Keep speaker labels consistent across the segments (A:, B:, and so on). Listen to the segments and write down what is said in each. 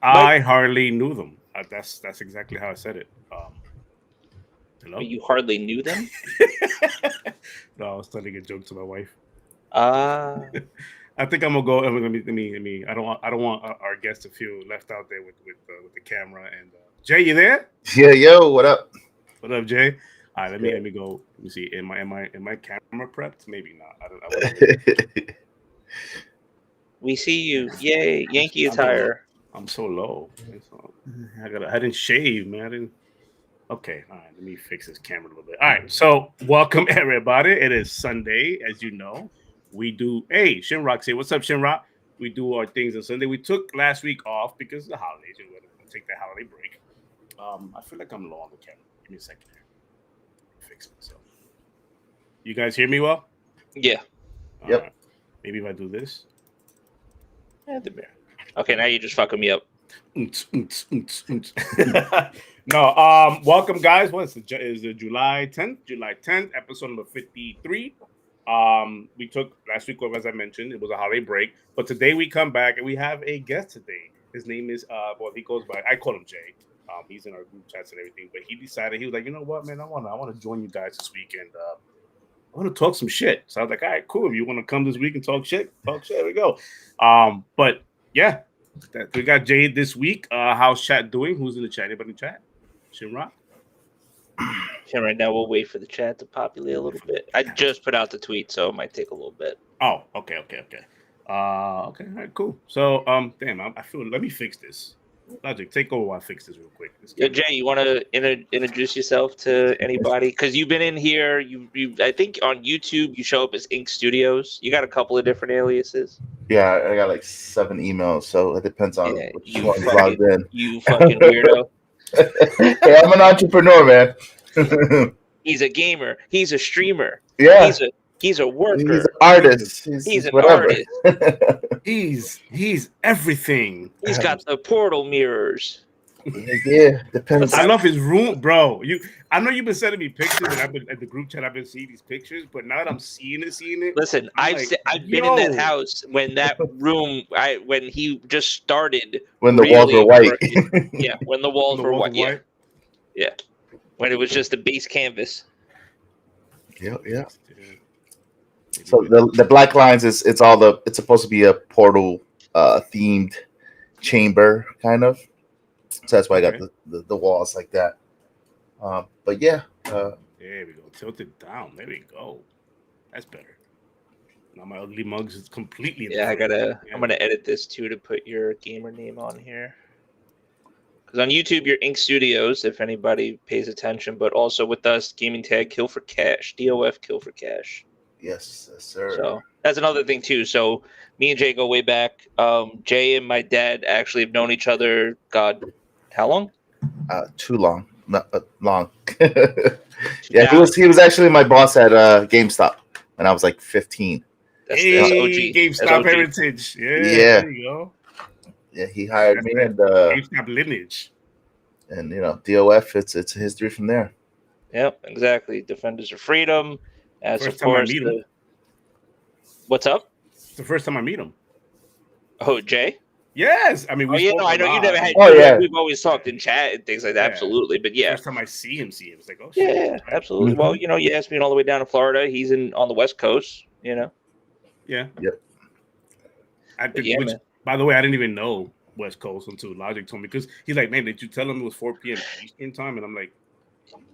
A: I hardly knew them. That's exactly how I said it.
B: But
A: Hello.
B: you hardly knew them.
A: No, I was telling a joke to my wife.
B: Ah,
A: I think I'm gonna go. Let me. I don't want our guests to feel left out there with the camera. And Jay, you there?
C: Yeah, yo, what up?
A: What up, Jay? All right, let
C: Good.
A: me go. Let me see. Am I camera prepped? Maybe not. I don't. I wasn't really.
B: we see you.
A: Man,
B: Yay, Yankee
A: I'm so low.
B: attire.
A: I'm so low. I didn't shave, man. I didn't. Okay, all right. Let me fix this camera a little bit. All right, so welcome everybody. It is Sunday, as you know. We do. Hey, Shinrock's here. What's up, Shinrock? We do our things on Sunday. We took last week off because of the holidays. You know, we'll take that holiday break. I feel like I'm low on the camera. Give me a second here. Fix myself. You guys hear me well?
B: Yeah.
A: All
C: Yep.
A: right. Maybe if I do this.
B: Okay, now you're just fucking me up.
A: No, welcome guys. Is it July 10th? July 10th, episode number 53. We took last week off, as I mentioned. It was a holiday break, but today we come back and we have a guest today. His name is well, he goes by, I call him Jay. He's in our group chats and everything, but he decided, he was like, you know what, man, I wanna join you guys this weekend. I want to talk some shit. So I was like, all right, cool. If you want to come this week and talk shit, here we go. But yeah, we got Jay this week. How's chat doing? Who's in the chat? Anybody in the chat? Shinrock?
B: And right now we'll wait for the chat to populate a little bit. I just put out the tweet, so it might take a little bit.
A: Oh, okay. Okay, all right, cool. So, damn, I feel, let me fix this. Logic, take over while I fix this real quick.
B: Yeah, Jay, you want to introduce yourself to anybody? Because you've been in here. You I think on YouTube you show up as Ink Studios. You got a couple of different aliases.
C: Yeah, I got like 7 emails, so it depends on
B: Yeah,
C: which
B: you
C: one's
B: fucking,
C: logged in.
B: you fucking weirdo.
C: Hey, I'm an entrepreneur, man.
B: He's a gamer. He's a streamer.
C: Yeah,
B: He's a
C: he's an
B: worker.
C: artist.
B: He's
C: He's
B: an
C: whatever.
B: artist.
A: He's everything.
B: He's got the portal mirrors.
C: Yeah, depends.
A: I love his room, bro. I know you've been sending me pictures, and I've been at the group chat. I've been seeing these pictures, but now that I'm seeing it.
B: Listen, I've been in that house when that room. When he just started.
C: When the walls were white.
B: Yeah, when the walls were white. Yeah. When it was just a base canvas.
C: Yeah. So the black lines it's supposed to be a portal themed chamber kind of. So that's why I got the walls like that. But yeah.
A: There we go. Tilt it down. There we go. That's better. Now my ugly mugs is completely different.
B: I'm gonna edit this too to put your gamer name on here. Because on YouTube, you're Ink Studios, if anybody pays attention, but also with us, gaming tag Kill for Cash, DOF Kill for Cash.
C: Yes, sir.
B: So that's another thing too. So me and Jay go way back. Jay and my dad actually have known each other. God, how long?
C: Too long, not long. Yeah, he was actually my boss at GameStop when I was like 15.
B: That's
A: OG. GameStop heritage. Yeah. There you go.
C: Yeah, he hired me and
A: GameStop lineage.
C: And DOF, it's history from there.
B: Yep, exactly. Defenders of Freedom. As
A: first
B: of
A: time
B: course,
A: I meet him.
B: What's up?
A: It's the first time I meet him.
B: Oh, Jay?
A: Yes. I mean,
B: I know you never had.
C: Oh, yeah.
B: We've always talked in chat and things like that. Yeah. Absolutely, but yeah.
A: First time I see him, it's like, oh shit.
B: Yeah, absolutely. Mm-hmm. Well, you asked me all the way down to Florida. He's on the West Coast.
A: Yeah.
C: Yep.
A: By the way, I didn't even know West Coast until Logic told me, because he's like, man, did you tell him it was 4 p.m. Eastern time? And I'm like,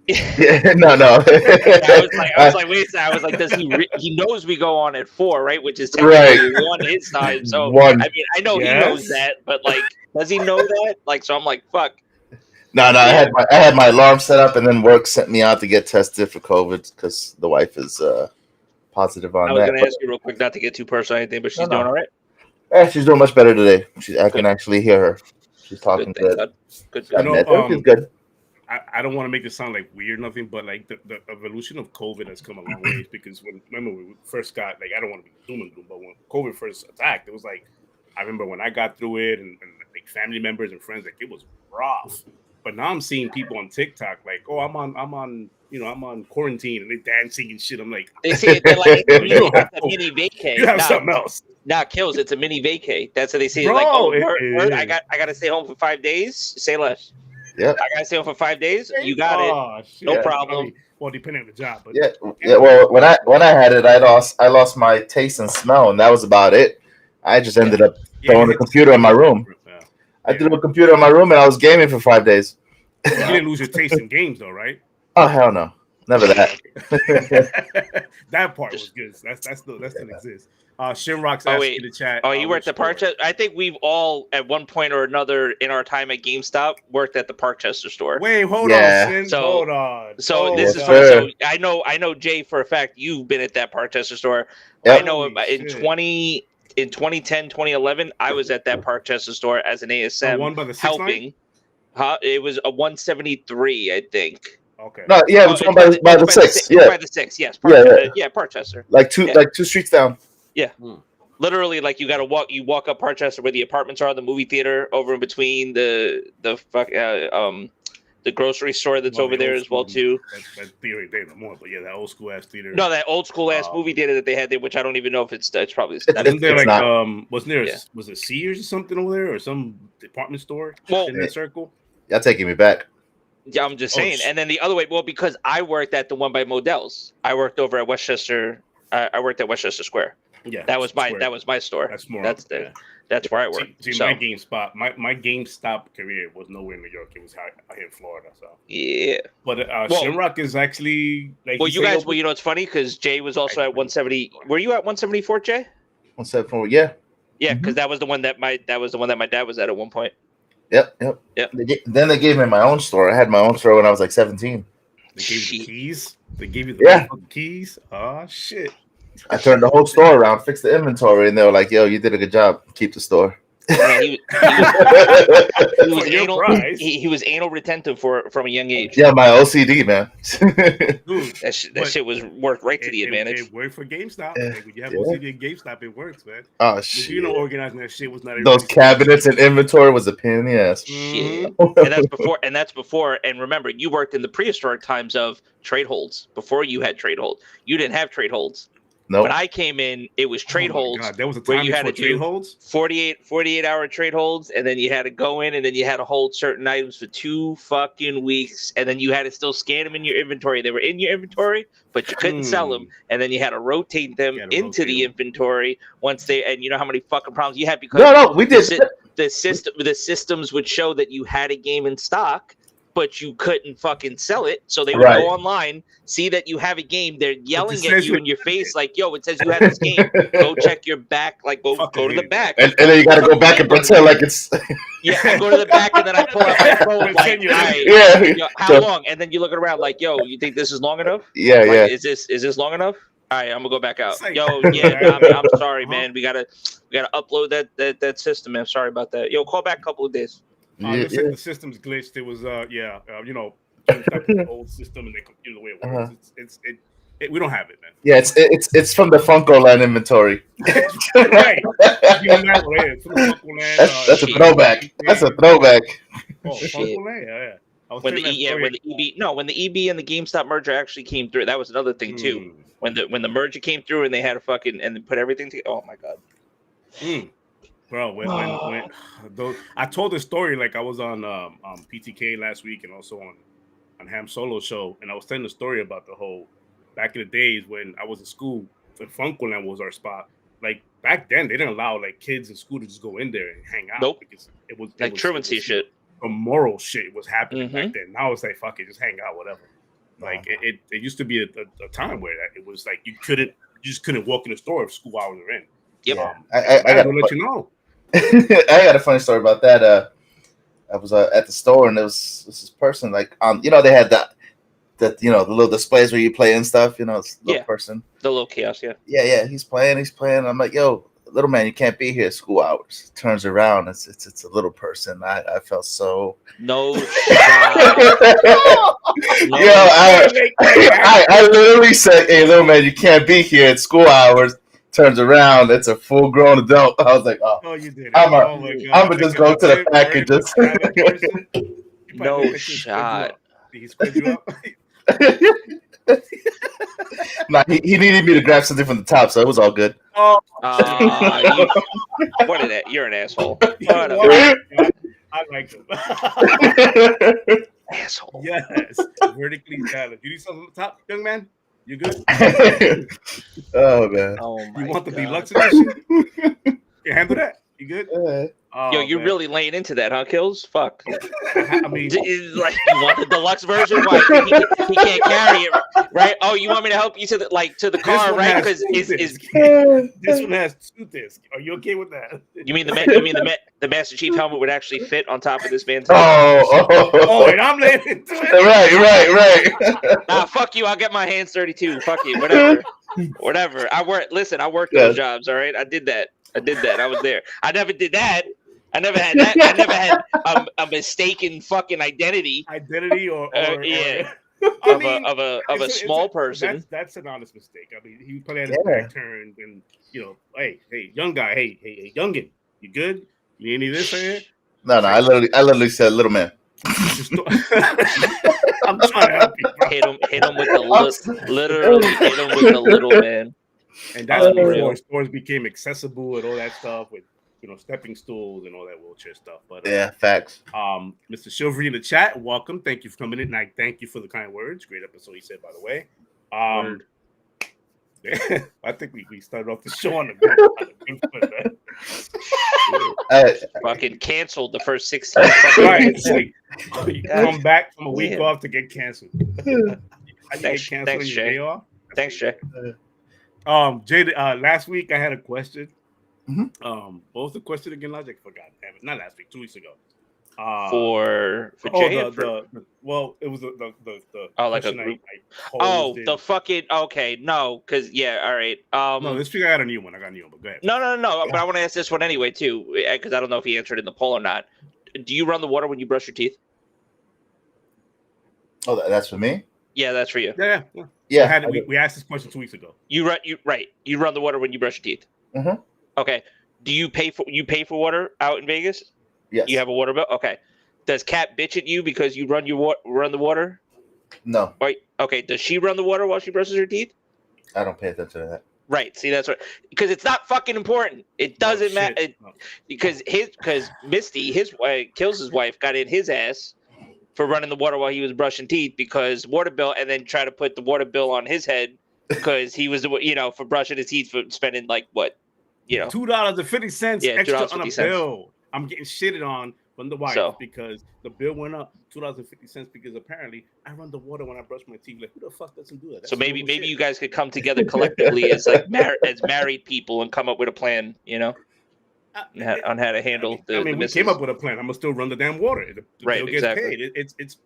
C: yeah, no.
B: I was like, wait a second. I was like, does he knows we go on at 4, right? Which is technically 1 his time. So I mean, I know he knows that, but like, does he know that? Like, so I'm like, fuck.
C: No. I had my alarm set up, and then work sent me out to get tested for COVID because the wife is positive on that. I
B: was going to ask you real quick, not to get too personal or anything, but she's doing all right.
C: Yeah, she's doing much better today. I can actually hear her. She's talking good.
B: Good.
C: She's good.
A: I don't want to make it sound like weird or nothing, but like the evolution of COVID has come a long ways, because remember when we first got, like, I don't want to be doom and gloom, but when COVID first attacked, it was like, I remember when I got through it and like family members and friends, like, it was rough. But now I'm seeing people on TikTok like, oh, I'm on quarantine and they're dancing and shit. I'm like,
B: They say it, they're like it's a
A: you don't have
B: mini vacay.
A: you have something else.
B: Nah, kills. It's a mini vacay. That's what they say.
A: Bro,
B: Like, oh,
A: it
B: I gotta stay home for 5 days. Say less.
C: Yep.
B: I gotta stay home for 5 days. You got it.
A: Shit.
B: No problem.
A: I mean, well, depending on the job, but
C: Yeah. Well, when I had it, I lost my taste and smell, and that was about it. I just ended up throwing the computer in my room. I threw a computer in my room, and I was gaming for 5 days.
A: You didn't lose your taste in games, though, right?
C: Oh hell no, never that.
A: That part was good. That still exists. Shinrock's asking in the chat.
B: Oh, you worked at Parkchester? I think we've all, at one point or another in our time at GameStop, worked at the Parkchester store.
A: Wait, hold on, Shin. Hold on.
B: So this is funny. So I know Jay for a fact you've been at that Parkchester store. Yep. I know in 2010, 2011, I was at that Parkchester store as an ASM helping. It was a 173, I think.
A: Okay.
C: No, yeah, it was by the 6. Yeah,
B: by the 6. Yes. Parkchester.
C: Like two streets down.
B: Yeah. Literally, like you walk up Parkchester where the apartments are, the movie theater over in between the grocery store that's over there as well too.
A: That theory there no more, but yeah, that old school ass theater.
B: No, that old school ass movie theater that they had there, which I don't even know if it's probably.
A: Wasn't there wasn't there was it Sears or something over there or some department store in that circle?
C: Y'all taking me back.
B: Yeah, I'm just saying. And then the other way, well, because I worked at the one by Modell's. I worked over at Westchester. I worked at Westchester Square. Yeah, that was my store. That's where I worked.
A: See, my GameStop career was nowhere in New York. It was here in Florida. So
B: yeah,
A: but Shinrock is actually like.
B: Well, you guys, you know, it's funny because Jay was also at 170. Were you at 174, Jay?
C: 174, yeah.
B: Yeah, because that was the one that my dad was at one point.
C: Yep. Then they gave me my own store. I had my own store when I was like 17.
A: They gave you the keys. They gave you the keys. Oh shit!
C: I turned the whole store around, fixed the inventory, and they were like, "Yo, you did a good job. Keep the store."
B: Yeah, he was anal retentive from a young age.
C: Yeah, my OCD, man.
B: Dude, that shit was worked right to the advantage.
A: It worked for GameStop. Like, when you have OCD at GameStop, it works, man.
C: Oh shit!
A: You know, organizing that shit was not.
C: Those cabinets and inventory was a pain in the ass.
B: Shit. And that's before. And remember, you worked in the prehistoric times of trade holds. Before you had trade holds, you didn't have trade holds.
C: Nope.
B: When I came in, it was trade holds.
A: God, there was a time
B: where you had to
A: trade holds?
B: 48-hour trade holds, and then you had to go in, and then you had to hold certain items for 2 fucking weeks, and then you had to still scan them in your inventory. They were in your inventory, but you couldn't sell them, and then you had to rotate them into the inventory once they. And you know how many fucking problems you had because
C: we did.
B: The systems would show that you had a game in stock, but you couldn't fucking sell it. So they would go online, see that you have a game. They're yelling at you in your face like, yo, it says you have this game. Go check your back. Like, go to the back.
C: And then you got to go back and pretend like it's...
B: Yeah, I go to the back and then I pull out my phone. Like, how long? And then you look around like, yo, you think this is long enough?
C: Yeah,
B: like, Is this long enough? All right, I'm going to go back out. Yo, I'm sorry, man. We gotta upload that system, man. Sorry about that. Yo, call back a couple of days.
A: The system's glitched. It was the old system and they computer the way it works. We don't have it, man.
C: Yeah, it's from the Funko Land inventory.
A: Right.
C: That's a throwback. That's a throwback.
A: Oh, Funko Land, yeah.
B: When the EB and the GameStop merger actually came through, that was another thing too. When the merger came through and they had and they put everything together. Oh my god.
A: Bro, when I told the story like I was on PTK last week and also on Ham Solo show, and I was telling the story about the whole back in the days when I was in school, when Funkoland was our spot. Like back then, they didn't allow like kids in school to just go in there and hang out.
B: Nope.
A: Because it was
B: truancy shit.
A: Immoral shit was happening back then. Now it's like fuck it, just hang out, whatever. Like it used to be a time where it was like you just couldn't walk in the store if school hours were in.
B: Yep.
C: I
A: gotta let you know.
C: I got a funny story about that. I was at the store and there was this person like they had the little displays where you play and stuff. It's little person,
B: the little kiosk.
C: Yeah. He's playing. I'm like, yo, little man, you can't be here at school hours. Turns around, it's a little person. I felt so
B: no.
C: Yo, I literally said, hey, little man, you can't be here at school hours. Turns around, it's a full-grown adult. I was like,
A: "Oh, you did it!
C: I'm gonna just go to the back and just."
B: No shot.
A: He squared you up.
C: Nah, he needed me to grab something from the top, so it was all good.
A: Oh,
B: what is that? You're an asshole.
A: I like him.
B: Asshole.
A: Yes, vertically challenged. You need something on the top, young man? You good?
C: Oh man.
B: Oh my
A: You want the
B: God.
A: deluxe edition? You handle that? You good?
B: Yo, you're really laying into that, huh, Kills? Fuck.
A: I mean,
B: Like, you want the deluxe version? Why? He can't carry it, right? Oh, you want me to help you to the car, right? Because
A: this one has 2 discs. Are you okay with that?
B: You mean the Master Chief helmet would actually fit on top of this man's head?
C: Oh,
A: and I'm laying into it.
C: Right.
B: Nah, fuck you. I'll get my hands dirty too. Fuck you. Whatever. I worked those jobs. All right. I did that. I was there. I never did that. I never had that. I never had a mistaken fucking identity.
A: Or
B: of a small person.
A: That's an honest mistake. I mean, he probably had his back turned, and hey, young guy, hey, youngin, you good? You need any of this here?
C: No, I literally said, little man.
A: I'm trying to help you, bro.
B: Hit him with the literally hit him with the little man.
A: And that's before stores became accessible and all that stuff with stepping stools and all that wheelchair stuff. But
C: facts.
A: Mr. Silvery in the chat, welcome. Thank you for coming in. And I thank you for the kind words. Great episode, he said, by the way. I think we started off the show on a good foot, man.
B: Fucking canceled the first 16.
A: Right. You come back from a week off to get canceled.
B: Thanks, Jay. Thanks, Jay.
A: Jay, last week I had a question. What was the question again? I forgot. Damn it. Not last week, 2 weeks ago.
B: For Jay.
A: It was the
B: like a group. The fucking okay. No, because all right.
A: No, this week I got a new one. But go ahead.
B: No. But I want to ask this one anyway too, because I don't know if he answered in the poll or not. Do you run the water when you brush your teeth?
C: Oh, that's for me.
A: Yeah,
B: that's for you.
A: Yeah. We asked this question 2 weeks ago.
B: You run the water when you brush your teeth.
C: Mm-hmm.
B: Okay. Do you pay for water out in Vegas?
C: Yes.
B: You have a water bill? Okay. Does Kat bitch at you because you run the water?
C: No.
B: Right. Okay. Does she run the water while she brushes her teeth?
C: I don't pay attention to that.
B: Right. See, that's right. Because it's not fucking important. It doesn't matter. Because Misty, his wife, Kills' wife, got in his ass for running the water while he was brushing teeth because water bill, and then try to put the water bill on his head because he was for brushing his teeth for spending
A: $2.50 extra on a bill. I'm getting shitted on from the wife because the bill went up $2.50 because apparently I run the water when I brush my teeth. Like, who the fuck doesn't do that? That's
B: so maybe you guys could come together collectively as as married people and come up with a plan, on how to handle the
A: we came up with a plan. I'm gonna still run the damn water. The bill gets paid. It's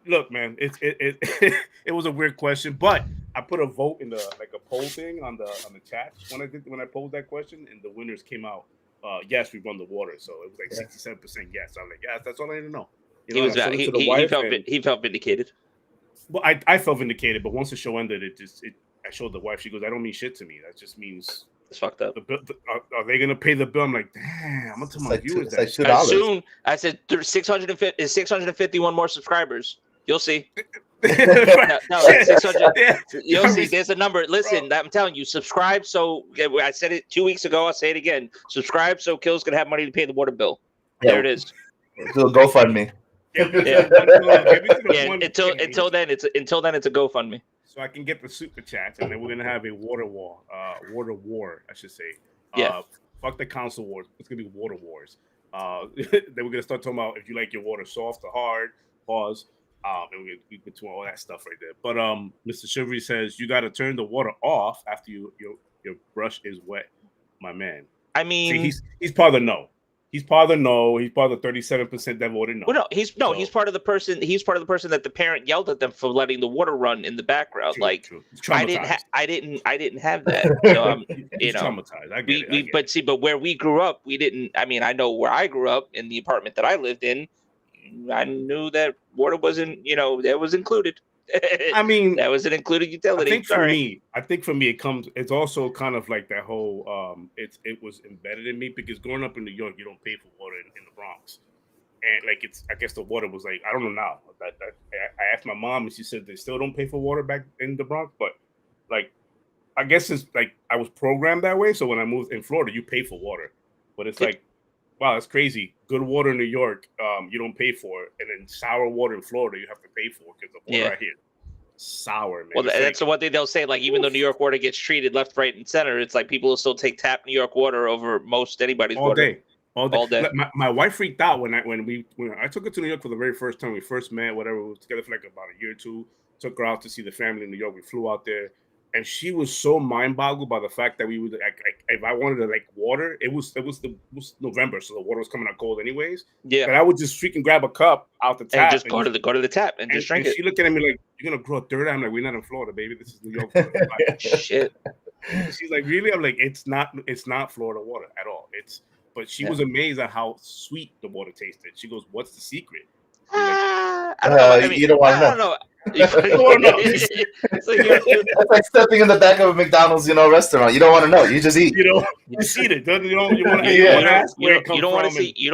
A: look, man. It was a weird question, but I put a vote in a poll thing on the chat when I posed that question, and the winners came out. Yes, we run the water, so it was like 67% yes. I'm like, yes, that's all I need to know.
B: He felt vindicated.
A: Well, I felt vindicated, but once the show ended, I showed the wife. She goes, "That don't mean shit to me. That just means
B: it's fucked up."
A: Are they gonna pay the bill? I'm like, damn. I'm gonna tell my viewers that.
C: It's like $2.
B: I said 651 more subscribers. You'll see. No, 600. You'll see. There's a number. Listen, I'm telling you, subscribe. So I said it 2 weeks ago. I'll say it again. Subscribe so Kill's gonna have money to pay the water bill. There it is.
C: So GoFundMe.
B: Until then, it's a GoFundMe.
A: So I can get the super chats, and then we're gonna have a water war, I should say. Fuck the console wars. It's gonna be water wars. Then we're gonna start talking about if you like your water soft or hard. Pause. And we get to all that stuff right there. But Mr. Chivalry says you got to turn the water off after your brush is wet, my man.
B: I mean,
A: see, he's part of the no. He's part of the no. He's part of the 37% that voted no.
B: Well, he's part of the person. He's part of the person that the parent yelled at them for letting the water run in the background.
A: True.
B: I didn't have that. So
A: traumatized. I get it.
B: But where we grew up, we didn't. I mean, I know where I grew up in the apartment that I lived in. I knew that water wasn't, that was included.
A: I mean,
B: that was an included utility.
A: I think for me, it's also kind of like that whole, it was embedded in me because growing up in New York, you don't pay for water in the Bronx. and like I guess the water was like I don't know now. I asked my mom, and she said they still don't pay for water back in the Bronx, but like I guess it's like I was programmed that way. So when I moved in Florida, you pay for water, but it's like, wow, that's crazy. Good water in New York, you don't pay for it, and then sour water in Florida, you have to pay for because the water out here sour, man.
B: Well, that's the one thing they'll say. Like, even though New York water gets treated left, right, and center, it's like people will still take tap New York water over most anybody's water. All day.
A: My wife freaked out when I took her to New York for the very first time. We first met, whatever. We were together for like about a year or two. Took her out to see the family in New York. We flew out there, and she was so mind boggled by the fact that we would like if I wanted to like water, it was November, so the water was coming out cold anyways.
B: Yeah,
A: and I would just freaking grab a cup out the tap
B: and just go to the tap and just drink it.
A: She looked at me like, "You're gonna grow a third eye." I'm like, "We're not in Florida, baby. This is New York."
B: Shit.
A: She's like, "Really?" I'm like, "It's not Florida water at all. But she was amazed at how sweet the water tasted. She goes, "What's the secret?"
B: I don't know. I mean,
C: you don't want to know. That's like stepping in the back of a McDonald's, restaurant. You don't want to know. You just eat.
A: You eat it. You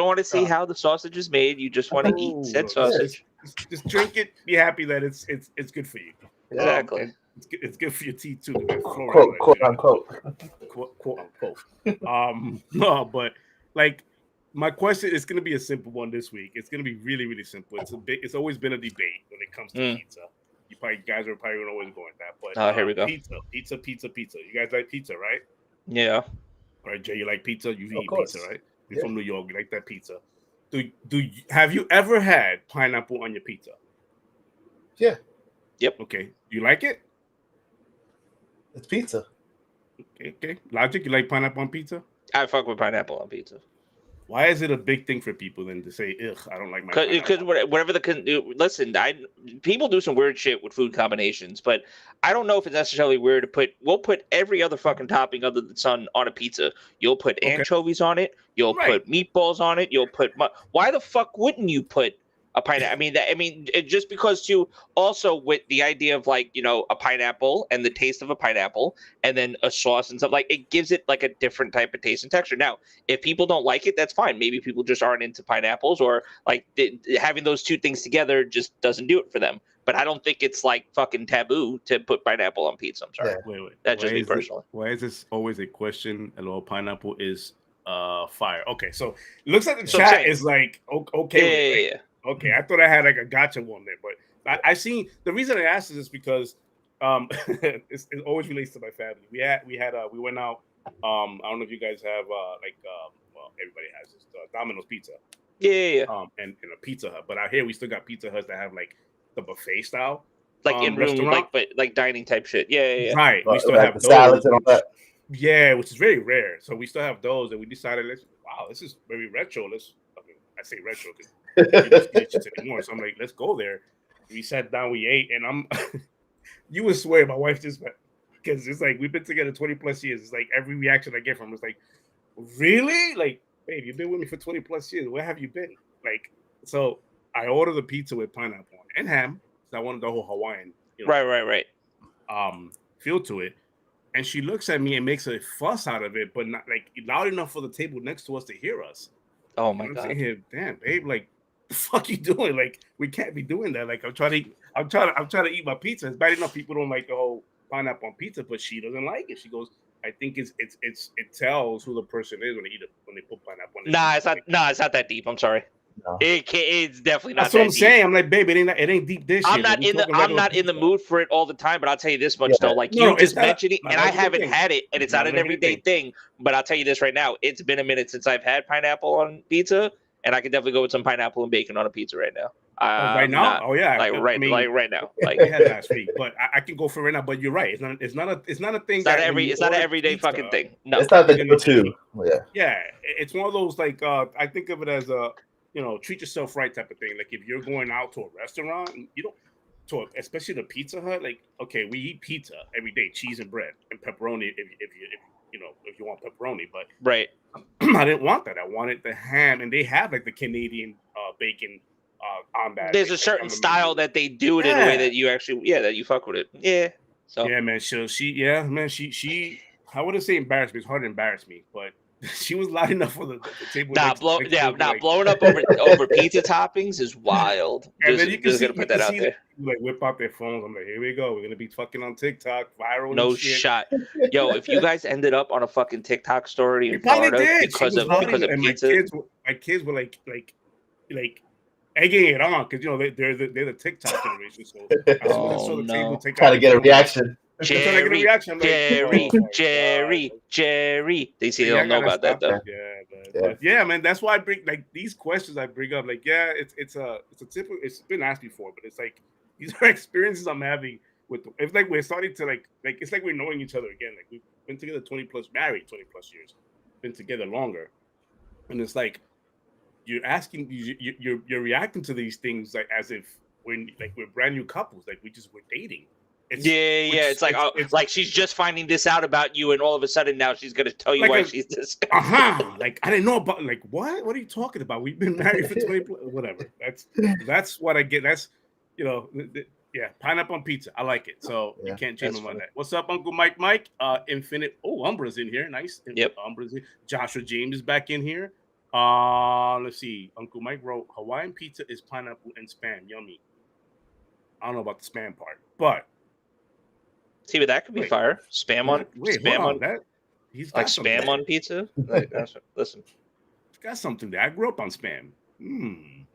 A: want
B: to see how the sausage is made. You just want to eat said sausage.
A: Just drink it. Be happy that it's good for you.
B: Exactly.
A: It's good for your teeth too.
C: Quote unquote.
A: No, but like my question is going to be a simple one this week. It's going to be really, really simple. It's always been a debate when it comes to pizza. You guys are probably always going that. But
B: here we go.
A: Pizza. You guys like pizza, right?
B: Yeah.
A: All right, Jay, you like pizza? You eat pizza, right? You're from New York. You like that pizza. Have you ever had pineapple on your pizza?
C: Yeah.
B: Yep.
A: Okay. You like it?
C: It's pizza.
A: Okay. Logic, you like pineapple on pizza?
B: I fuck with pineapple on pizza.
A: Why is it a big thing for people then to say, "Ugh, I don't like my"?
B: Because whatever listen, people do some weird shit with food combinations, but I don't know if it's necessarily weird to put. We'll put every other fucking topping other than sun on a pizza. You'll put anchovies on it. You'll put meatballs on it. You'll put. Why the fuck wouldn't you put a pineapple? Just because too. Also, with the idea of like a pineapple and the taste of a pineapple, and then a sauce and stuff, like it gives it like a different type of taste and texture. Now, if people don't like it, that's fine. Maybe people just aren't into pineapples, or like having those two things together just doesn't do it for them. But I don't think it's like fucking taboo to put pineapple on pizza. I'm sorry.
C: Yeah.
A: Wait.
B: That's just me personally.
A: Why is this always a question? A little pineapple is fire. Okay, so it looks like the chat is like okay.
B: Yeah.
A: Okay, I thought I had like a gotcha one there, but I seen the reason I asked is because it always relates to my family. We went out. I don't know if you guys have everybody has this Domino's pizza.
B: Yeah.
A: And a Pizza Hut, but out here we still got Pizza Huts that have like the buffet style,
B: like in room, like dining type shit. Yeah.
A: Right. We still have
C: the
A: those.
C: salads and all that.
A: Yeah, which is very rare. So we still have those, and we decided, this is very retro. I say retro because you don't get it anymore. So I'm like, let's go there. We sat down, we ate, and you would swear my wife just went, because it's like we've been together 20 plus years. It's like every reaction I get from her is like, really? Like, babe, you've been with me for 20 plus years. Where have you been? Like, so I ordered the pizza with pineapple on and ham. So I wanted the whole Hawaiian,
B: Right.
A: Feel to it. And she looks at me and makes a fuss out of it, but not like loud enough for the table next to us to hear us.
B: Oh my
A: God!
B: God!
A: I'm here, damn, babe, like, the fuck you doing? Like, we can't be doing that. Like, I'm trying to eat my pizza. It's bad enough people don't like the whole pineapple on pizza, but she doesn't like it. She goes, I think it tells who the person is when they put pineapple on it.
B: It's not that deep. I'm sorry.
C: No.
B: It's definitely not.
A: That's what I'm saying. I'm like, babe, it ain't deep dish.
B: I'm not in the mood for it all the time, but I'll tell you this much though. Like you just mentioned it, and I haven't had it, and it's not an everyday thing. But I'll tell you this right now: it's been a minute since I've had pineapple on pizza, and I could definitely go with some pineapple and bacon on a pizza right now.
A: Right now? Oh yeah,
B: right now. Like
A: we had last week, but I can go for right now. But you're right. It's not a thing. It's not an everyday
B: fucking thing. No,
C: it's not the go-to.
A: Yeah, it's one of those like I think of it as a treat yourself right type of thing. Like if you're going out to a restaurant, especially the Pizza Hut. Like okay, we eat pizza every day, cheese and bread and pepperoni if you want pepperoni. But
B: right,
A: I didn't want that. I wanted the ham, and they have like the Canadian bacon. On that,
B: there's a certain style that they do it in a way that you actually, that you fuck with it. Yeah. So
A: yeah, man. She I wouldn't say embarrass me. It's hard to embarrass me, but she was loud enough for the table.
B: Blowing up over pizza toppings is wild.
A: And then
B: gonna put that out there.
A: Like whip out their phones. I'm like, here we go. We're gonna be fucking on TikTok, viral.
B: No
A: and shit.
B: shot. Yo, if you guys ended up on a fucking TikTok story in
A: probably
B: Florida
A: did.
B: because of pizza,
A: my kids were like egging it on because they're the TikTok generation. So as soon as I saw the table take
C: trying to get a reaction.
B: Jerry. They see they don't know about that though.
A: Yeah, man. That's why I bring like these questions. I bring up like, yeah, it's a typical. It's been asked before, but it's like these are experiences I'm having with. It's like we're starting to like it's like we're knowing each other again. Like we've been together 20 plus years, been together longer, and it's like you're asking, you're reacting to these things like as if we're brand new couples, like we're dating.
B: It's like she's just finding this out about you, and all of a sudden now she's gonna tell you why she's this.
A: Like I didn't know about. Like what? What are you talking about? We've been married for 20. Whatever. That's what I get. That's pineapple on pizza. I like it. So you can't change my mind on that. What's up, Uncle Mike? Infinite. Oh, Umbra's in here. Nice.
B: Yep.
A: Umbra's in. Joshua James is back in here. Let's see. Uncle Mike wrote Hawaiian pizza is pineapple and spam. Yummy. I don't know about the spam part, but.
B: See, but that could be fire. Spam on
A: that.
B: He's like spam on pizza. Listen,
A: got something there. I grew up on spam.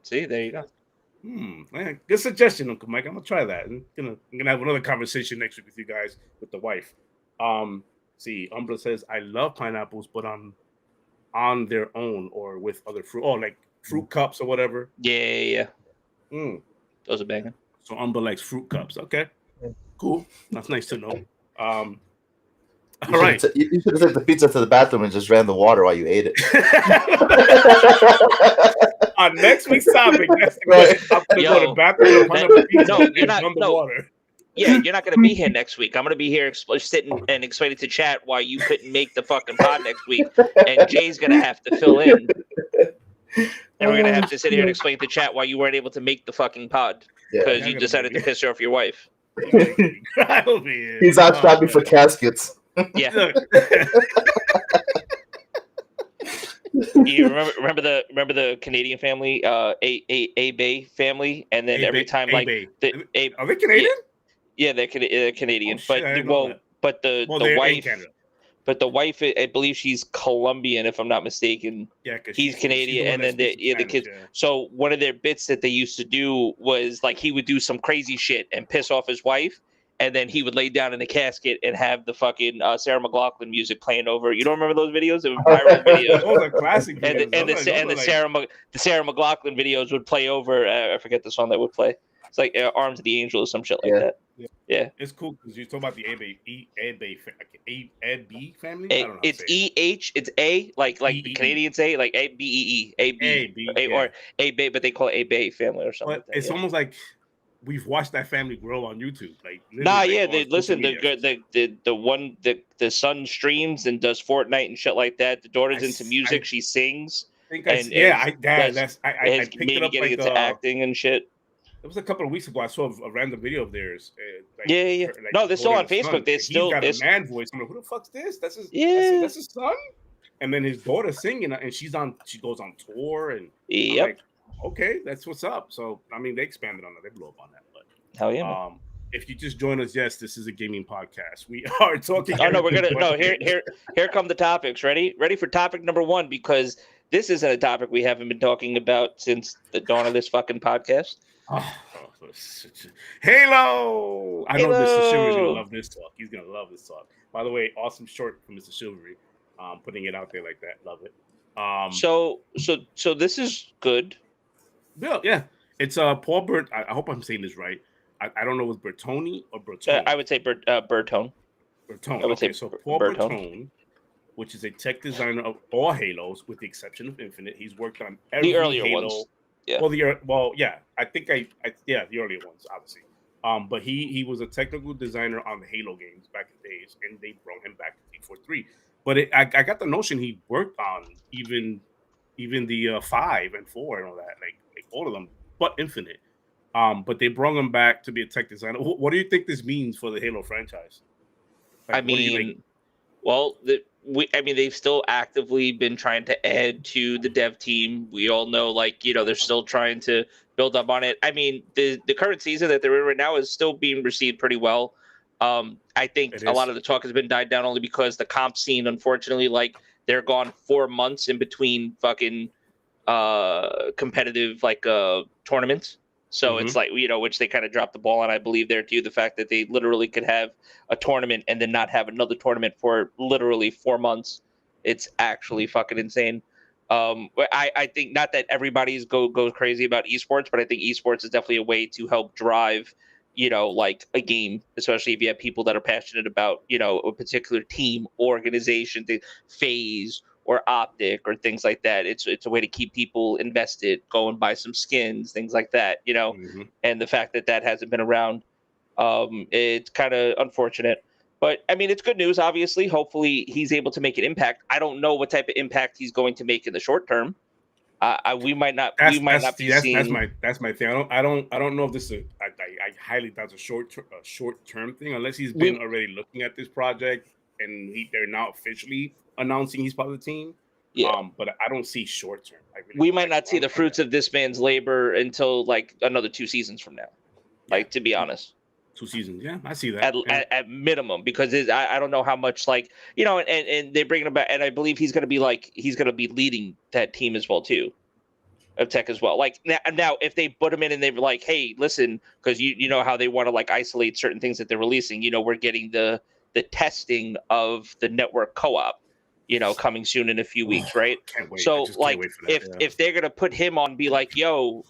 B: See, there you go.
A: Man, good suggestion, Uncle Mike. I'm gonna try that. I'm gonna have another conversation next week with you guys with the wife. See, Umbra says I love pineapples, but on their own or with other fruit. Oh, like fruit cups or whatever.
B: Yeah. Those are banging.
A: So Umbra likes fruit cups. Okay. Cool. That's nice to know. All right.
C: You should have took the pizza to the bathroom and just ran the water while you ate it.
A: On next week's topic, that's the question. I'm going to go to the bathroom and the water.
B: Yeah, you're not going to be here next week. I'm going to be here sitting and explaining to chat why you couldn't make the fucking pod next week, and Jay's going to have to fill in. And we're going to have to sit here and explain to chat why you weren't able to make the fucking pod because you decided to piss off your wife.
C: He's out shopping for caskets.
B: Yeah. You remember the Canadian family, A Bay family, and then every time
A: are they Canadian?
B: Yeah, they're Canadian,
A: the
B: wife. But the wife, I believe she's Colombian, if I'm not mistaken.
A: Yeah, because
B: he's Canadian, and then the kids. Yeah. So one of their bits that they used to do was like he would do some crazy shit and piss off his wife, and then he would lay down in a casket and have the fucking Sarah McLachlan music playing over. You don't remember those videos? They were viral videos.
A: Those are classic videos.
B: And the Sarah McLachlan videos would play over. I forget the song that would play. It's like Arms of the Angel or some shit like that. Yeah,
A: it's cool because you talk about the A-B family.
B: It's E-H, it's A, like the Canadians say, like A-B-E-E, A-B, or A-Bay, but they call it A-Bay family or something.
A: But it's almost like we've watched that family grow on YouTube.
B: The son streams and does Fortnite and shit like that. The daughter's into music, she sings.
A: I picked it up
B: getting into acting and shit.
A: It was a couple of weeks ago. I saw a random video of theirs.
B: No, they're still on Facebook. He's got
A: a man voice. I'm like, who the fuck's this? That's his son. And then his daughter's singing, and she goes on tour, and I'm like, okay, that's what's up. So I mean, they expanded on that. They blew up on that. But
B: hell yeah.
A: If you just join us, yes, this is a gaming podcast. We are talking.
B: Oh no, here come the topics. Ready for topic number 1, because this isn't a topic we haven't been talking about since the dawn of this fucking podcast.
A: Halo! I know Mr. Chivalry's gonna love this talk. He's gonna love this talk. By the way, awesome short from Mr. Chivalry. Putting it out there like that, love it.
B: So this is good.
A: Yeah. It's Paul Bert. I hope I'm saying this right. I don't know if it's Bertoni or Bertone.
B: I would say Bertone.
A: Bertone. I would say so. Paul Bertone, which is a tech designer of all Halos, with the exception of Infinite. He's worked on every
B: the earlier
A: Halo.
B: Ones.
A: Yeah. I think the earlier ones, obviously. But he was a technical designer on the Halo games back in the days, and they brought him back to T43. But I got the notion he worked on even the 5 and 4 and all that, like all of them, but Infinite. But they brought him back to be a tech designer. What do you think this means for the Halo franchise?
B: Like, they've still actively been trying to add to the dev team. We all know, like, they're still trying to build up on it. I mean, the current season that they're in right now is still being received pretty well. I think a lot of the talk has been died down only because the comp scene, unfortunately, like, they're gone 4 months in between fucking competitive tournaments. So it's like, which they kind of dropped the ball on, I believe, there too. The fact that they literally could have a tournament and then not have another tournament for literally 4 months. It's actually fucking insane. I think not that everybody's goes crazy about esports, but I think esports is definitely a way to help drive, like a game, especially if you have people that are passionate about, a particular team, organization, phase, or optic, or things like that. It's a way to keep people invested, go and buy some skins, things like that, And the fact that hasn't been around, it's kind of unfortunate. But I mean, it's good news. Obviously, hopefully, he's able to make an impact. I don't know what type of impact he's going to make in the short term. We might not be seeing.
A: That's my thing. I don't know if this is. I highly doubt it's a short term thing, unless he's been already looking at this project and they're now officially announcing he's part of the team.
B: Yeah.
A: But I don't see short term.
B: We might not see the fruits of this man's labor until like another 2 seasons from now. Like, to be honest.
A: 2 seasons, yeah, I see that
B: at minimum, because I don't know how much, like, and they bring him back, and I believe he's going to be leading that team as well too, of tech as well. Like, now if they put him in and they're like, hey, listen, because you know how they want to like isolate certain things that they're releasing. We're getting the testing of the network co-op, coming soon in a few weeks, right?
A: Can't wait.
B: So like, if they're gonna put him on, be like, yo,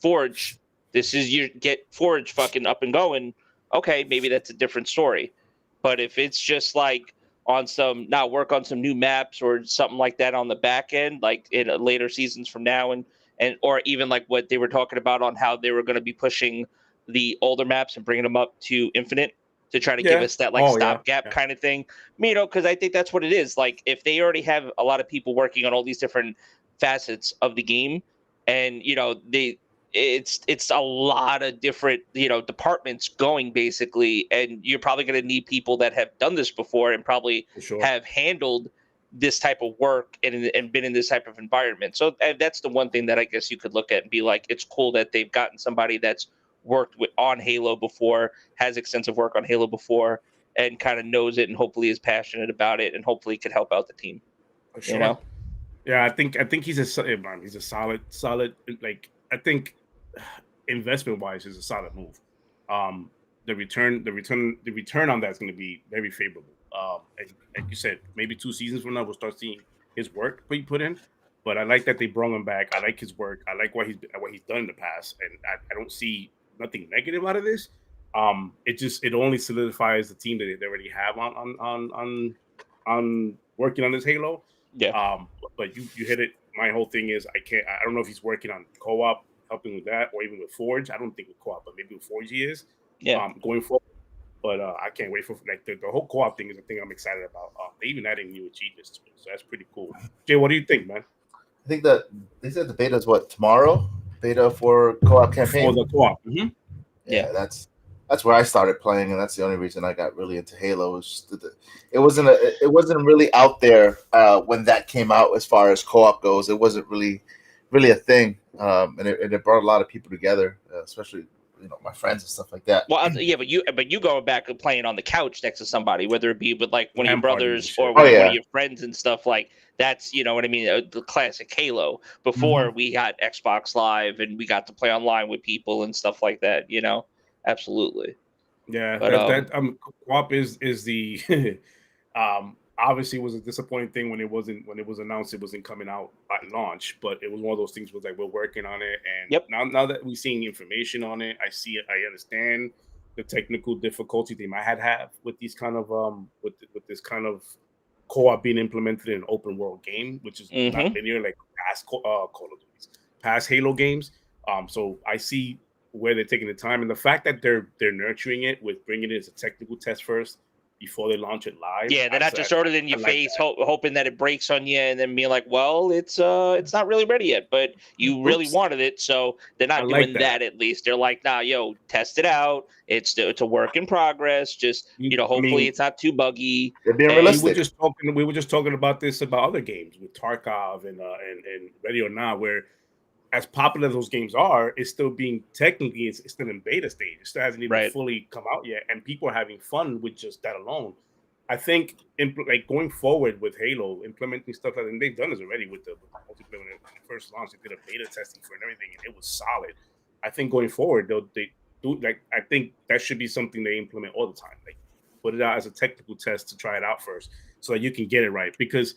B: Forge, this is your get Forge fucking up and going. Okay, maybe that's a different story. But if it's just like work on some new maps or something like that on the back end, like in later seasons from now, and or even like what they were talking about on how they were going to be pushing the older maps and bringing them up to Infinite to try to give us that stopgap kind of thing. Because I think that's what it is. Like, if they already have a lot of people working on all these different facets of the game, and it's a lot of different departments going, basically, and you're probably going to need people that have done this before and probably have handled this type of work and been in this type of environment. So that's the one thing that I guess you could look at and be like, it's cool that they've gotten somebody that's worked on Halo before, has extensive work on Halo before, and kind of knows it, and hopefully is passionate about it, and hopefully could help out the team.
A: Yeah, I think he's a solid, like, I think investment wise is a solid move. The return on that is going to be very favorable. And like you said, maybe 2 seasons from now we'll start seeing his work he put in. But I like that they brought him back. I like his work. I like what he's done in the past, and I don't see nothing negative out of this. It only solidifies the team that they already have on working on this Halo.
B: Yeah.
A: But you hit it. My whole thing is I don't know if he's working on co-op, helping with that, or even with Forge. I don't think with co-op, but maybe with Forge he is.
B: Yeah.
A: Going forward. But I can't wait for like the whole co-op thing is a thing I'm excited about. They even adding new achievements to it, so that's pretty cool. Jay, what do you think, man?
C: I think that they said the beta is tomorrow? Beta for co-op campaign.
A: For the co-op. Mm-hmm.
C: Yeah, that's where I started playing, and that's the only reason I got really into Halo. It wasn't really out there when that came out as far as co-op goes. It wasn't really a thing, and it brought a lot of people together, especially my friends and stuff like that.
B: Well, yeah, but you go back and playing on the couch next to somebody, whether it be with like one of your brothers or one of your friends and stuff, like that's what I mean. The classic Halo. Before we got Xbox Live and we got to play online with people and stuff like that. Absolutely.
A: Yeah, but co-op is the obviously it was a disappointing thing when it was announced it wasn't coming out at launch, but it was one of those things was like we're working on it, and now that we're seeing information on it, I see it. I understand the technical difficulty they might have with these kind of with this kind of co-op being implemented in an open world game, which is not linear like past Call of Duty, past Halo games. So I see where they're taking the time, and the fact that they're nurturing it with bringing it as a technical test first. before they launch it live.
B: Yeah, they're not just throwing it in your face, hoping that it breaks on you, and then being like, "Well, it's not really ready yet," but you really wanted it, so they're not doing that. At least they're like, "Nah, yo, test it out. It's a work in progress. Just hopefully it's not too buggy."
C: They're being realistic.
A: We were just talking about this about other games with Tarkov and Ready or Not, where as popular as those games are, it's still being technically it's still in beta stage. It still hasn't even fully come out yet, and people are having fun with just that alone. I think like going forward with Halo, implementing stuff like, and they've done this already with the multiplayer when it first launched. They did a beta testing for it and everything, and it was solid. I think going forward, they do like I think that should be something they implement all the time. Like put it out as a technical test to try it out first, so that you can get it right. Because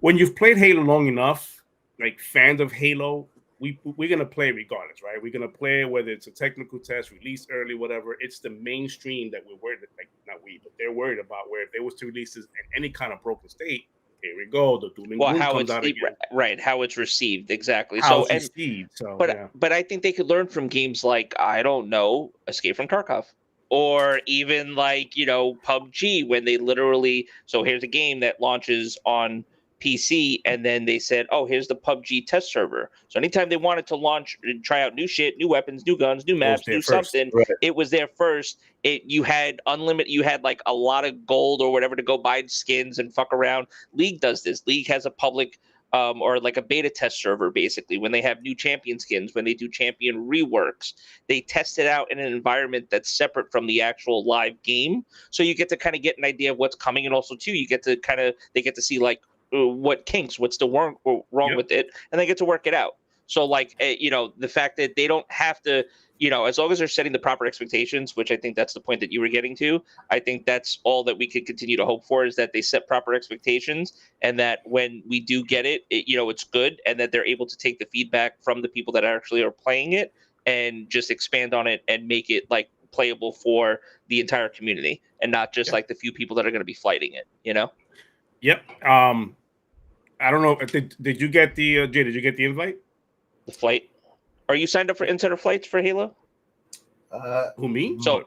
A: when you've played Halo long enough, like fans of Halo, we're gonna play regardless, right? We're gonna play whether it's a technical test, released early, whatever. It's the mainstream that we're worried, like not we, but they're worried about. Where if they was to release this in any kind of broken state, here we go. The doom and gloom comes out again.
B: Right, how it's received exactly. But I think they could learn from games like I don't know, Escape from Tarkov. Or even like, PUBG, when they literally, so here's a game that launches on PC, and then they said, oh, here's the PUBG test server. So anytime they wanted to launch and try out new shit, new weapons, new guns, new maps, new something, it was there first. You had unlimited, you had like a lot of gold or whatever to go buy skins and fuck around. League does this. League has a public or like a beta test server, basically, when they have new champion skins, when they do champion reworks, they test it out in an environment that's separate from the actual live game. So you get to kind of get an idea of what's coming. And also too, you get to they get to see like, what kinks, what's still wrong with it, and they get to work it out. So like, the fact that they don't have to, as long as they're setting the proper expectations, which I think that's the point that you were getting to, I think that's all that we could continue to hope for, is that they set proper expectations, and that when we do get it, it's good, and that they're able to take the feedback from the people that actually are playing it and just expand on it and make it like playable for the entire community, and not just like the few people that are going to be fighting it,
A: Yep. I don't know. Did you get the Jay? Did you get the invite?
B: The flight? Are you signed up for insider flights for Halo?
A: Who, me?
B: So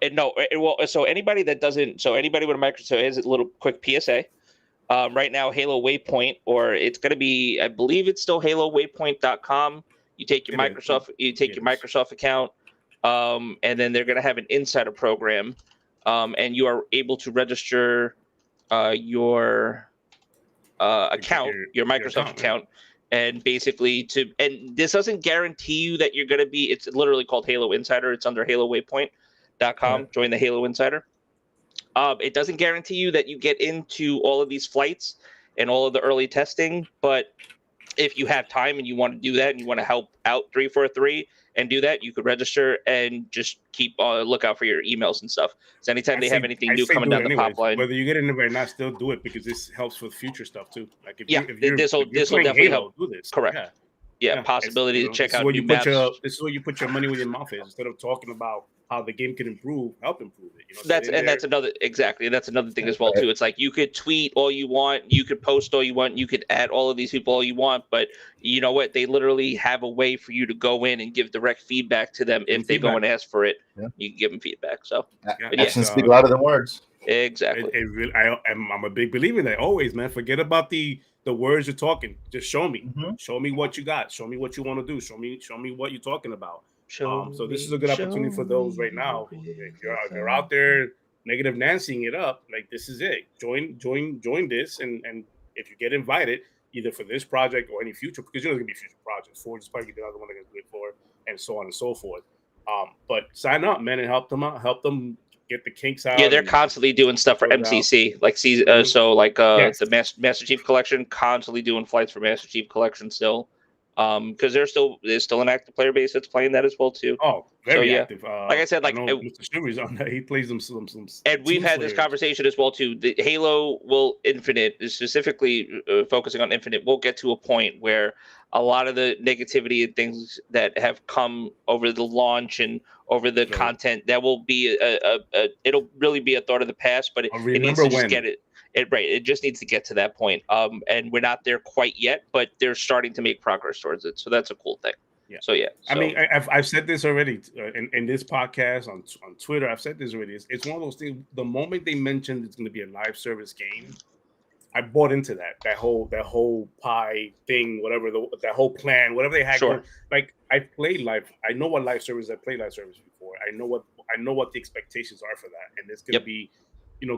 B: so anybody that doesn't, so anybody with a Microsoft, here's a little quick PSA. Right now, Halo Waypoint, or it's going to be, I believe it's still HaloWaypoint.com. You take your Microsoft account, and then they're going to have an insider program, and you are able to register your account, your Microsoft account, and basically and this doesn't guarantee you that you're going to be, it's literally called Halo Insider. It's under HaloWaypoint.com. Join the Halo Insider. It doesn't guarantee you that you get into all of these flights and all of the early testing, but if you have time and you want to do that and you want to help out 343 and do that, you could register and just keep look out for your emails and stuff. So anytime they have anything new coming down the pipeline,
A: whether you get in there or not, still do it, because this helps with future stuff too. Like
B: this will definitely help.
A: Do this.
B: Correct. Yeah, possibility to check out new maps.
A: This is where you put your money where your mouth is, instead of talking about how the game can help improve it.
B: That's another thing as well too. It's like you could tweet all you want, you could post all you want, you could add all of these people all you want, but you know what? They literally have a way for you to go in and give direct feedback to them if they go and ask for it. Yeah. You can give them feedback. So
C: actions speak louder than words.
B: Exactly.
A: I'm a big believer in that. Always, man. Forget about the words you're talking. Just show me. Mm-hmm. Show me what you got. Show me what you want to do. Show me what you're talking about. So this is a good opportunity for those right now. If you're out there negative Nancying it up, like, this is it. Join this, and if you get invited, either for this project or any future, because there's gonna be future projects. Forge is probably gonna be another one they're gonna do it for, and so on and so forth. But sign up, man, and help them out. Help them get the kinks out.
B: Yeah, they're constantly doing stuff for MCC, like the Master Chief Collection, constantly doing flights for Master Chief Collection still. Because there's still an active player base that's playing that as well too.
A: Oh, very active.
B: Like I said,
A: Mr. Shury's on that. He plays them some.
B: And we've had this conversation as well too. The Halo Infinite, specifically focusing on Infinite, will get to a point where a lot of the negativity and things that have come over the launch and over the content, that will be it'll really be a thought of the past. But it needs to just get it. It just needs to get to that point. And we're not there quite yet, but they're starting to make progress towards it. So that's a cool thing.
A: Yeah.
B: So yeah.
A: I mean, I've said this already in this podcast on Twitter. I've said this already. It's one of those things. The moment they mentioned it's going to be a live service game, I bought into that whole pie thing, whatever that whole plan, whatever they had.
B: Sure.
A: Going. Like I played live. I know what live service. I played live service before. I know what the expectations are for that, and it's going to be,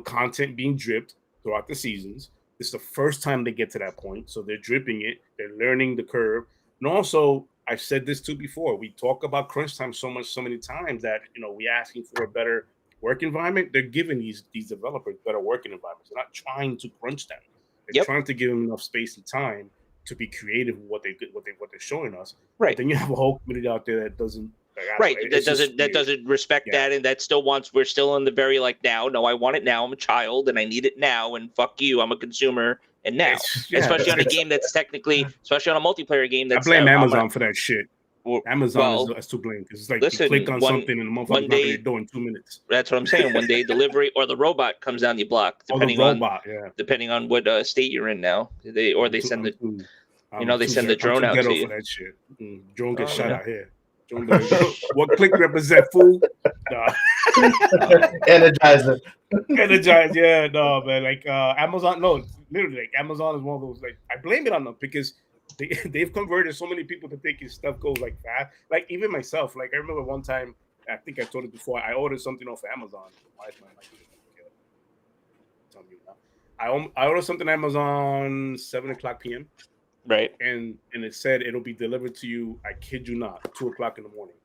A: content being dripped throughout the seasons. This is the first time they get to that point, so they're dripping it. They're learning the curve, and also I've said this too before. We talk about crunch time so many times that we asking for a better work environment. They're giving these developers better working environments. They're not trying to crunch them. They're trying to give them enough space and time to be creative with what they're showing us.
B: Right.
A: But then you have a whole community out there that doesn't.
B: That doesn't respect that, and that still wants. We're still in the very now. No, I want it now. I'm a child, and I need it now. And fuck you, I'm a consumer. And now, especially on a game that's technically, especially on a multiplayer game, that's
A: I blame Amazon for that shit. Amazon is to blame because it's like you click on something and the motherfucker's not going to do in 2 minutes.
B: That's what I'm saying. One day delivery or the robot comes down the block, depending on what state you're in now. They send they send the drone out to you.
A: For that shit. Drone gets shot out here. What click represent, fool? Nah.
C: Energizer.
A: Yeah, no, man. Like Amazon, no, literally, like Amazon is one of those. Like I blame it on them because they've converted so many people to thinking stuff goes like fast. Like even myself, like I remember one time, I think I told it before. I ordered something off Amazon. Why is my mic? I ordered something on Amazon 7:00 p.m.
B: Right.
A: And it said it'll be delivered to you, I kid you not, 2:00 in the morning.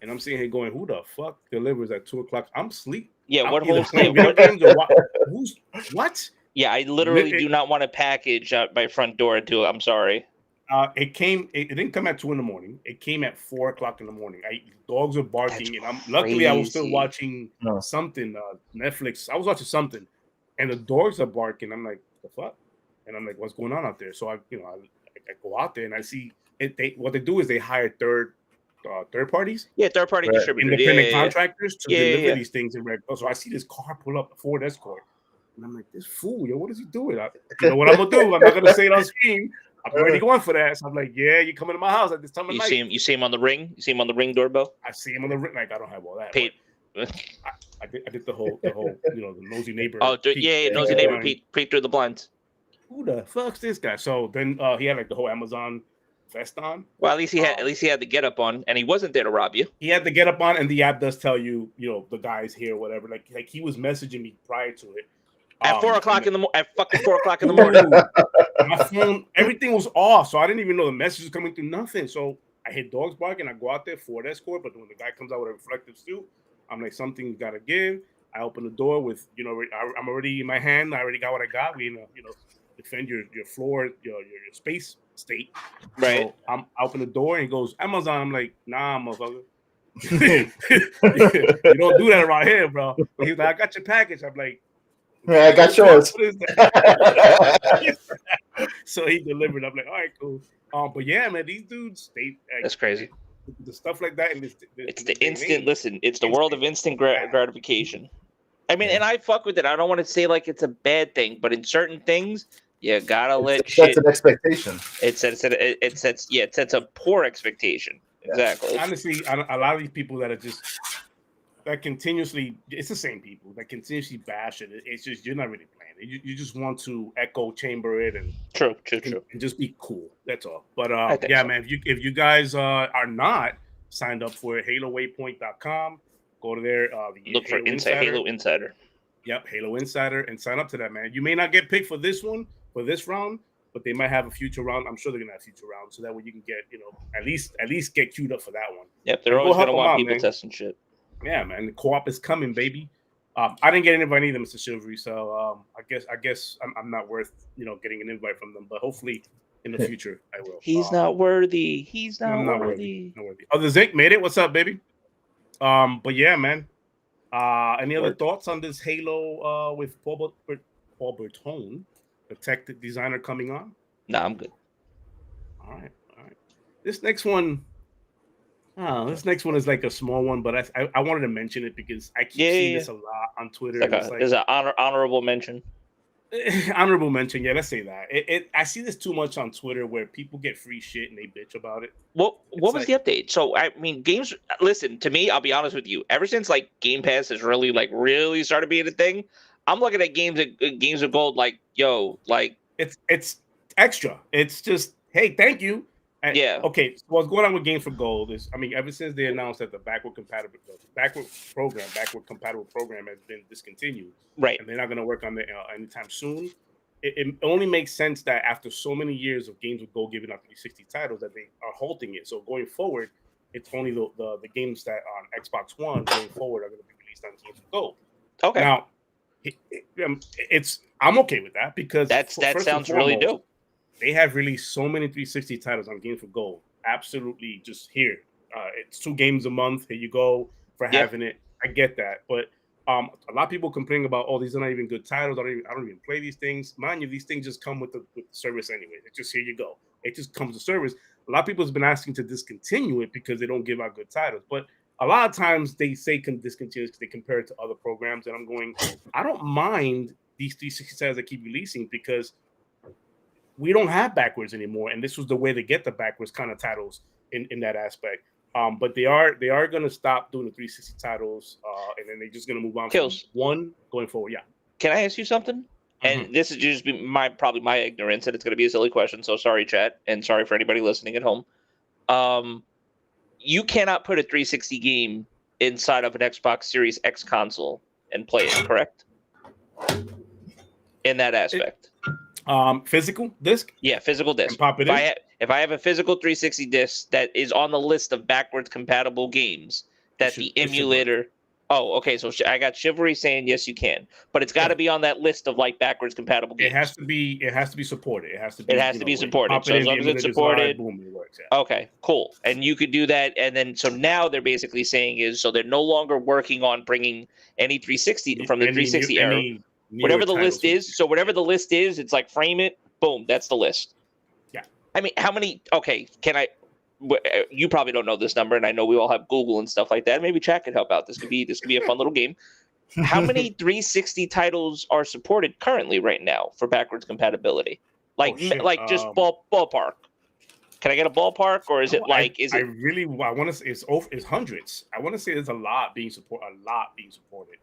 A: And I'm sitting here going, who the fuck delivers at 2:00? I'm asleep.
B: Yeah,
A: what whole thing? What?
B: Yeah, I literally do not want a package at my front door until I'm sorry.
A: It didn't come at 2 in the morning. It came at 4:00 in the morning. Dogs were barking, and luckily I was still watching something, Netflix. I was watching something, and the dogs are barking. I'm like, the fuck? And I'm like, what's going on out there? So I go out there and I see it. What they do is they hire third parties.
B: Yeah, third party distributors,
A: independent contractors to deliver these things in red. So I see this car pull up, a Ford Escort, and I'm like, this fool, what is he doing? You know what I'm gonna do? I'm not gonna say it on screen. I'm already going for that. So I'm like, yeah, you coming to my house at this time of night.
B: You see him on the ring? You see him on the ring doorbell?
A: I see him on the ring. Like I don't have all that. I did the whole the nosy neighbor.
B: Oh yeah, nosy neighbor peek through the blinds.
A: Who the fuck's this guy? So then he had like the whole Amazon vest on.
B: Well, at least he had the get up on, and he wasn't there to rob you.
A: He had the get up on, and the app does tell you, the guy's here, whatever. Like he was messaging me prior to it.
B: At 4:00 in the at fucking 4:00 in the morning.
A: My phone, everything was off, so I didn't even know the message was coming through. Nothing. So I hear dogs barking. I go out there, Ford Escort, but when the guy comes out with a reflective suit, I'm like, something's gotta give. I open the door with, I'm already in my hand. I already got what I got. We, defend your floor, your space state.
B: Right.
A: So I open the door and he goes, Amazon. I'm like, nah, motherfucker. You don't do that around here, bro. But he's like, I got your package. I'm like,
C: yeah, I got yours.
A: What is that? So he delivered. I'm like, all right, cool. But yeah, man, these dudes,
B: that's crazy.
A: The stuff like that.
B: It's the instant. Listen, it's the world of instant gratification. I mean, and I fuck with it. I don't want to say like it's a bad thing, but in certain things, you gotta let shit.
C: That's an expectation.
B: It sets a poor expectation. Exactly.
A: Honestly, a lot of these people that are that continuously, it's the same people that continuously bash it. It's just, you're not really playing it. You just want to echo chamber it and
B: true,
A: and just be cool. That's all. But yeah, so. Man, if you guys are not signed up for it, HaloWaypoint.com, go to there.
B: Look for Halo Insider.
A: Yep, Halo Insider, and sign up to that, man. You may not get picked for this round, but they might have a future round. I'm sure they're gonna have future rounds, so that way you can get, at least get queued up for that one.
B: Yep, they're always gonna want people testing shit.
A: Yeah, man, the co-op is coming, baby. I didn't get an invite either, Mr. Chivalry. So I guess I'm not worth getting an invite from them. But hopefully in the future I will.
B: He's not worthy. He's not worthy.
A: Not worthy. Oh, the Zinc made it. What's up, baby? But yeah, man. Any other thoughts on this Halo with Paul Bertone, the tech designer, coming on?
B: Nah, I'm good.
A: All right. This next one. This next one is like a small one, but I wanted to mention it because I keep seeing this a lot on Twitter.
B: There's an honorable mention.
A: honorable mention. Yeah, let's say that. I see this too much on Twitter where people get free shit and they bitch about it.
B: What was the update? So I mean, games. Listen to me. I'll be honest with you. Ever since like Game Pass has really started being a thing, I'm looking at games of gold like, yo, like
A: it's extra. It's just, hey, thank you. And,
B: yeah.
A: Okay. So what's going on with Games for Gold is, I mean, ever since they announced that the backward compatible program has been discontinued,
B: Right.
A: and they're not going to work on it anytime soon. It only makes sense that after so many years of Games with Gold giving out 360 titles that they are halting it. So going forward, it's only the games that on Xbox One going forward are going to be released on Games with Gold.
B: Okay.
A: Now, I'm okay with that because
B: that sounds really dope.
A: They have released so many 360 titles on Games for Gold. Absolutely, just here. It's 2 games a month. Here you go for having it. I get that, but a lot of people complaining about, oh, these are not even good titles. I don't even play these things. Mind you, these things just come with the service anyway. It's just, here you go. It just comes with service. A lot of people have been asking to discontinue it because they don't give out good titles, but a lot of times they say discontinue because they compare it to other programs, and I'm going, I don't mind these 360 titles that keep releasing because we don't have backwards anymore, and this was the way to get the backwards kind of titles in that aspect. But they are going to stop doing the 360 titles, and then they're just going to move on from one going forward. Yeah.
B: Can I ask you something? And this is just probably my ignorance, and it's going to be a silly question. So sorry, chat, and sorry for anybody listening at home. You cannot put a 360 game inside of an Xbox Series X console and play it, correct? In that aspect.
A: Physical disc?
B: Yeah, physical disc.
A: Pop it in?
B: If I have a physical 360 disc that is on the list of backwards compatible games that the emulator... Oh, okay. So I got Chivalry saying yes, you can, but it's got to be on that list of like backwards compatible games.
A: It has to be supported. It has to be
B: supported. So as long as it's supported,
A: boom, it works. Yeah.
B: Okay, cool. And you could do that, and then so now they're basically saying is so they're no longer working on bringing any 360 from the 360 era. Whatever the list is, so whatever the list is, it's like frame it, boom, that's the list.
A: Yeah.
B: I mean, how many? Okay, can I? You probably don't know this number, and I know we all have Google and stuff like that. Maybe chat could help out. This could be a fun little game. How many 360 titles are supported currently right now for backwards compatibility? Like just ballpark. Can I get a ballpark, or is it like? I
A: want to say it's hundreds. I want to say there's a lot being supported.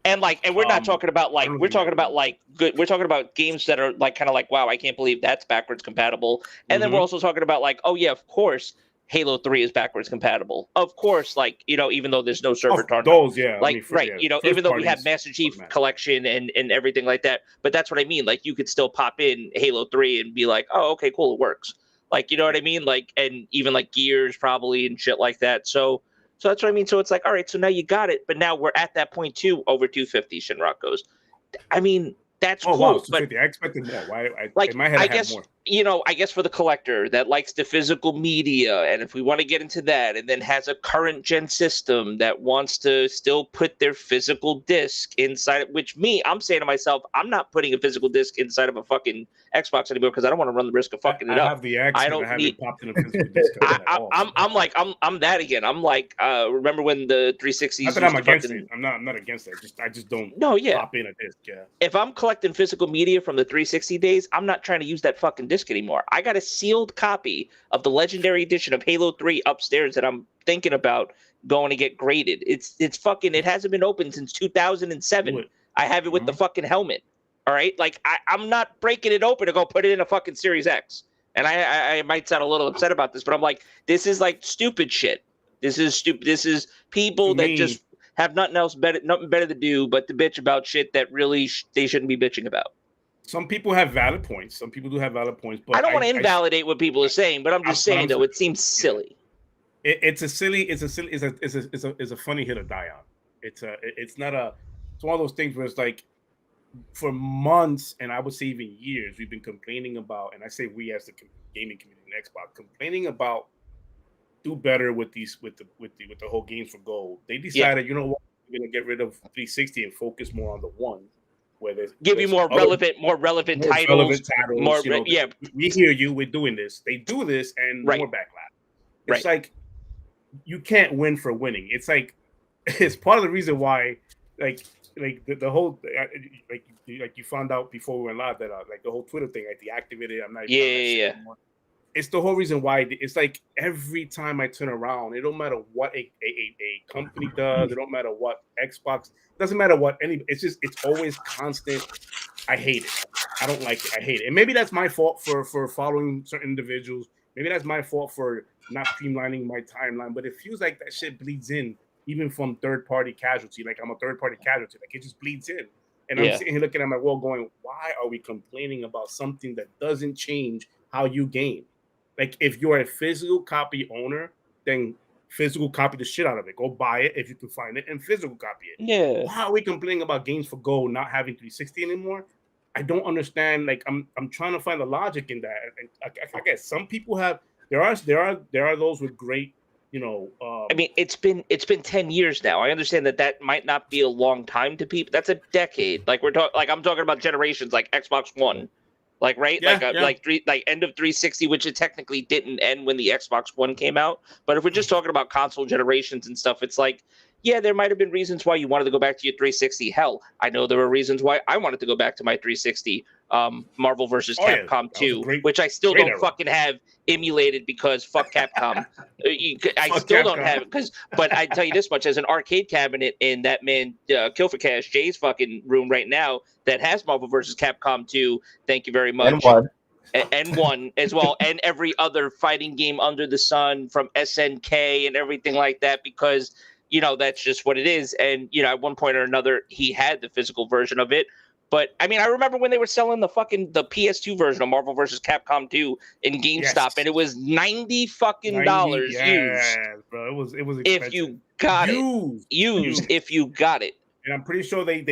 B: And we're not talking about we're talking about games that are like kind of like, wow, I can't believe that's backwards compatible. And then we're also talking about like, oh yeah, of course, Halo 3 is backwards compatible. Of course, even though there's no server tournament.
A: Those, yeah.
B: Even though we have Master Chief Collection and everything like that. But that's what I mean. Like, you could still pop in Halo 3 and be like, oh, okay, cool, it works. Like, you know what I mean? Like, and even like Gears probably and shit like that. So that's what I mean. So it's like, all right, so now you got it. But now we're at that point too, over 250, Shinrock goes. I mean, that's cool.
A: Wow, but I expected more. Why? In my head, I guess, more.
B: I guess for the collector that likes the physical media, and if we want to get into that, and then has a current gen system that wants to still put their physical disc inside it, which I'm saying to myself, I'm not putting a physical disc inside of a fucking Xbox anymore because I don't want to run the risk of fucking it up.
A: I have the X. I don't need. Popped in a physical disc
B: I'm that again. I'm like, remember when the 360s?
A: Not that I'm against it. I'm not against it. I just don't.
B: No, yeah.
A: Pop in a disc. Yeah.
B: If I'm collecting physical media from the 360 days, I'm not trying to use that fucking disc anymore. I got a sealed copy of the Legendary Edition of Halo 3 upstairs that I'm thinking about going to get graded. It's fucking. It hasn't been opened since 2007. I have it with the fucking helmet. All right, like I'm not breaking it open to go put it in a fucking Series X. And I might sound a little upset about this, but I'm like, this is like stupid shit. This is stupid. This is people that just have nothing better to do but to bitch about shit that really they shouldn't be bitching about.
A: Some people have valid points. Some people do have valid points, but
B: I don't want to invalidate what people are saying, but I'm just saying though, it seems silly.
A: It's a funny hill to die on. It's one of those things where it's like, for months, and I would say even years, we've been complaining about, and I say we as the gaming community in Xbox, complaining about do better with the whole Games for Gold. They decided, you know what, we're gonna get rid of 360 and focus more on the one, where there's more relevant titles. We hear you. We're doing this. They do this, and more backlash. It's like you can't win for winning. It's like it's part of the reason why like the whole like you found out before we went live that like the whole Twitter thing I deactivated. I'm not even on that shit anymore. It's the whole reason why it's like every time I turn around, it don't matter what a company does, it don't matter what Xbox, it doesn't matter what any. It's always constant. I hate it. I don't like it. I hate it. And maybe that's my fault for following certain individuals. Maybe that's my fault for not streamlining my timeline. But it feels like that shit bleeds in, even from third party casualty. Like I'm a third party casualty. Like it just bleeds in. And I'm sitting here looking at my wall, going, "Why are we complaining about something that doesn't change how you game?" Like if you're a physical copy owner, then physical copy the shit out of it. Go buy it if you can find it and physical copy it.
B: Yeah.
A: Why are we complaining about games for gold not having 360 anymore? I don't understand. Like I'm trying to find the logic in that. And I guess some people have. There are those with great, you know.
B: I mean, it's been 10 years now. I understand that might not be a long time to people. That's a decade. Like I'm talking about generations, like Xbox One. Like right,
A: Yeah,
B: like end of 360, which it technically didn't end when the Xbox One came out. But if we're just talking about console generations and stuff, it's like, yeah, there might have been reasons why you wanted to go back to your 360. Hell, I know there were reasons why I wanted to go back to my 360. Marvel vs. Capcom 2, which I still don't fucking have emulated because fuck Capcom. I still don't have it but I tell you this much: as an arcade cabinet in that man Kill for Cash Jay's fucking room right now that has Marvel vs. Capcom 2. Thank you very much. And one as well, and every other fighting game under the sun from SNK and everything like that, because you know that's just what it is. And you know, at one point or another, he had the physical version of it. But I mean, I remember when they were selling the PS2 version of Marvel vs. Capcom 2 in GameStop, and it was $90 fucking used.
A: Bro, it was expensive.
B: If you got used, if you got it.
A: And I'm pretty sure they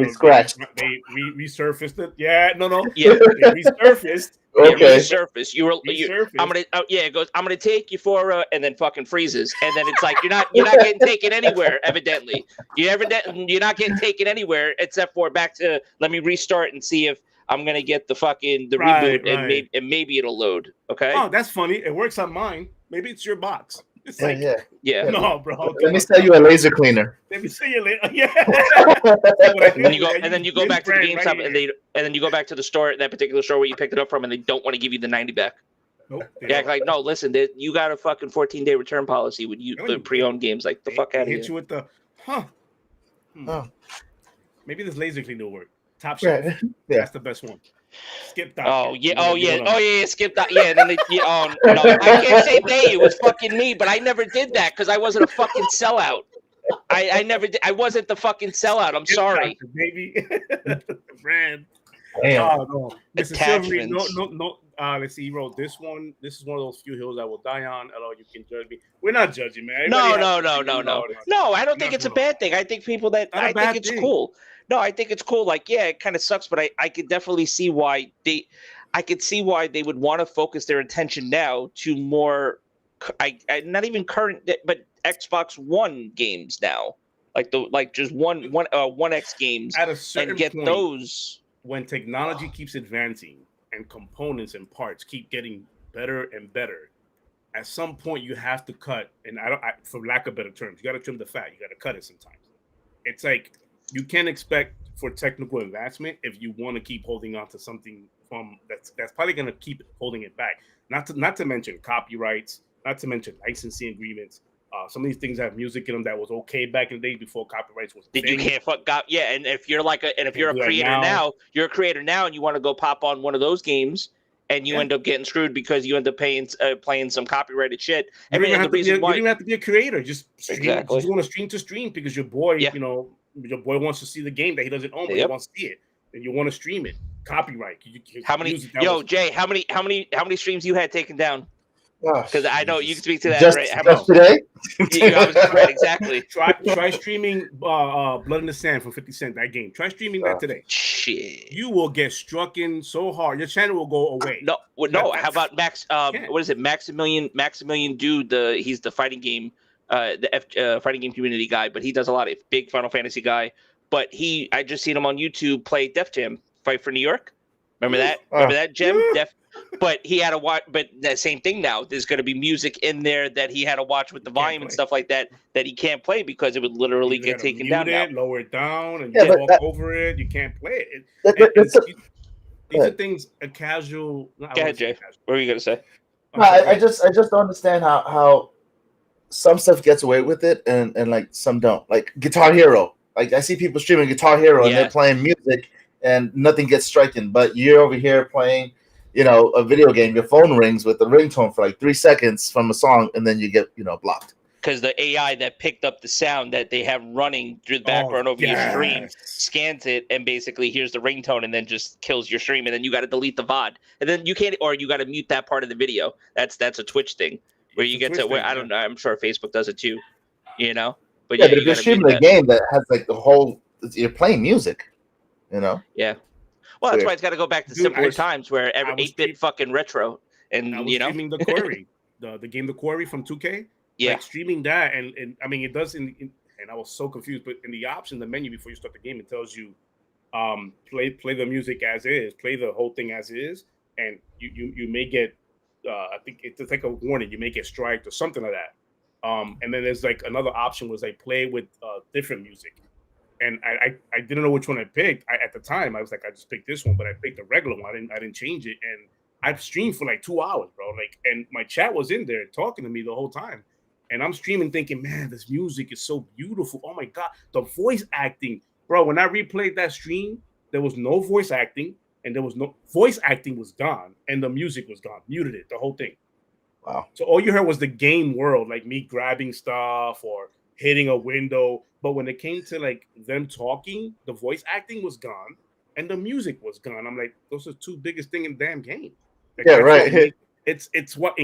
C: scratched.
A: They resurfaced it. Yeah, no.
B: Yeah,
A: they resurfaced.
B: Okay. Resurfaced. It goes. I'm gonna take you for and then fucking freezes, and then it's like you're not getting taken anywhere. Evidently, you're not getting taken anywhere except for back to let me restart and see if I'm gonna get the reboot and maybe it'll load. Okay.
A: Oh, that's funny. It works on mine. Maybe it's your box. It's like,
B: yeah.
A: No, bro.
C: Let me sell you a laser cleaner.
A: Let me sell you laser. Yeah.
B: and then you go back to the GameStop right and then you go back to the store, that particular store where you picked it up from, and they don't want to give you the 90 back. Nope. Yeah, like no. Listen, you got a fucking 14-day return policy with the pre-owned games. Like the fuck out of here.
A: Hit you with the Maybe this laser cleaner will work. Top shelf. Yeah. That's the best one. Skip that.
B: Skip that. Yeah, and then no, I can't say they. It was fucking me, but I never did that because I wasn't a fucking sellout. I never did. I wasn't the fucking sellout. I'm sorry,
A: baby. Brand.
C: No.
B: Attachments.
A: No. Let's see. He wrote this one. This is one of those few hills I will die on. Hello, you can judge me. We're not judging, man.
B: No. No, I don't think it's a bad thing. I think it's cool. No, I think it's cool. Like, yeah, it kind of sucks, but I could definitely see why they would want to focus their attention now to more, not even current, but Xbox One games now, just one X games,
A: at a certain
B: and get
A: point,
B: those.
A: When technology keeps advancing and components and parts keep getting better and better, at some point you have to cut. And for lack of better terms, you got to trim the fat. You got to cut it sometimes. It's like, you can't expect for technical advancement if you want to keep holding on to something that's probably going to keep holding it back. Not to mention copyrights, not to mention licensing agreements. Some of these things have music in them that was okay back in the day before copyrights was.
B: You can't fuck up. Yeah, and if you're a creator now, and you want to go pop on one of those games, and you end up getting screwed because you end up playing some copyrighted shit.
A: You don't even have to be a creator. Just stream. Exactly. You just want to stream to stream because your boy, your boy wants to see the game that he doesn't own, but he wants to see it, and you want to stream it. Copyright.
B: Jay, how many streams you had taken down? Because I know you can speak to that.
C: Just today.
B: Right, exactly.
A: Try streaming Blood in the Sand from 50 Cent. That game. Try streaming that today.
B: Shit.
A: You will get struck in so hard. Your channel will go away.
B: No. How about Max? What is it? Maximilian Dude. He's the fighting game. Fighting game community guy, but he does a lot of big Final Fantasy guy. But I just seen him on YouTube play Def Jam, Fight for New York. Remember that? Remember that, Gem? But he had to watch. But the same thing now. There's going to be music in there that he had to watch with the volume and stuff like that he can't play because it would literally get taken down.
A: It, lower it down, and you walk over it. You can't play it. These are things a casual.
B: Go ahead, Jay. What were you going to say?
C: No, I just don't understand how some stuff gets away with it and like some don't. Like Guitar Hero. Like I see people streaming Guitar Hero and they're playing music and nothing gets striking, but you're over here playing, a video game. Your phone rings with a ringtone for like 3 seconds from a song, and then you get blocked.
B: Because the AI that picked up the sound that they have running through the background over your stream scans it and basically hears the ringtone and then just kills your stream, and then you got to delete the VOD, and then you can't, or you got to mute that part of the video. That's a Twitch thing where you get to. I don't know. I'm sure Facebook does it too. But
C: but if you're streaming a game that has like the whole, you're playing music.
B: Yeah. Well, that's why it's got to go back to simpler times where every 8-bit fucking retro, and
A: I was streaming the Quarry, the game The Quarry from 2K.
B: Yeah,
A: like streaming that, and I mean it does. And I was so confused, but in the option, the menu before you start the game, it tells you, play the music as is, play the whole thing as is, and you may get, I think it's like a warning, you may get striked or something like that. And then there's like another option was like play with different music. And I didn't know which one I picked. At the time, I was like, I just picked this one, but I picked the regular one. I didn't change it, and I streamed for like 2 hours, bro. Like, and my chat was in there talking to me the whole time, and I'm streaming thinking, man, this music is so beautiful. Oh my god, the voice acting, bro. When I replayed that stream, there was no voice acting, and there was no voice acting was gone, and the music was gone. Muted it, the whole thing.
C: Wow.
A: So all you heard was the game world, like me grabbing stuff or hitting a window. But when it came to like them talking, the voice acting was gone and the music was gone. I'm like, those are two biggest things in the damn game. Like,
C: yeah, right.
A: It's what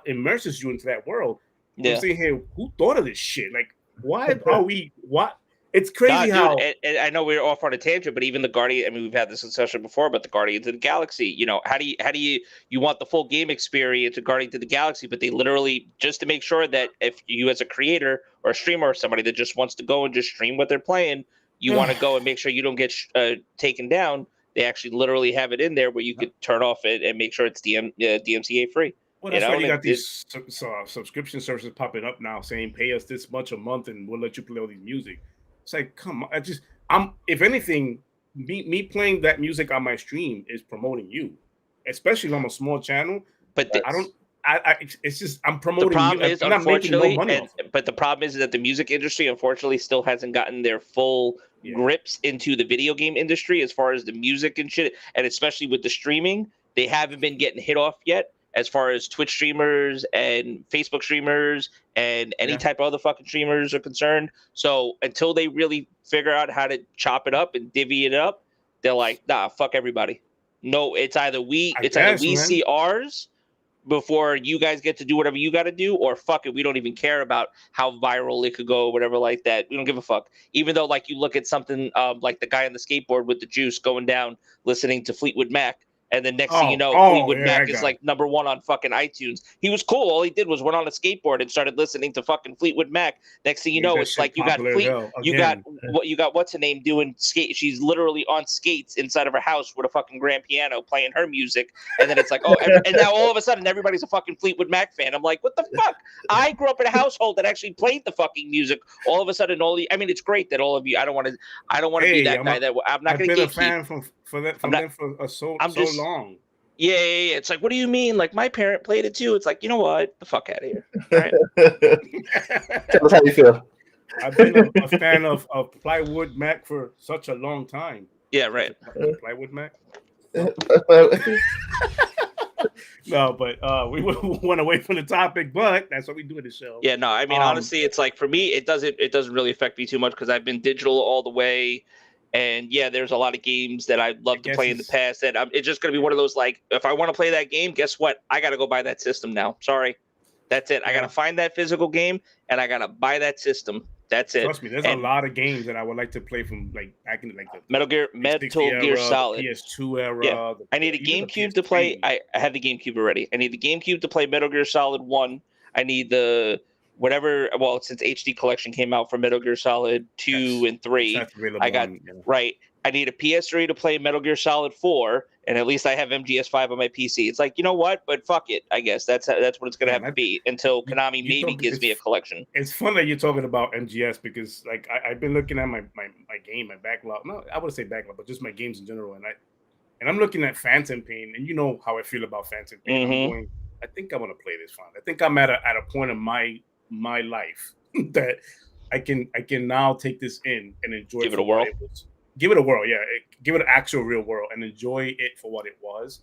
A: immerses you into that world.
B: Yeah.
A: I'm saying, hey, who thought of this shit? Like, why are we? What? It's crazy how.
B: And I know we're off on a tangent, but even the Guardian. I mean, we've had this discussion before, but the Guardians of the Galaxy. How do you want the full game experience of Guardians of the Galaxy? But they literally, just to make sure that if you as a creator or a streamer or somebody that just wants to go and just stream what they're playing, you want to go and make sure you don't get taken down. They actually literally have it in there where you could turn off it and make sure it's DMCA free.
A: Well, that's why you got these subscription services popping up now saying, pay us this much a month and we'll let you play all these music. It's like, come on. I'm if anything, me playing that music on my stream is promoting you, especially on a small channel.
B: But
A: it's just, I'm promoting
B: the problem
A: you.
B: Is, I'm not making no money. But the problem is that the music industry, unfortunately, still hasn't gotten their full grips into the video game industry as far as the music and shit. And especially with the streaming, they haven't been getting hit off yet. As far as Twitch streamers and Facebook streamers and any type of other fucking streamers are concerned. So until they really figure out how to chop it up and divvy it up, they're like, nah, fuck everybody. No, it's either we see ours before you guys get to do whatever you got to do, or fuck it, we don't even care about how viral it could go or whatever like that. We don't give a fuck. Even though, like, you look at something like the guy on the skateboard with the juice going down listening to Fleetwood Mac. And then next thing you know, Fleetwood Mac is like number one on fucking iTunes. He was cool. All he did was went on a skateboard and started listening to fucking Fleetwood Mac. Next thing you know, it's like you got what's her name doing skate. She's literally on skates inside of her house with a fucking grand piano playing her music. And then it's like, and now all of a sudden everybody's a fucking Fleetwood Mac fan. I'm like, what the fuck? I grew up in a household that actually played the fucking music. All of a sudden, it's great that all of you. I don't want to be that guy. That I'm not going to get a fan
A: from them for so long.
B: Yeah. It's like, what do you mean? Like, my parent played it too. It's like, you know what? The fuck out of here. All right.
C: Tell us how you feel.
A: I've been a fan of Plywood Mac for such a long time.
B: Yeah, right.
A: Plywood Mac. No, but we went away from the topic, but that's what we do in the show.
B: Yeah, no, I mean, honestly, it's like, for me, it doesn't really affect me too much because I've been digital all the way. And yeah, there's a lot of games that I'd love to play in the past. And it's just going to be one of those, like, if I want to play that game, guess what? I got to go buy that system now. Sorry. That's it. I got to find that physical game and I got to buy that system. That's it.
A: Trust me, there's a lot of games that I would like to play from, like, back in like the
B: Metal Gear Solid,
A: PS2 era.
B: Yeah. I need a GameCube to play. I have the GameCube already. I need the GameCube to play Metal Gear Solid 1. I need the whatever. Well, since HD Collection came out for Metal Gear Solid 2 and 3,
A: That's available
B: I got right. I need a PS3 to play Metal Gear Solid 4, and at least I have MGS5 on my PC. It's like, you know what? But fuck it. I guess that's what it's gonna have to be until Konami maybe gives me a collection.
A: It's fun that you're talking about MGS because like I've been looking at my backlog. No, I wouldn't say backlog, but just my games in general, and I'm looking at Phantom Pain, and you know how I feel about Phantom Pain. I'm going, I think I want to play this fun. I think I'm at a point in my life that I can now take this in and enjoy
B: it a whirl.
A: Give it a whirl, yeah. Give it an actual real world and enjoy it for what it was.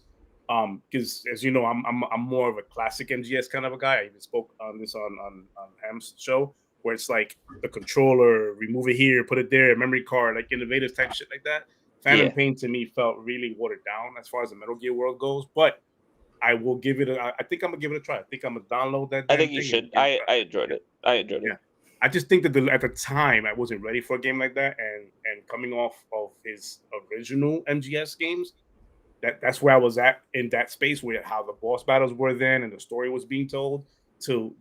A: Because as you know, I'm more of a classic MGS kind of a guy. I even spoke on this on Ham's show, where it's like the controller, remove it here, put it there, memory card, like innovative type shit like that. Phantom Pain to me felt really watered down as far as the Metal Gear world goes, but I will give it I think I'm gonna give it a try. I think I'm gonna download that.
B: I think you should. I enjoyed it. Yeah.
A: I just think that at the time I wasn't ready for a game like that, and coming off of his original MGS games, that's where I was at in that space where how the boss battles were then and the story was being told. Then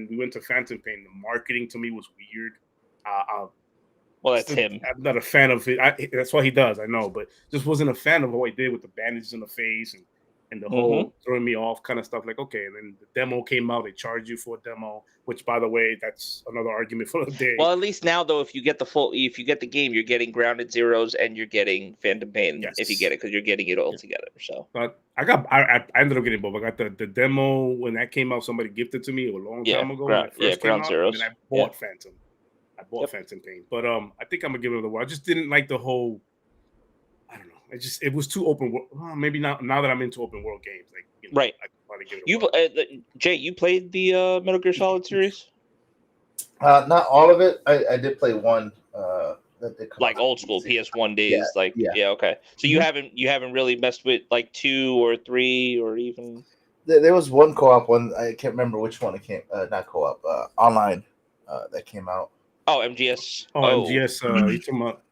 A: we went to Phantom Pain. The marketing to me was weird.
B: Well, that's him.
A: I'm not a fan of it. That's what he does, I know, but just wasn't a fan of what he did with the bandages in the face and the whole throwing me off kind of stuff. Like, okay, and then the demo came out. They charged you for a demo, which, by the way, that's another argument for the day.
B: Well, at least now, though, if you get the game, you're getting Grounded Zeroes and you're getting Phantom Pain if you get it, because you're getting it all together. So,
A: but I ended up getting both. I got the demo when that came out. Somebody gifted to me a long time ago.
B: Ground Zeroes.
A: And I bought Phantom. I bought Phantom Pain, but I think I'm gonna give it a whirl. I just didn't like the whole. I don't know. It was too open world. Well, maybe now that I'm into open world games, like
B: right.
A: I can probably give it a whirl.
B: Jay, you played the Metal Gear Solid series?
C: Not all of it. I did play one.
B: Like old school PS1 days. Okay. So you haven't really messed with like 2 or 3 or even.
C: There was one co-op one. I can't remember which one it came. Not co-op. Online. That came out.
B: Oh, MGS.
A: MGS.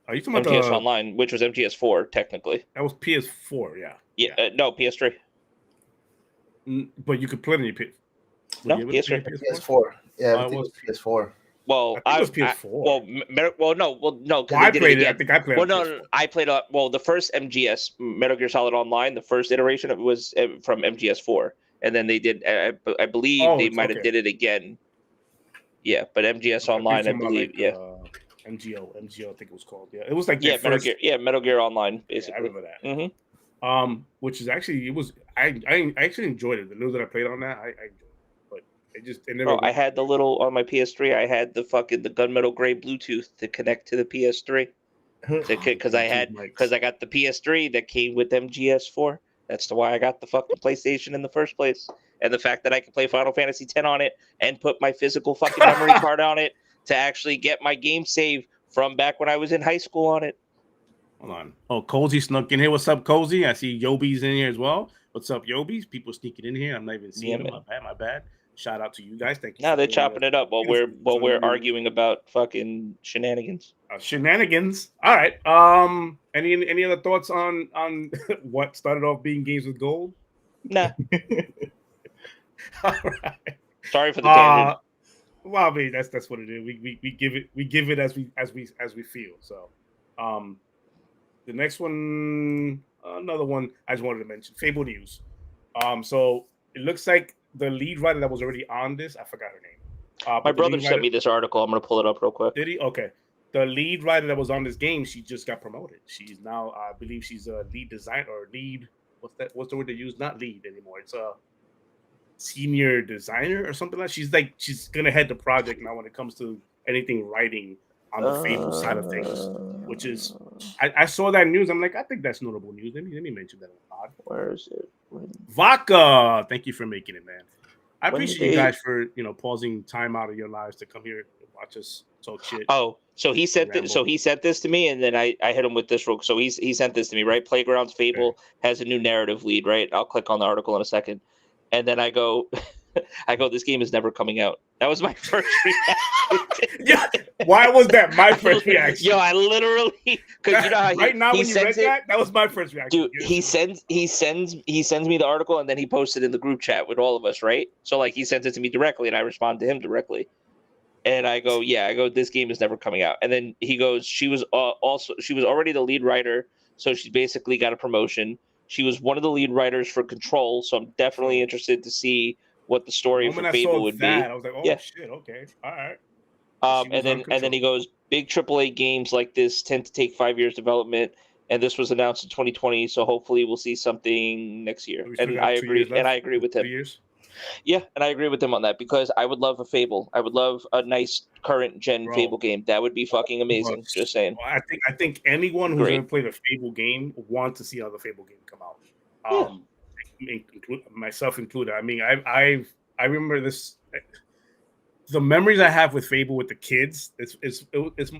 A: Are you talking about
B: MGS Online, which was MGS4 technically?
A: That was PS4. Yeah.
B: Yeah. No, PS3.
A: But you could play it on your PS.
B: No, PS3.
C: PS4. Yeah, it was PS4.
B: Well,
A: I think it was PS4.
B: No.
A: I played it. I think I played.
B: Well, no, I played. The first MGS Metal Gear Solid Online, the first iteration of it was from MGS4, and then they did. I believe they might have did it again. Yeah, but MGS Online, I believe.
A: MGO, I think it was called. Yeah, it was like
B: Metal Gear. Yeah, Metal Gear Online, basically.
A: Yeah, I remember that. Mm-hmm. Which is actually I actually enjoyed it. The news that I played on that, I enjoyed it. But it just I
B: had the little on my PS3. I had the gunmetal gray Bluetooth to connect to the PS3. Because I got the PS3 that came with MGS4. That's why I got the fucking PlayStation in the first place. And the fact that I can play Final Fantasy X on it and put my physical fucking memory card on it to actually get my game save from back when I was in high school on it.
A: Hold on. Oh, Cozy snuck in here. What's up, Cozy? I see Yobi's in here as well. What's up, Yobi's? People sneaking in here. I'm not even seeing them. My bad. Shout out to you guys. Thank you.
B: No, they're chopping it up while we're arguing about fucking shenanigans.
A: Shenanigans. All right. Any other thoughts on what started off being Games with Gold?
B: Nah.
A: All right.
B: Sorry for the tangent.
A: Well, I mean that's what it is. We give it as we feel. So, the next one, another one I just wanted to mention, Fable news. So it looks like the lead writer that was already on this, I forgot her name.
B: My brother sent me this article. I'm gonna pull it up real quick.
A: Did he? Okay. The lead writer that was on this game, she just got promoted. She's now, I believe, she's a lead designer or lead. What's the word they use? Not lead anymore. It's a senior designer or something like that. She's gonna head the project now when it comes to anything writing on the Fable side of things, which is I saw that news. I'm like, I think that's notable news. Let me mention that on the pod.
B: Where is it?
A: Vodka, thank you for making it, man. I appreciate you guys for pausing time out of your lives to come here and watch us talk shit.
B: Oh, so he sent this to me, and then I hit him with this real. So he sent this to me, right? Playgrounds Fable has a new narrative lead, right? I'll click on the article in a second. And then I go, this game is never coming out. That was my first reaction.
A: Yeah, why was that my first reaction?
B: Yo, I literally, because you know how
A: right now when you read that was my first reaction.
B: Dude, he sends me the article and then he posts it in the group chat with all of us, right? So like he sends it to me directly and I respond to him directly. And I go, yeah. I go, this game is never coming out. And then he goes, she was already the lead writer, so she basically got a promotion. She was one of the lead writers for Control, so I'm definitely interested to see what the story
A: The
B: for
A: moment I
B: Fable
A: saw
B: would
A: that,
B: be.
A: I was like, oh
B: Yeah.
A: shit, okay, all right. She
B: And
A: was on
B: then
A: Control.
B: he goes, big AAA games like this tend to take 5 years development, and this was announced in 2020, so hopefully we'll see something next year.
A: We still
B: And
A: got
B: I
A: 2 years
B: agree. And
A: left.
B: I agree with him.
A: 3 years.
B: Yeah, and I agree with him on that because I would love a Fable. I would love a nice current gen
A: Bro.
B: Fable game. That would be fucking amazing.
A: But
B: Just saying.
A: I think anyone who's
B: Great.
A: ever played a Fable game wants to see another Fable game come out. Myself included. I mean, I remember this. The memories I have with Fable with the kids, it's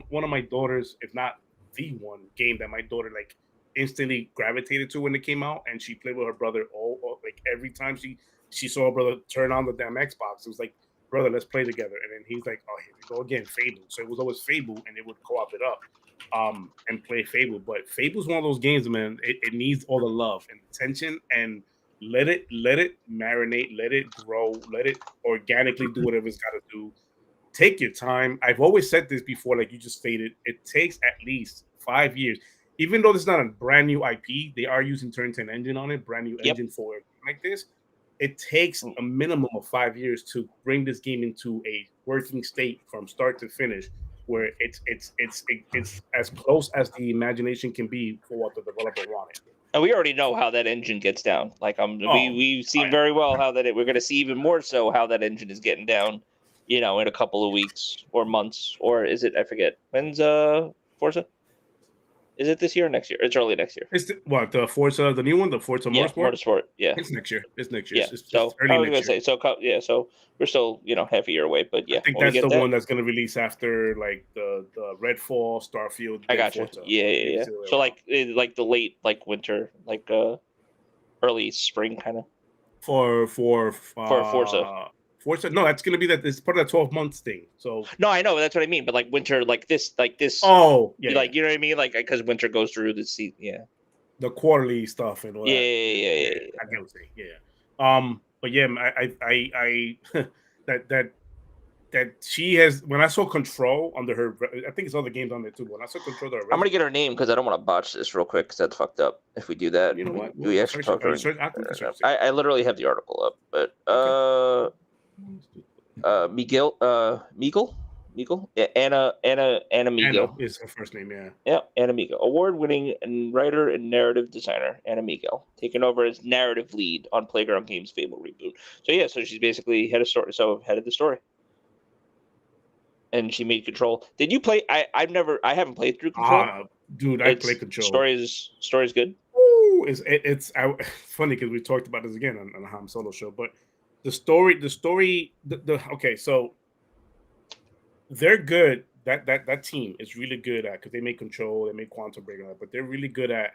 A: one of my daughters, if not the one game that my daughter like instantly gravitated to when it came out, and she played with her brother all like every time she saw her brother turn on the damn Xbox, it was like, brother, let's play together. And then he's like, oh, here we go again, Fable. So it was always Fable, and they would co-op it up and play Fable. But Fable's one of those games, man. It needs all the love and attention, and let it marinate, let it grow, let it organically do whatever it's got to do. Take your time. I've always said this before, like you just stated, it takes at least 5 years. Even though this is not a brand new IP, they are using Turn 10 engine on it, brand new engine for it like this. It takes a minimum of 5 years to bring this game into a working state from start to finish, where it's as close as the imagination can be for what the developer wanted.
B: And we already know how that engine gets down. Like we've seen very well how we're going to see even more so how that engine is getting down. In a couple of weeks or months, or is it? I forget. When's Forza? Is it this year or next year? It's early next year.
A: It's the Forza, the new one, the Forza
B: Motorsport. Yeah,
A: it's next year. It's next
B: year.
A: Yeah, it's
B: so
A: early
B: I was
A: next
B: gonna
A: year.
B: say so we're still half a year away, but yeah,
A: I think that's the one that's going to release after like the Redfall, Starfield.
B: I got you.
A: Forza.
B: Yeah. So like the late winter, early spring kind of
A: for
B: Forza.
A: Forza, no, that's going to be that. It's part of that 12 months thing. So
B: no, I know that's what I mean, but like winter, like this.
A: Oh, yeah,
B: like you know what I mean, like because winter goes through the season. Yeah,
A: the quarterly stuff and all that.
B: Yeah.
A: I get what you're saying. Yeah. But yeah, I that she has. When I saw Control under her, I think it's other games on there too. When I saw Control,
B: I'm gonna get her name because I don't want to botch this real quick because that's fucked up. If we do that,
A: you know what?
B: We actually talk to her. I literally have the article up, but Miguel, yeah, Anna Miguel.
A: Anna is her first name, yeah.
B: Yeah, Anna Miguel, award-winning writer and narrative designer, Anna Miguel, taking over as narrative lead on Playground Games' Fable reboot. So she's basically head of the story. And she made Control. Did you play? I haven't played through Control.
A: Dude, I play Control.
B: Story's good.
A: Ooh, it's funny because we talked about this again on the Ham Solo show, but the story, okay, so they're good. That team is really good at, because they make Control, they make Quantum Break, but they're really good at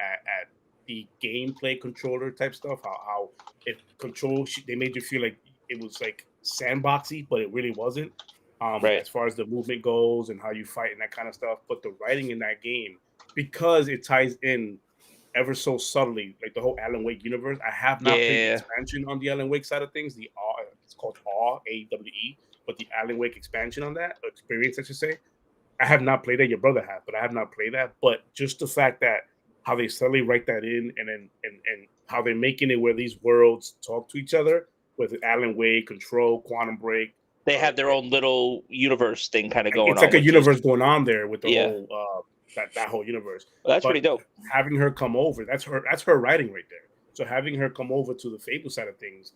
A: the gameplay controller type stuff. How it controls, they made you feel like it was like sandboxy, but it really wasn't.
B: Right.
A: As far as the movement goes and how you fight and that kind of stuff. But the writing in that game, because it ties in ever so subtly, like the whole Alan Wake universe. I have not played the expansion on the Alan Wake side of things. It's called AWE, but the Alan Wake expansion on that experience, I should say, I have not played that. Your brother has, but I have not played that. But just the fact that how they subtly write that in, and how they're making it where these worlds talk to each other, with Alan Wake, Control, Quantum Break.
B: They have their own little universe thing kind of going on.
A: It's like a universe going on there with the whole that whole universe.
B: Well, that's pretty dope.
A: Having her come over, that's her writing right there. So having her come over to the Fable side of things,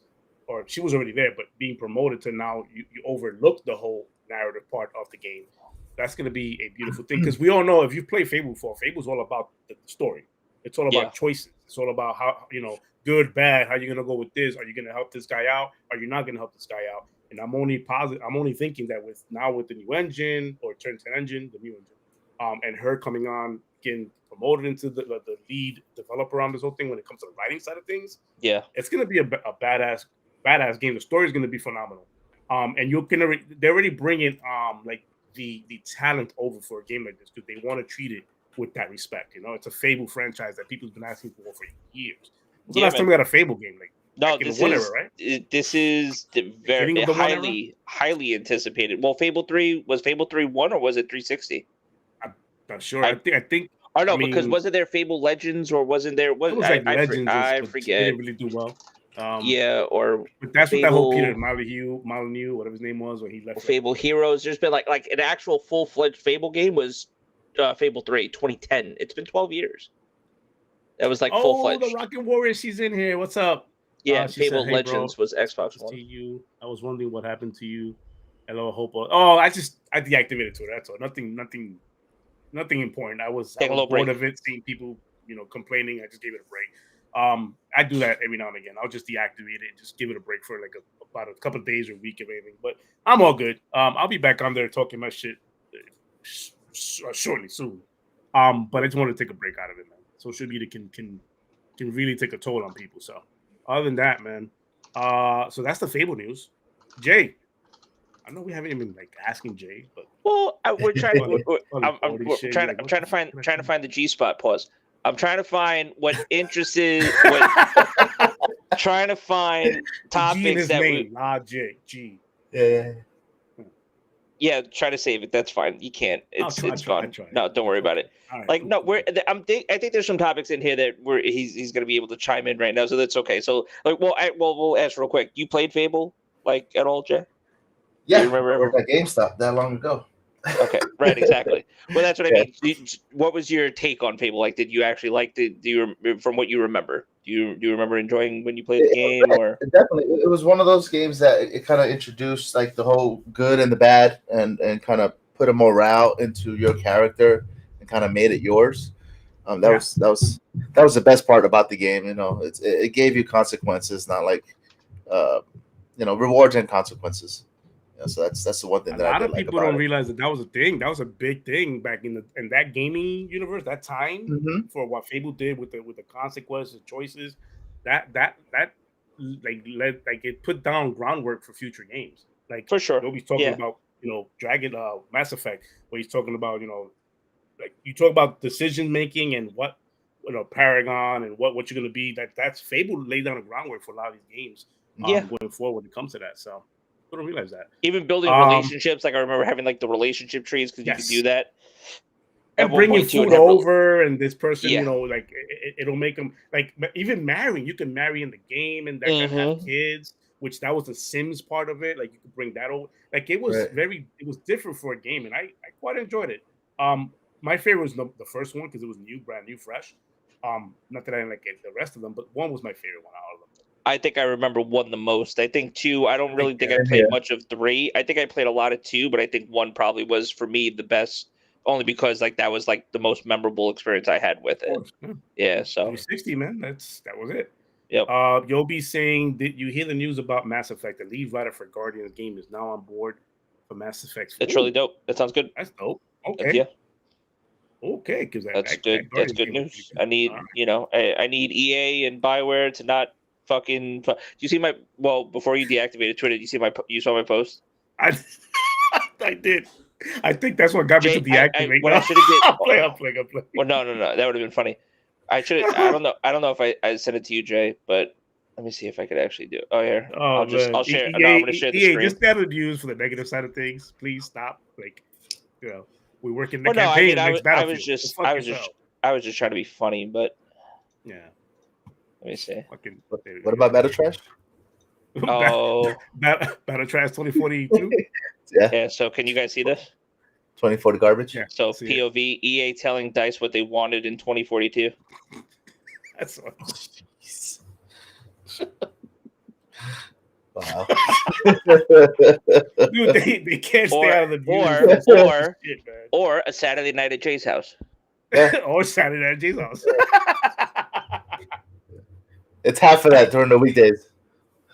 A: or she was already there, but being promoted to now you overlook the whole narrative part of the game. That's going to be a beautiful thing, because we all know, if you play Fable before, Fable's all about the story. It's all about choices. It's all about how, good, bad, how you're going to go with this. Are you going to help this guy out? Are you not going to help this guy out? And I'm only positive. I'm only thinking that with the new engine, or Turn 10 engine, the new engine, and her coming on, getting promoted into the lead developer on this whole thing when it comes to the writing side of things.
B: Yeah,
A: it's going to be a badass game. The story is going to be phenomenal. And they're already bringing like the talent over for a game like this, because they want to treat it with that respect. It's a Fable franchise that people's been asking for years. When's the last time we got a Fable game? Like
B: No,
A: back in
B: this
A: the one
B: is
A: era, right?
B: this is the very
A: Beginning of the one era?
B: highly anticipated. Well, Fable 3 was Fable 3 1 or was it 360?
A: I'm not sure.
B: I-
A: I think
B: Oh no,
A: I
B: because
A: mean,
B: wasn't there Fable Legends or wasn't there?
A: it
B: Was
A: was like Legends,
B: I
A: but it
B: forget.
A: didn't really do well.
B: Yeah, or
A: But that's what that whole Peter
B: Fable
A: Molyneux, whatever his name was, when he left.
B: Fable Heroes. There's been like an actual full fledged Fable game was Fable 3 2010. It's been 12 years. That was like full
A: Oh,
B: fledged.
A: the Rocket Warrior, she's in here. What's up?
B: Yeah,
A: She
B: Fable
A: said, "Hey, bro,
B: Legends was Xbox
A: to
B: One.
A: see you. I was wondering what happened to you. Hello, hope. Oh, I deactivated Twitter. That's all. Nothing important. I was
B: Take a little
A: bored
B: break.
A: of it, seeing people, complaining. I just gave it a break. I do that every now and again. I'll just deactivate it and just give it a break for like about a couple of days or a week, if anything. But I'm all good. I'll be back on there talking my shit shortly, soon. But I just want to take a break out of it, man. Social media can really take a toll on people. So other than that, man, so that's the Fable news. Jay, I know we haven't even like asking Jay, but
B: Well, we're trying. I'm
A: shit.
B: trying.
A: Like,
B: I'm
A: what
B: trying
A: the
B: to find.
A: fuck
B: Trying to find the G spot. Pause. I'm trying to find what interested. Trying to find
A: G in
B: topics
A: his
B: that
A: name,
C: Yeah.
B: Yeah, try to save it. That's fine. You can't. It's fun. No, don't worry about it.
A: All right,
B: Like
A: cool,
B: no,
A: cool.
B: I think there's some topics in here that he's going to be able to chime in right now, so that's okay. So like, we'll ask real quick. You played Fable like at all, Jay?
C: Yeah,
B: You remember?
C: I worked at GameStop that long ago.
B: Okay, right, exactly. Well, that's what I mean. What was your take on Fable? Like, did you actually like the? From what you remember? Do you remember enjoying when you played the game? Or
C: Definitely, it was one of those games that it kind of introduced like the whole good and the bad, and kind of put a morale into your character and kind of made it yours. That was the best part about the game. It gave you consequences, not like rewards and consequences. So that's the one thing
A: A
C: that I
A: lot
C: did
A: of
C: like
A: people
C: about
A: don't
C: it.
A: realize that was a thing. That was a big thing back in that gaming universe. That time
C: Mhm.
A: for what Fable did with the consequences, choices, that like it put down groundwork for future games. Like
B: for sure,
A: nobody's talking
B: yeah.
A: about Dragon Mass Effect, where he's talking about like you talk about decision making and what Paragon and what you're gonna be. That's Fable laid down the groundwork for a lot of these games going forward when it comes to that. So I don't realize that.
B: Even building relationships, like I remember having like the relationship trees because you could do that.
A: And bringing food over, and this person, like it'll make them like even marrying. You can marry in the game, and that can have kids. Which that was the Sims part of it. Like you could bring that over. Like it was it was different for a game, and I quite enjoyed it. My favorite was the first one because it was brand new, fresh. Not that I didn't like the rest of them, but one was my favorite one out of them.
B: I think I remember one the most. I think two. I don't really think I played much of three. I think I played a lot of two, but I think one probably was for me the best, only because like that was like the most memorable experience I had with it. Yeah, so
A: 360, man. That was it.
B: Yep.
A: You'll be saying, did you hear the news about Mass Effect? The lead writer for Guardians game is now on board for Mass Effect.
B: It's really dope. That sounds good.
A: That's dope. Okay. Okay, because
B: that's good. That's good news. I need I need EA and Bioware to not fucking. Do you see my? Well, before you deactivated Twitter, you saw my post?
A: I did. I think that's what got me to deactivate.
B: What I should have
A: I'll play.
B: Well, no. That would have been funny. I should. I don't know. I don't know if I sent it to you, Jay, but let me see if I could actually do it. Oh, here. I'll share.
A: EA,
B: no, I'm gonna share the screen.
A: Just that news for the negative side of things. Please stop. Like, we work in the
B: campaign.
A: No, I mean, I was just
B: trying to be funny, but
A: yeah.
B: Let me see.
C: What about Battle Trash?
B: Oh,
A: Battle Trash 2042.
C: Yeah.
B: So can you guys see this?
C: 2040 garbage.
A: Yeah.
B: So POV EA telling DICE what they wanted in 2042.
A: That's
C: wow.
A: Dude, they can't stay out of the views.
B: Or a Saturday night at Jay's house.
A: Or Saturday night at Jay's house.
C: It's half of that during the weekdays.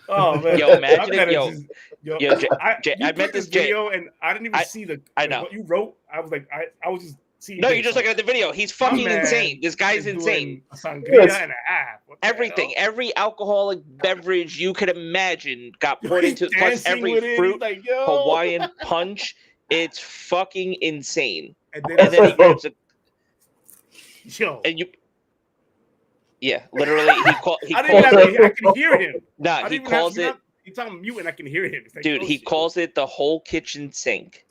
A: Oh man!
B: Yo, imagine if
A: Jay,
B: I met this
A: video and I didn't even see what you wrote. I was like, I was just seeing.
B: No, you're just looking at the video. He's fucking insane. This guy's insane.
A: A sangria and a half.
B: Everything, every alcoholic beverage you could imagine got poured into plus every fruit, like, Hawaiian punch. It's fucking insane. And then he grabs a.
A: Yo.
B: And you. Yeah, literally, he
A: I didn't
B: calls
A: even
B: it.
A: have, I can hear him.
B: Nah,
A: I
B: he
A: didn't even have,
B: calls it.
A: He's on mute and I can hear him. It's like,
B: Dude,
A: oh,
B: he
A: shit.
B: calls it the whole kitchen sink.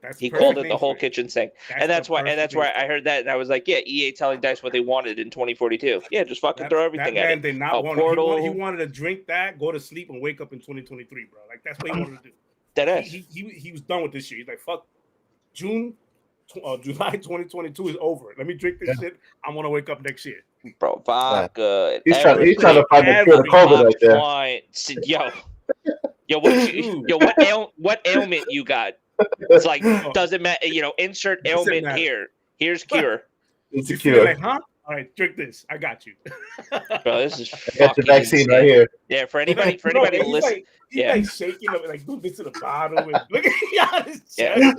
A: That's
B: He
A: perfect
B: called it the
A: name
B: whole
A: for it.
B: kitchen sink,
A: That's
B: and
A: the
B: that's why
A: perfect name for
B: I
A: it.
B: heard that, and I was like, yeah, EA telling Dice what they wanted in 2042. Yeah, just fucking throw everything
A: That
B: at
A: man
B: it.
A: did not
B: A
A: want
B: portal.
A: he wanted to drink that, go to sleep, and wake up in 2023, bro. Like that's what he wanted to do.
B: Deadass.
A: He was done with this shit. He's like, fuck, July 2022 is over. Let me drink this shit. I want to wake up next year.
B: Bro, vodka.
C: He's trying to find the cure to COVID right there.
B: Wine. What ailment you got? It's like, doesn't matter. Insert ailment here. Here's cure.
C: It's a
A: You feel
C: cure.
A: like, huh? All right, drink this. I got you.
B: Bro, this is
C: I got the vaccine
B: insane.
C: right here.
B: Yeah, for anybody
A: He's
B: listening.
A: like shaking up, like, dude, this is the bottle. And look at his chest.
B: Yeah.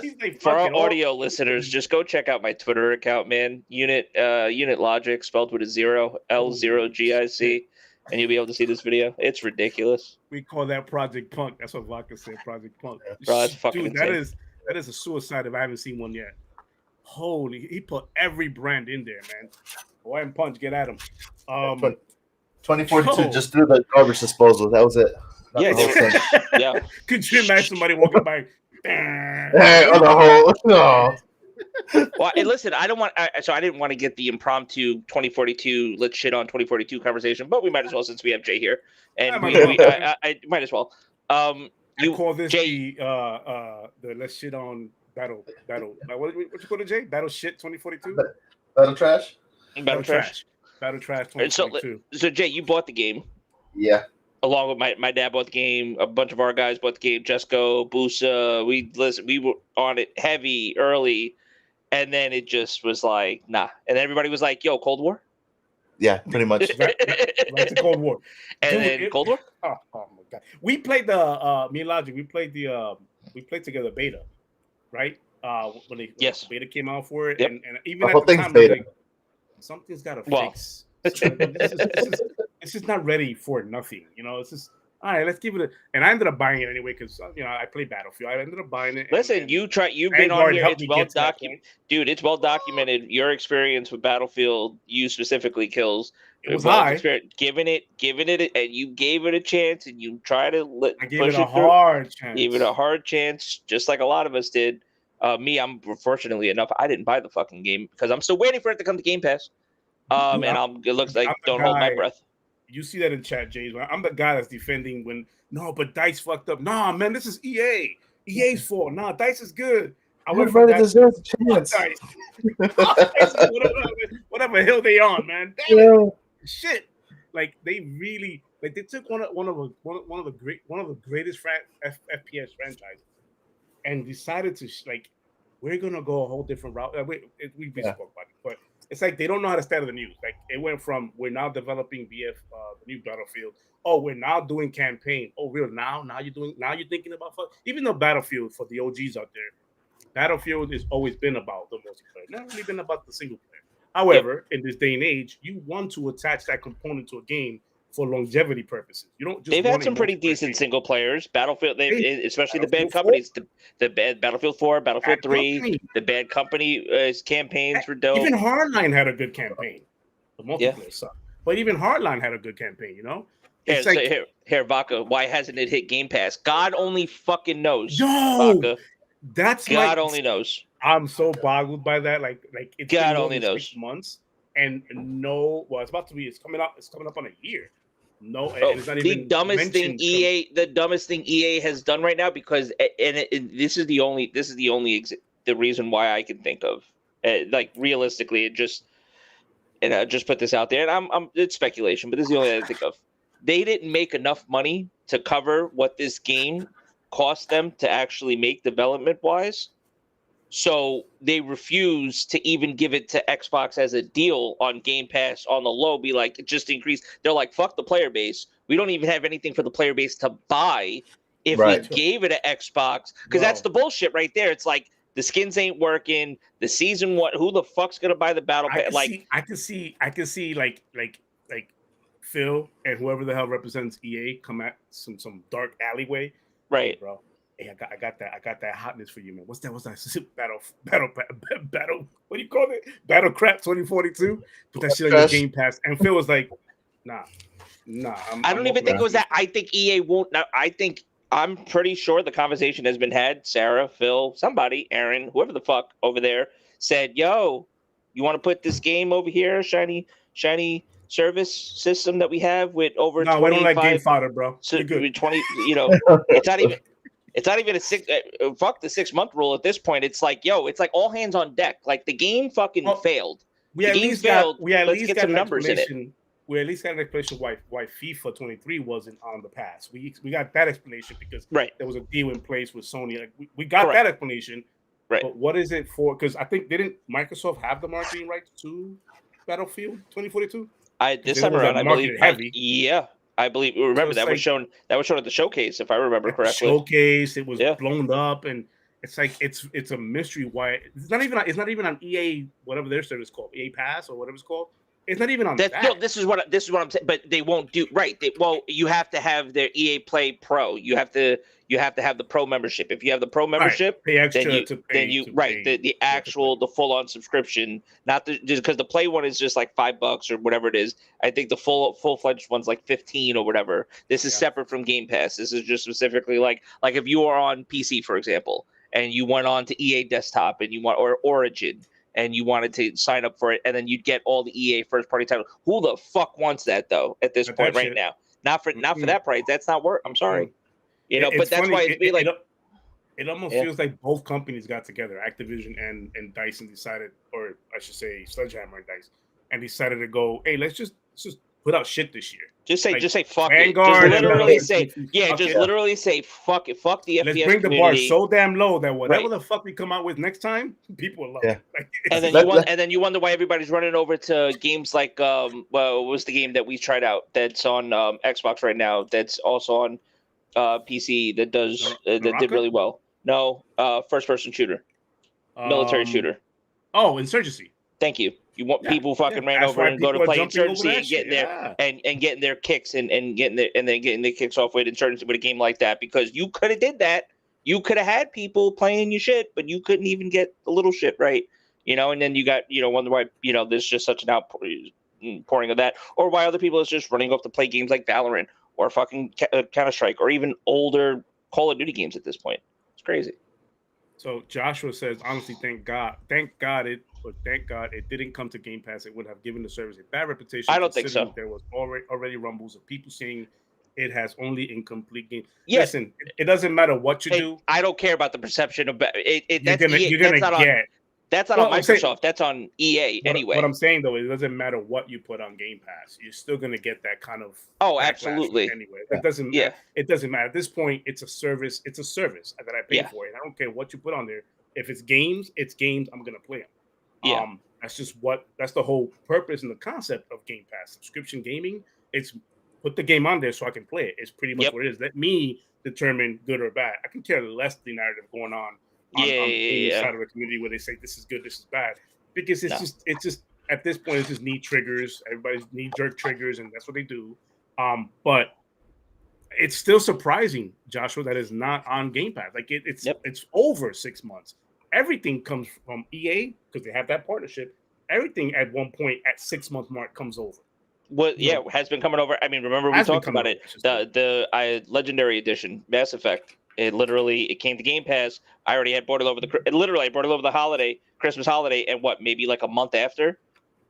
A: He's like,
B: For our
A: fucking
B: audio listeners, just go check out my Twitter account, man. Unit Logic, spelled with a 0, L0GIC, and you'll be able to see this video. It's ridiculous.
A: We call that Project Punk. That's what Vodka said, Project Punk.
B: Bro, that's fucking
A: dude,
B: insane.
A: that is a suicide if I haven't seen one yet. Holy, he put every brand in there, man. Boy and Punch, get at him.
C: 2042 just threw the garbage disposal. That was it.
B: Yeah, yeah.
A: Could you imagine somebody walking by?
C: On the whole, no.
B: Well, and listen, I didn't want to get the impromptu 2042 let's shit on 2042 conversation, but we might as well since we have Jay here, and I might as well.
A: You call this
B: Jay,
A: the let's shit on battle. What you call it, Jay? Battle shit 2042.
C: Battle trash.
B: Battle trash
A: 2022.
B: So Jay, you bought the game.
C: Yeah.
B: Along with my dad bought the game. A bunch of our guys bought the game. Jesco, Busa. We were on it heavy early. And then it just was like, nah. And then everybody was like, yo, Cold War?
C: Yeah, pretty much.
A: right to Cold War.
B: And then Cold War?
A: Oh my God. We played me and Logic, we played together beta, right? When the beta came out for it.
B: Yep.
A: And even
C: the
A: at the time, like, something's got to fix. This is not ready for nothing. It's just, all right, let's give it and I ended up buying it anyway because I play Battlefield. I ended up buying it.
B: Listen, you've been on here. It's well documented, dude. It's well documented. Your experience with Battlefield, you specifically, kills.
A: It was high.
B: Giving it, and you gave it a chance, and you try to
A: I gave it a hard chance.
B: Gave it a hard chance, just like a lot of us did. I'm fortunately enough, I didn't buy the fucking game because I'm still waiting for it to come to Game Pass. It looks like don't hold my breath.
A: You see that in chat, James. I'm the guy that's defending but Dice fucked up. Nah, man, this is EA. EA's fault. Nah, Dice is good.
C: Everybody deserves a chance.
A: Whatever hill they on, man. Damn shit. Like they really they took one of the greatest FPS franchises and decided to we're gonna go a whole different route. We spoke about it, but it's like they don't know how to start the news. Like it went from we're now developing the new Battlefield. Oh, we're now doing campaign. Oh, real now you're thinking about even though Battlefield for the OGs out there, Battlefield has always been about the multiplayer, not really been about the single player. However, in this day and age, you want to attach that component to a game for longevity purposes. You don't just.
B: They've had some pretty decent single players. Battlefield, especially the bad companies. The bad Battlefield 4, Battlefield 3, the bad company campaigns were dope.
A: Even Hardline had a good campaign. The multiplayer sucked, but even Hardline had a good campaign.
B: Here, Vaca. Why hasn't it hit Game Pass? God only fucking knows.
A: Vaca. That's
B: God only knows.
A: I'm so boggled by that. Like it's
B: God only knows.
A: 6 months, and it's about to be. It's coming up on a year. No,
B: it's not even the dumbest thing EA has done right now because this is the only the reason why I can think of. Realistically, it just just put this out there, and it's speculation, but this is the only thing I think of. They didn't make enough money to cover what this game cost them to actually make development wise. So they refuse to even give it to Xbox as a deal on Game Pass on the low, be like, just increase. They're like, fuck the player base. We don't even have anything for the player base to buy if we gave it to Xbox. Because that's the bullshit right there. It's like the skins ain't working. The season, who the fuck's going to buy the battle pass?
A: I can see like Phil and whoever the hell represents EA come at some dark alleyway.
B: Right.
A: Hey, bro. Hey, I got that hotness for you, man. What's that? Battle. What do you call it? Battle Crap 2042. Put that shit on your Game Pass. And Phil was like, nah.
B: I don't even think it was that. I think EA won't. I'm pretty sure the conversation has been had. Sarah, Phil, somebody, Aaron, whoever the fuck over there said, "Yo, you want to put this game over here, shiny service system that we have with over 25."
A: We don't like game fodder, bro.
B: So
A: you're good.
B: 20. It's not even. It's not even a 6. Fuck the 6-month rule at this point. It's like, it's like all hands on deck. Like the game fucking failed.
A: We at least got
B: some numbers in it.
A: We at least got an explanation why FIFA 23 wasn't on the pass. We got that explanation because there was a deal in place with Sony. Like we got that explanation.
B: Right.
A: But what is it for? Because I think didn't Microsoft have the marketing rights to Battlefield 2042?
B: This time around, I believe. I believe. Remember that was shown. That was shown at the showcase, if I remember correctly.
A: Showcase. It was blown up, and it's like it's a mystery why it's not even on EA whatever their service is called, EA Pass or whatever it's called. It's not even on that.
B: No, this is what I'm saying. But they won't do you have to have their EA Play Pro. You have to have the Pro membership. If you have the Pro membership,
A: pay extra
B: the full on subscription. Not just because the Play one is just like $5 or whatever it is. I think the full fledged one's like 15 or whatever. This is separate from Game Pass. This is just specifically like if you are on PC, for example, and you went on to EA Desktop and you want or Origin. And you wanted to sign up for it, and then you'd get all the EA first-party titles. Who the fuck wants that though? At this point, right now, not for that price. That's not worth. I'm sorry, but that's why it's like.
A: It almost feels like both companies got together, Activision and DICE, and decided, or I should say, Sledgehammer and DICE, and decided to go, hey, let's just put out shit this year.
B: Just say fuck
A: Vanguard,
B: it. Literally say fuck it. Fuck the FPS
A: Let's bring
B: community.
A: the bar so damn low that whatever the fuck we come out with next time, people will love it.
B: And then you wonder why everybody's running over to games like what was the game that we tried out that's on Xbox right now that's also on PC that did really well. No, first person shooter, military shooter.
A: Oh, Insurgency.
B: Thank you. You want people fucking ran over and go to play Insurgency and getting there and getting their kicks and getting their kicks off with Insurgency with a game like that because you could have did that. You could have had people playing your shit, but you couldn't even get the little shit right. And then you got wonder why there's just such an outpouring of that, or why other people is just running off to play games like Valorant or fucking Counter-Strike or even older Call of Duty games at this point. It's crazy.
A: So Joshua says, honestly, thank God it didn't come to Game Pass. It would have given the service a bad reputation.
B: I don't think so.
A: There was already rumbles of people saying it has only incomplete games.
B: Yes.
A: Listen, it doesn't matter what you do.
B: I don't care about the perception of it. That's not on Microsoft. That's on EA anyway.
A: What I'm saying though, it doesn't matter what you put on Game Pass. You're still gonna get that kind of
B: absolutely.
A: Anyway, it doesn't. Yeah. It doesn't matter. At this point, it's a service. It's a service that I pay for, and I don't care what you put on there. If it's games, it's games. I'm gonna play them.
B: Yeah.
A: That's the whole purpose and the concept of Game Pass. Subscription gaming. It's put the game on there so I can play it. It's pretty much what it is. Let me determine good or bad. I can care less the narrative going on the side of the community where they say this is good, this is bad, because it's just at this point it's just knee triggers. Everybody's knee jerk triggers, and that's what they do. But it's still surprising, Joshua, that it's not on Game Pass. Like it's over 6 months. Everything comes from EA because they have that partnership. Everything at one point at 6 month mark comes over.
B: Has been coming over. I mean, remember we talked about it. The Legendary Edition, Mass Effect. It came to Game Pass. I already had bought it over I brought it over the Christmas holiday, and maybe like a month after,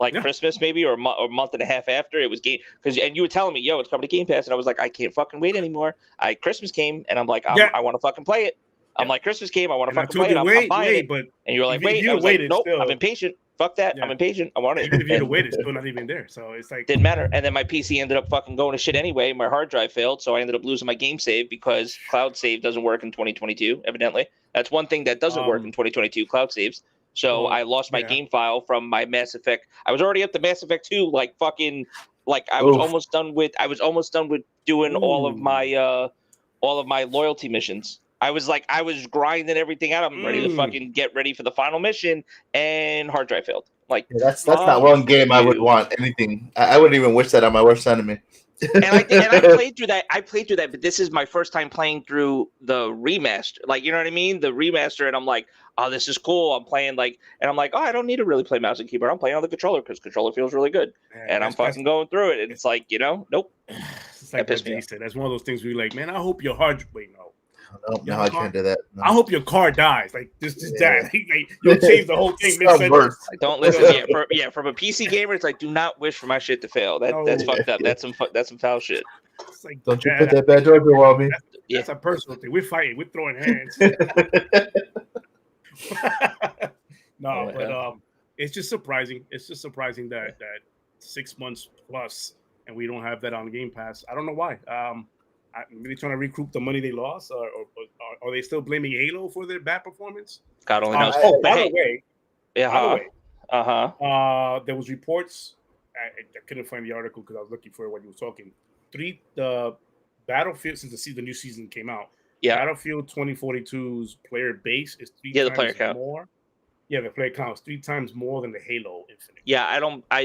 B: Christmas maybe, or a month and a half after it was game. And you were telling me, it's coming to Game Pass, and I was like, I can't fucking wait anymore. Christmas came, and I'm like, I want to fucking play it. I'm like, Christmas came, I want to fucking play it. I'm buying it. But and you were like, wait. I was like, nope, I'm impatient. Fuck that. I'm impatient. I want it.
A: Even if you'd have waited, it's still not even there. So it's like
B: didn't matter. And then my PC ended up fucking going to shit anyway. My hard drive failed, so I ended up losing my game save because cloud save doesn't work in 2022. Evidently, that's one thing that doesn't work in 2022. Cloud saves. So I lost my game file from my Mass Effect. I was already up to Mass Effect 2, I was almost done with. I was almost done with doing all of my loyalty missions. I was grinding everything out. I'm ready to fucking get ready for the final mission, and hard drive failed.
C: That's not one game I would want anything. I wouldn't even wish that on my worst enemy.
B: And I played through that. But this is my first time playing through the remaster. Like, you know what I mean? The remaster, and I'm like, oh, this is cool. I'm playing and I'm like, oh, I don't need to really play mouse and keyboard. I'm playing on the controller because controller feels really good. And I'm fucking going through it. And it's like, nope.
A: It's like what Jay said. That's one of those things where you're like, man, I hope your hard. Wait, no.
C: No, I can't do that. No.
A: I hope your car dies. Like this that. Like, you'll change the whole thing mid-sentence.
B: Don't listen. From a PC gamer, it's like, do not wish for my shit to fail. That's fucked up. That's some foul shit.
A: It's like,
C: don't you put that bad Jojo on me?
A: That's a personal thing. We're fighting. We're throwing hands. But it's just surprising. It's just surprising that 6 months plus and we don't have that on Game Pass. I don't know why. Maybe trying to recoup the money they lost, or are they still blaming Halo for their bad performance?
B: God only knows.
A: By the way, there was reports. I couldn't find the article because I was looking for it when you were talking. The Battlefield, since the new season came out, Battlefield 2042's player base is three times
B: player count
A: more. Yeah, the player count is 3 times more than the Halo Infinite.
B: Yeah,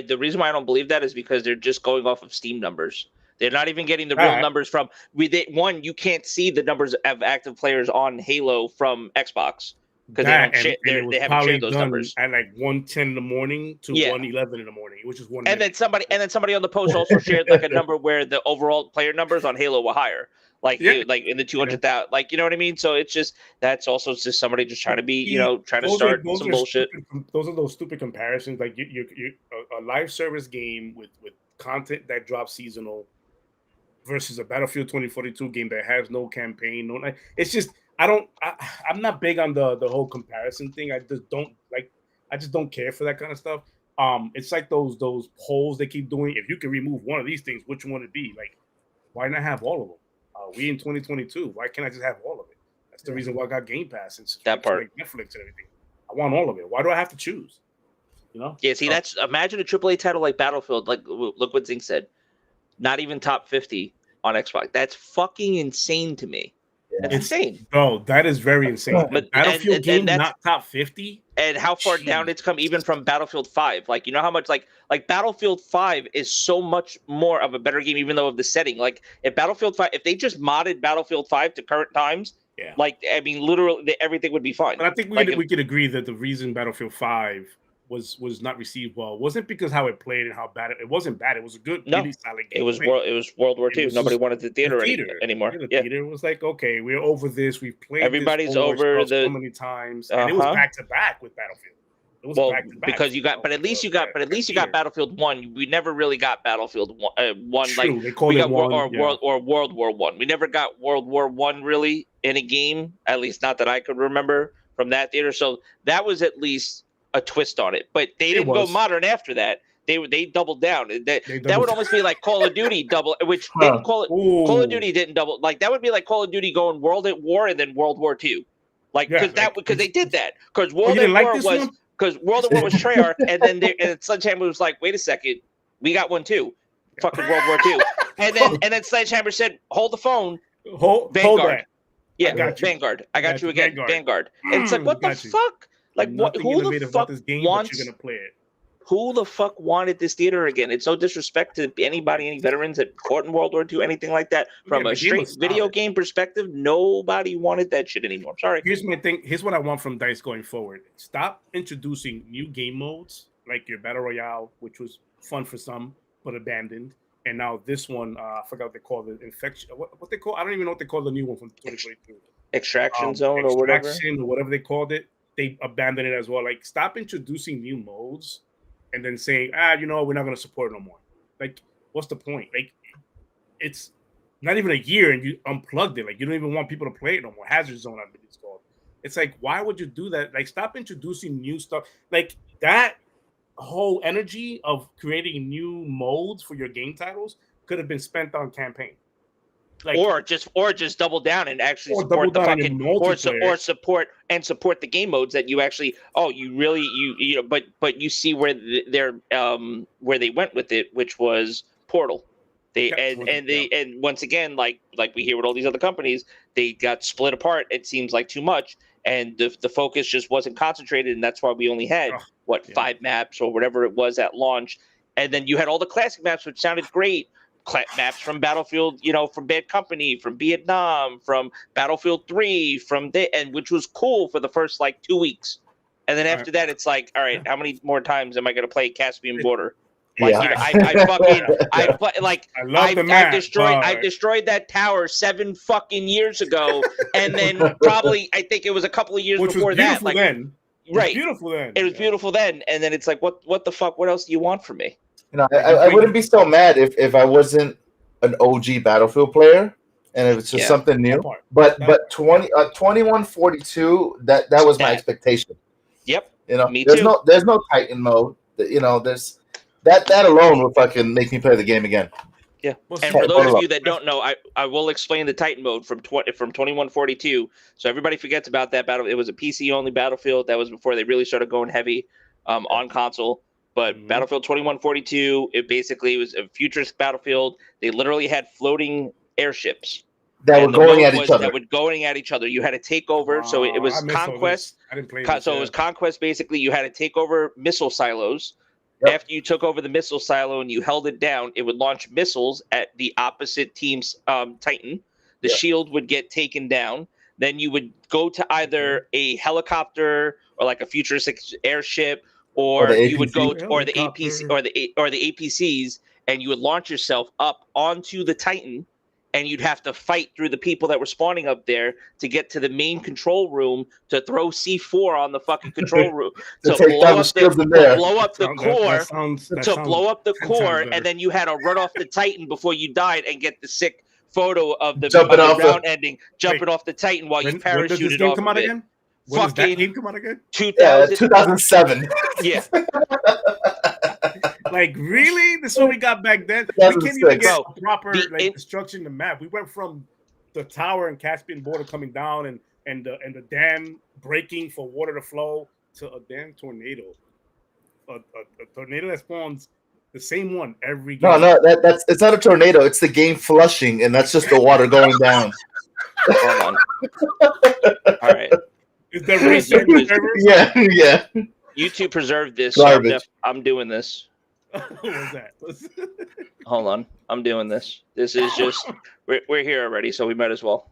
B: the reason why I don't believe that is because they're just going off of Steam numbers. They're not even getting the real numbers from. You can't see the numbers of active players on Halo from Xbox because they haven't shared those numbers
A: at like 1:10 in the morning to 1:11 in the morning, which is 1 minute.
B: Then somebody on the post also shared like a number where the overall player numbers on Halo were higher, like in the 200,000, like, you know what I mean. So it's just that's also just somebody just trying to be trying to start some bullshit.
A: Those are those stupid comparisons, like you a live service game with content that drops seasonal versus a Battlefield 2042 game that has no campaign. It's just I'm not big on the whole comparison thing. I just don't care for that kind of stuff. It's like those polls they keep doing. If you can remove one of these things, which one would it be? Like, why not have all of them? We in 2022. Why can't I just have all of it? That's the reason why I got Game Pass and
B: that part,
A: like Netflix and everything. I want all of it. Why do I have to choose?
B: Yeah. See, that's imagine a AAA title like Battlefield. Like, look what Zink said. Not even top 50 on Xbox. That's fucking insane to me. That's insane.
A: Bro, that is very insane. But Battlefield game not top 50?
B: And how far down it's come even from Battlefield 5. Like, you know how much like Battlefield 5 is so much more of a better game even though of the setting. Like, if Battlefield 5, if they just modded Battlefield 5 to current times, like, I mean, literally everything would be fine.
A: But I think we could agree that the reason Battlefield 5 was not received well wasn't because how it played and how bad it wasn't bad. It was a good, really solid game.
B: It was World War II. Nobody wanted the theater anymore.
A: The theater was like, okay, we're over this. We've played.
B: Everybody's over
A: so many times, and it was back to back with Battlefield. It was back to back
B: because you got, but at least you got Battlefield 1. We never really got Battlefield 1.
A: True,
B: like
A: they called
B: we
A: it
B: got World War 1. We never got World War 1 really in a game. At least not that I could remember from that theater. So that was at least a twist on it, but they didn't go modern after that. They doubled down. That would almost be like Call of Duty double, which didn't Call of Duty didn't double. Like, that would be like Call of Duty going World at War and then World War II. Like, because they did that. Because World at War was Treyarch, and then Sledgehammer was like, wait a second, we got one too. Fucking World War II. And then Sledgehammer said, hold the phone.
A: Hold that.
B: Yeah, Vanguard. I got you again, Vanguard. And it's like, what the fuck? Like, what? Who the fuck wants?
A: You're gonna play it.
B: Who the fuck wanted this theater again? It's no disrespect to anybody, any veterans that fought in World War II, anything like that. From a straight video game perspective, nobody wanted that shit anymore. I'm sorry.
A: Here's my thing. Here's what I want from DICE going forward. Stop introducing new game modes like your Battle Royale, which was fun for some but abandoned, and now this one. I forgot what they call it. Infection. What they call? I don't even know what they call the new one from 2022.
B: Extraction Zone or
A: whatever they called it. They abandoned it as well. Like, stop introducing new modes and then saying, we're not going to support it no more. Like, what's the point? Like, it's not even a year and you unplugged it. Like, you don't even want people to play it no more. Hazard Zone, I believe it's called. It's like, why would you do that? Like, stop introducing new stuff. Like, that whole energy of creating new modes for your game titles could have been spent on campaign. Like,
B: or just double down and actually support the fucking or support the game modes that you actually but you see where where they went with it, which was Portal. And once again, like we hear with all these other companies, they got split apart. It seems like too much, and the focus just wasn't concentrated, and that's why we only had 5 maps or whatever it was at launch, and then you had all the classic maps, which sounded great. maps from Battlefield, from Bad Company, from Vietnam, from Battlefield 3, and which was cool for the first like 2 weeks. And then after that, it's like, all right, how many more times am I going to play Caspian Border? Like, I've destroyed that tower 7 fucking years ago, and then probably I think it was a couple of years before that. Like,
A: then.
B: Right,
A: beautiful then.
B: It was beautiful then, and then it's like, what the fuck? What else do you want from me?
C: I wouldn't be so mad if I wasn't an OG Battlefield player, and if it's just something new. But 2142, that was my expectation.
B: Yep. Me
C: there's
B: too.
C: There's no Titan mode. There's that alone would fucking make me play the game again.
B: Yeah. And for those of you that don't know, I will explain the Titan mode from 2142. So everybody forgets about that battle. It was a PC only Battlefield. That was before they really started going heavy on console. But Battlefield 2142, it basically was a futurist battlefield. They literally had floating airships
C: that were going at each other.
B: You had to take over. So it was conquest.
A: I didn't play
B: so it was conquest. Basically, you had to take over missile silos. Yep. After you took over the missile silo and you held it down, it would launch missiles at the opposite team's Titan. The shield would get taken down. Then you would go to either a helicopter or like a futuristic airship, or you would go or the APC or the APCs, and you would launch yourself up onto the Titan, and you'd have to fight through the people that were spawning up there to get to the main control room to throw C4 on the fucking control room to blow up the core, and then you had to run off the Titan before you died and get the sick photo of the round ending, jumping off the Titan while you parachuted off of it.
A: Again? When does that game come out again?
C: 2007.
B: Yeah.
A: Like, really? This is what we got back then? We can't even get a proper construction of the map. We went from the tower and Caspian Border coming down and the dam breaking for water to flow to a damn tornado. A tornado that spawns the same one every game.
C: No, it's not a tornado. It's the game flushing, and that's just the water going down.
B: Hold on. All right.
A: Is that reset?
C: Yeah.
B: YouTube preserved this.
C: Garbage.
B: So I'm doing this.
A: What was that?
B: Hold on. I'm doing this. This is just we're here already, so we might as well.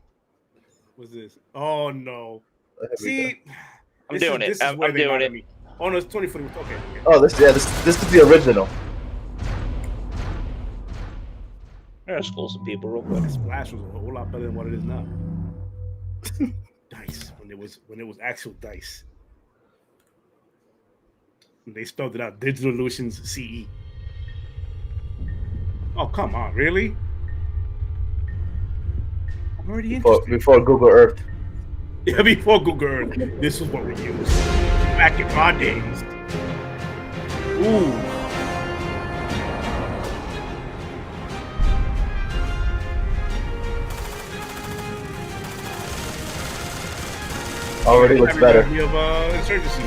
A: What's this? Oh no. See,
B: I'm doing it.
A: Oh no, it's 2040. Okay.
C: Oh, this is the original.
B: Let's school some people real quick.
A: Splash was a whole lot better than what it is now. Dice when it was actual dice. They spelled it out. Digital Illusions CE. Oh, come on, really? I'm already interested.
C: Before Google Earth.
A: Yeah, before Google Earth. This is what we used back in my days. Ooh.
C: Already looks better.
A: Of Insurgency.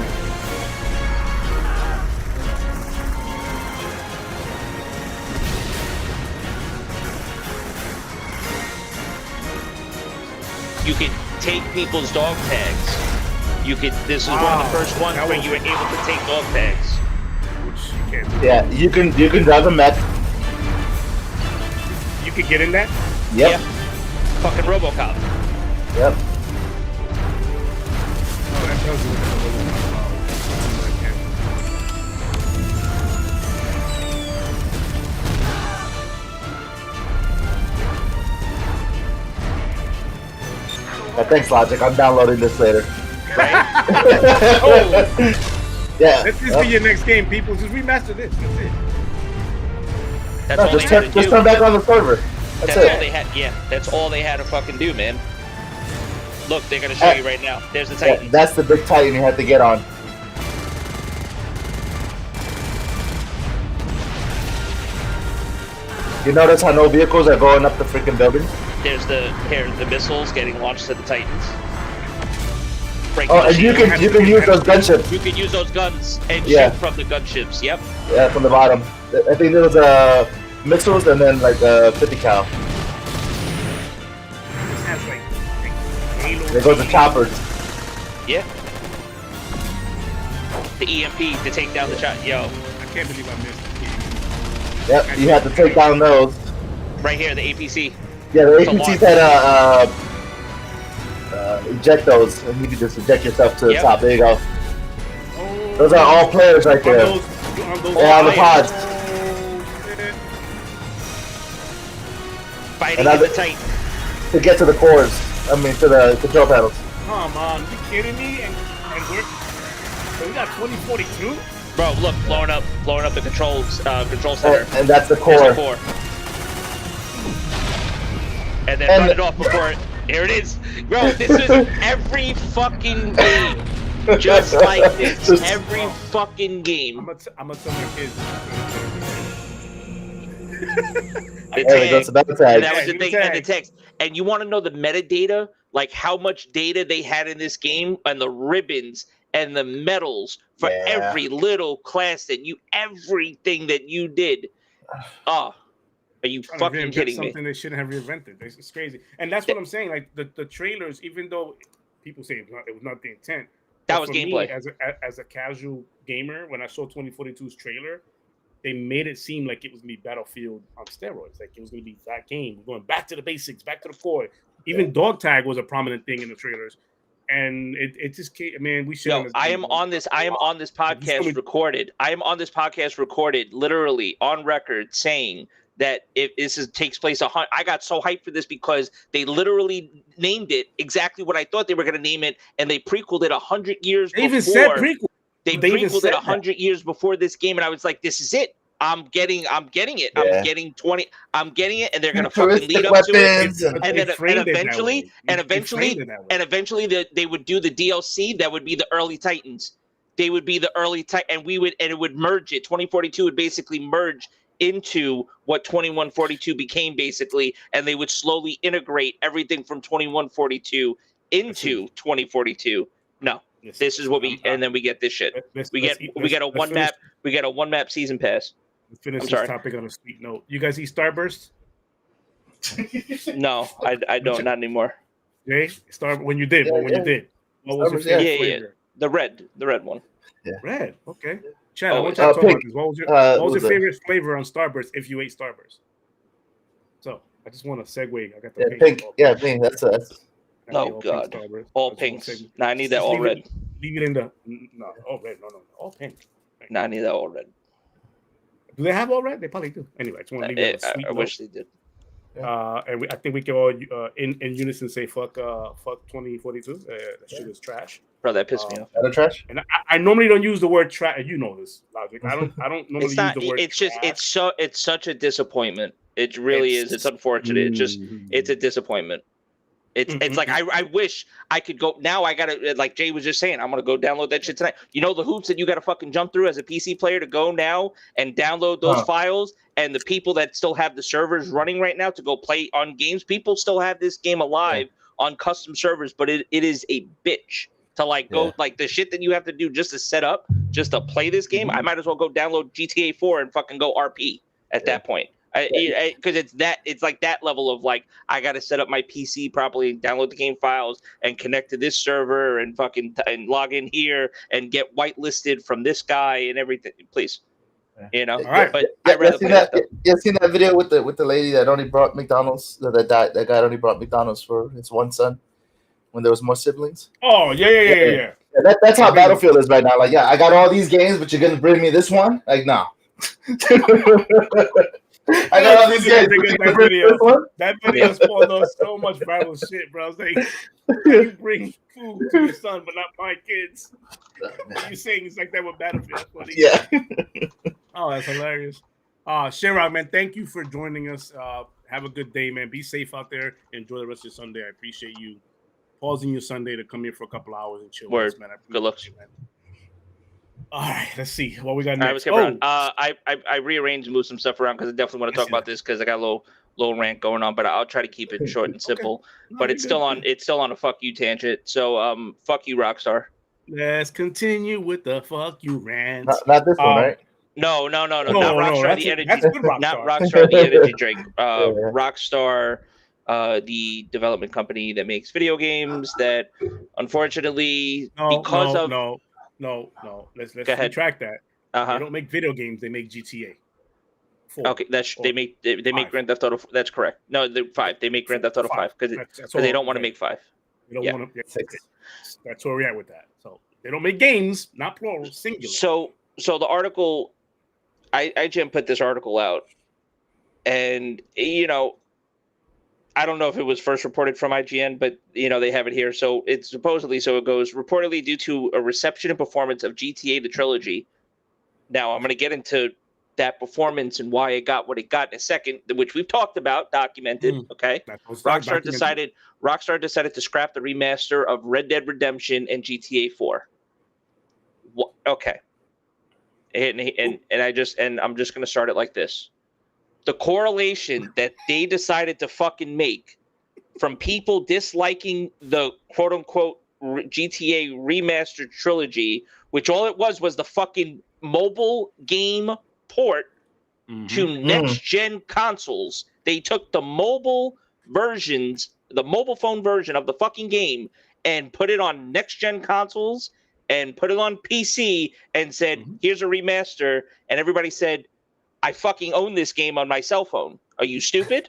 B: You could take people's dog tags. This is one of the first ones where you were able to take dog tags.
A: Which you can't do.
C: Yeah, you can drive a mech.
A: You could get in that?
C: Yep.
B: Yeah. Fucking Robocop.
C: Yep.
A: Oh, that tells you what the
C: Thanks, Logic. I'm downloading this later.
B: Right?
C: Yeah.
A: Let this be your next game, people. Just remaster this. That's it.
C: Just turn back on the server. That's
B: all they had. Yeah, that's all they had to fucking do, man. Look, they're gonna show you right now. There's the Titan.
C: That's the big Titan you have to get on. You notice how no vehicles are going up the freaking building?
B: There's the missiles getting launched to the Titans.
C: And you can use those gunships.
B: You can use those guns and shoot from the gunships. Yep.
C: Yeah, from the bottom. I think there was missiles and then like 50 cal.
A: This has like
C: there goes the choppers.
B: Yeah. The EMP to take down the shot. Yo.
A: I can't believe I missed it.
C: Yep, you have to take down those.
B: Right here, the APC.
C: Yeah, the APCs had eject those, and you can just eject yourself to the top. There you go.
A: Oh,
C: Those are all players right there.
A: on those
C: On the pods.
B: Fighting in the tight.
C: To get to the cores. I mean, to the control panels.
A: Come on, you kidding me? And we're so we got 2042.
B: Bro, look, blowing up the control center.
C: And that's the core.
B: There's the core. And then run it off before it. Here it is. Bro, this is every fucking game. Just like this. Every fucking game.
A: I'm gonna tell my kids.
C: There we go, so that's
B: and that was the thing, and the text. And you want to know the metadata? Like how much data they had in this game, and the ribbons and the medals for every little class that you, everything that you did. Oh, are you fucking kidding me?
A: Something they shouldn't have reinvented. It's crazy, and that's what I'm saying. Like the trailers, even though people say it was not the intent.
B: That was
A: Me,
B: gameplay.
A: as a casual gamer, when I saw 2042's trailer, they made it seem like it was gonna be Battlefield on steroids. Like it was gonna be that game. We're going back to the basics, back to the core. Even dog tag was a prominent thing in the trailers, and it just came. Man, we should.
B: I am on this podcast recorded. I am on this podcast recorded, literally on record, saying that if this takes place I got so hyped for this because they literally named it exactly what I thought they were going to name it, and they prequeled it 100 years before.
A: Even said prequel.
B: They prequeled it 100 years before this game, and I was like, this is it. I'm getting it. Yeah. I'm getting 20. I'm getting it, and they're gonna fucking lead up to it. And eventually, they would do the DLC. That would be the early Titans. They would be the early and it would merge it. 2042 would basically merge into what 2142 became basically, and they would slowly integrate everything from 2142 into 2042. No. This is what and then we get this shit. We get a one map season pass.
A: Let's finish this topic on a sweet note. You guys eat Starburst?
B: No, I don't, not anymore.
A: Jay, when you did. What was your favorite flavor?
B: The red one.
C: Yeah.
A: Red. Okay. Chad, I want you to talk about this. What was your favorite flavor on Starburst if you ate Starburst? So I just want to segue. I got the
C: pink. Yeah, pink. That's
B: oh God! Pink all pinks. No, I need that all red.
A: Leave it in the all red. No, all pink.
B: No, I need that all red.
A: Do they have all red? They probably do. Anyway, I just want to leave it a sweet
B: I wish they did.
A: And I think we can all in unison say fuck 2042. That shit is trash.
B: Bro, that pissed me off.
C: That trash?
A: And I normally don't use the word trash. You know this, Logic. I don't normally use the word.
B: It's just it's such a disappointment. It really is. It's unfortunate. It's a disappointment. It's like I wish I could go now. I gotta, like Jay was just saying, I'm gonna go download that shit tonight. You know the hoops that you gotta fucking jump through as a PC player to go now and download those files, and the people that still have the servers running right now to go play on games. People still have this game alive on custom servers, but it is a bitch to go like the shit that you have to do just to set up, just to play this game. I might as well go download GTA 4 and fucking go RP at that point. Because it's like that level of I got to set up my PC properly and download the game files and connect to this server and fucking and log in here and get whitelisted from this guy and everything. Please, all right. But I'd rather play that.
C: You seen that video with the lady that only brought McDonald's? That guy only brought McDonald's for his one son when there was more siblings.
A: Oh yeah.
C: That's how Battlefield is right now. I got all these games, but you're gonna bring me this one? No. I got all these games.
A: That video spawned on so much viral shit, bro. I was like, you bring food to your son, but not my kids. You're saying it's like that with Battlefield.
C: Yeah.
A: Oh, that's hilarious. Shirok, man, thank you for joining us. Have a good day, man. Be safe out there. Enjoy the rest of your Sunday. I appreciate you pausing your Sunday to come here for a couple hours and chill with us, man.
B: Good luck.
A: Man. All right, let's see what we got next.
B: I rearranged and moved some stuff around because I definitely want to talk about this because I got a little rant going on, but I'll try to keep it short and simple. No, but it's still on a fuck you tangent. So fuck you, Rockstar.
A: Let's continue with the fuck you rant.
C: Not this one, right?
B: No, not Rockstar. The energy, not Rockstar. The energy drink. Rockstar, the development company that makes video games that, unfortunately, No.
A: Let's retract that. They don't make video games. They make GTA. 4.
B: Okay, they make Grand Theft Auto. That's correct. No, the 5. They make Grand Theft Auto 5 because they don't want to make 5.
A: They don't want to. That's where we're at with that. So they don't make games, not plural, singular.
B: So the article, IGN put this article out, and I don't know if it was first reported from IGN, but they have it here. So it's supposedly, it goes, reportedly due to a reception and performance of GTA the trilogy. Now I'm going to get into that performance and why it got what it got in a second, which we've talked about, documented. Okay, Rockstar decided to scrap the remaster of Red Dead Redemption and GTA 4. Okay, and I'm just going to start it like this. The correlation that they decided to fucking make from people disliking the quote unquote GTA remastered trilogy, which all it was the fucking mobile game port to next gen consoles. They took the mobile phone version of the fucking game and put it on next gen consoles and put it on PC and said, here's a remaster. And everybody said, I fucking own this game on my cell phone. Are you stupid?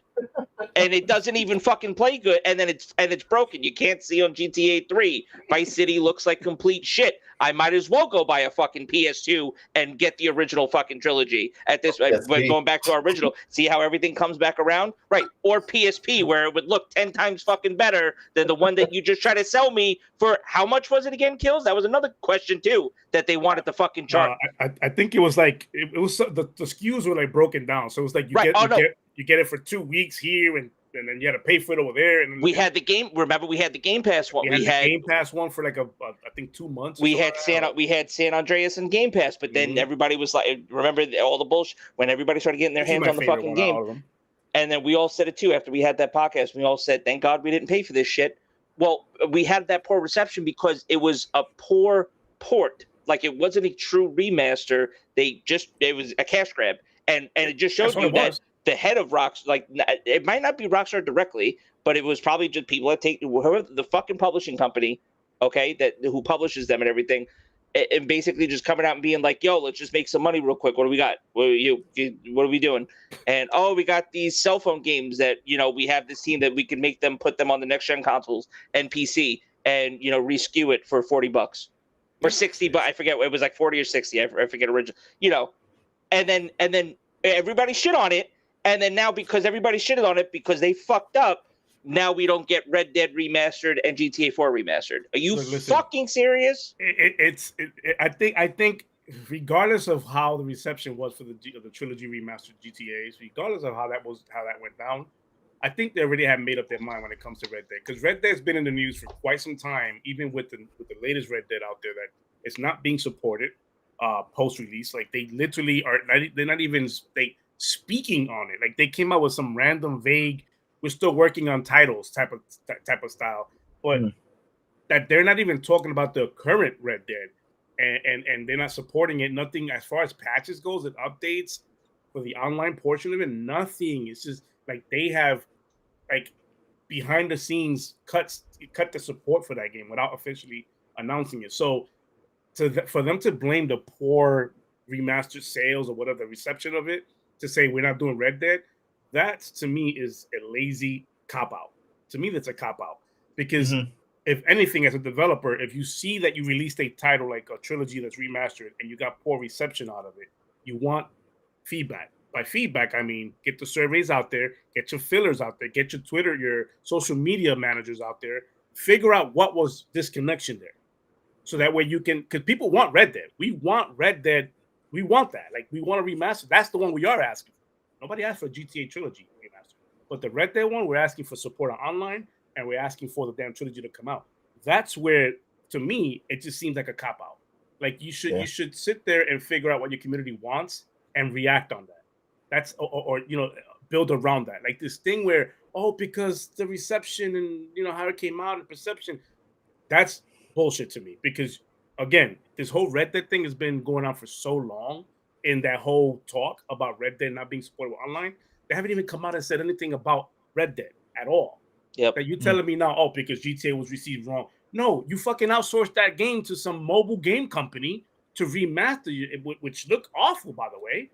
B: And it doesn't even fucking play good. And then it's broken. You can't see on GTA 3. Vice City looks like complete shit. I might as well go buy a fucking PS2 and get the original fucking trilogy at this. Going back to our original, see how everything comes back around, right? Or PSP, where it would look 10 times fucking better than the one that you just try to sell me for. How much was it again, Kills? That was another question too that they wanted to fucking chart.
A: I think it was like it was the SKUs were like broken down, so it was like you get it for 2 weeks here and then you had to pay for it over there. And
B: we had the game. Remember, we had the Game Pass one.
A: We had the Game Pass one for like I think 2 months.
B: We had San Andreas and Game Pass, but then everybody was like, remember all the bullshit when everybody started getting their hands on the fucking game. And then we all said it too after we had that podcast. We all said, "Thank God we didn't pay for this shit." Well, we had that poor reception because it was a poor port. Like it wasn't a true remaster. It was a cash grab, and it just shows you that. The head of Rockstar, like it might not be Rockstar directly, but it was probably just people that take whoever the fucking publishing company, okay, who publishes them and everything, and basically just coming out and being like, "Yo, let's just make some money real quick. What do we got? What are we doing?" And we got these cell phone games that we have this team that we can make them put them on the next gen consoles and PC and reskew it for $40 or $60, but I forget it was like 40 or 60. I forget original, and then everybody shit on it. And then now, because everybody shitted on it because they fucked up, now we don't get Red Dead remastered and GTA 4 remastered. Are you fucking serious?
A: I think regardless of how the reception was for the trilogy remastered GTAs, regardless of how that went down, I think they already have made up their mind when it comes to Red Dead, because Red Dead's been in the news for quite some time, even with the latest Red Dead out there, that it's not being supported post release. Like they literally are. They're not even speaking on it. Like they came out with some random vague, we're still working on titles type of style, but that they're not even talking about the current Red Dead, and they're not supporting it. Nothing as far as patches goes and updates for the online portion of it. Nothing. It's just like they have like behind the scenes cut the support for that game without officially announcing it. So for them to blame the poor remastered sales or whatever the reception of it, to say we're not doing Red Dead, that to me is a lazy cop-out. To me, that's a cop-out. Because if anything, as a developer, if you see that you released a title like a trilogy that's remastered and you got poor reception out of it, you want feedback. By feedback, I mean get the surveys out there, get your fillers out there, get your Twitter, your social media managers out there, figure out what was disconnection there. So that way you can, because people want Red Dead. We want Red Dead. We want that. Like, we want a remaster. That's the one we are asking for. Nobody asked for a GTA trilogy remaster. But the Red Dead one, we're asking for support on online, and we're asking for the damn trilogy to come out. That's where, to me, it just seems like a cop-out. Like, you should sit there and figure out what your community wants and react on that. That's, or build around that. Like, this thing where, because the reception and, how it came out and perception, that's bullshit to me. Because, again, this whole Red Dead thing has been going on for so long, in that whole talk about Red Dead not being supported online. They haven't even come out and said anything about Red Dead at all.
B: Yep.
A: That you telling me now, because GTA was received wrong. No, you fucking outsourced that game to some mobile game company to remaster it, which looked awful, by the way.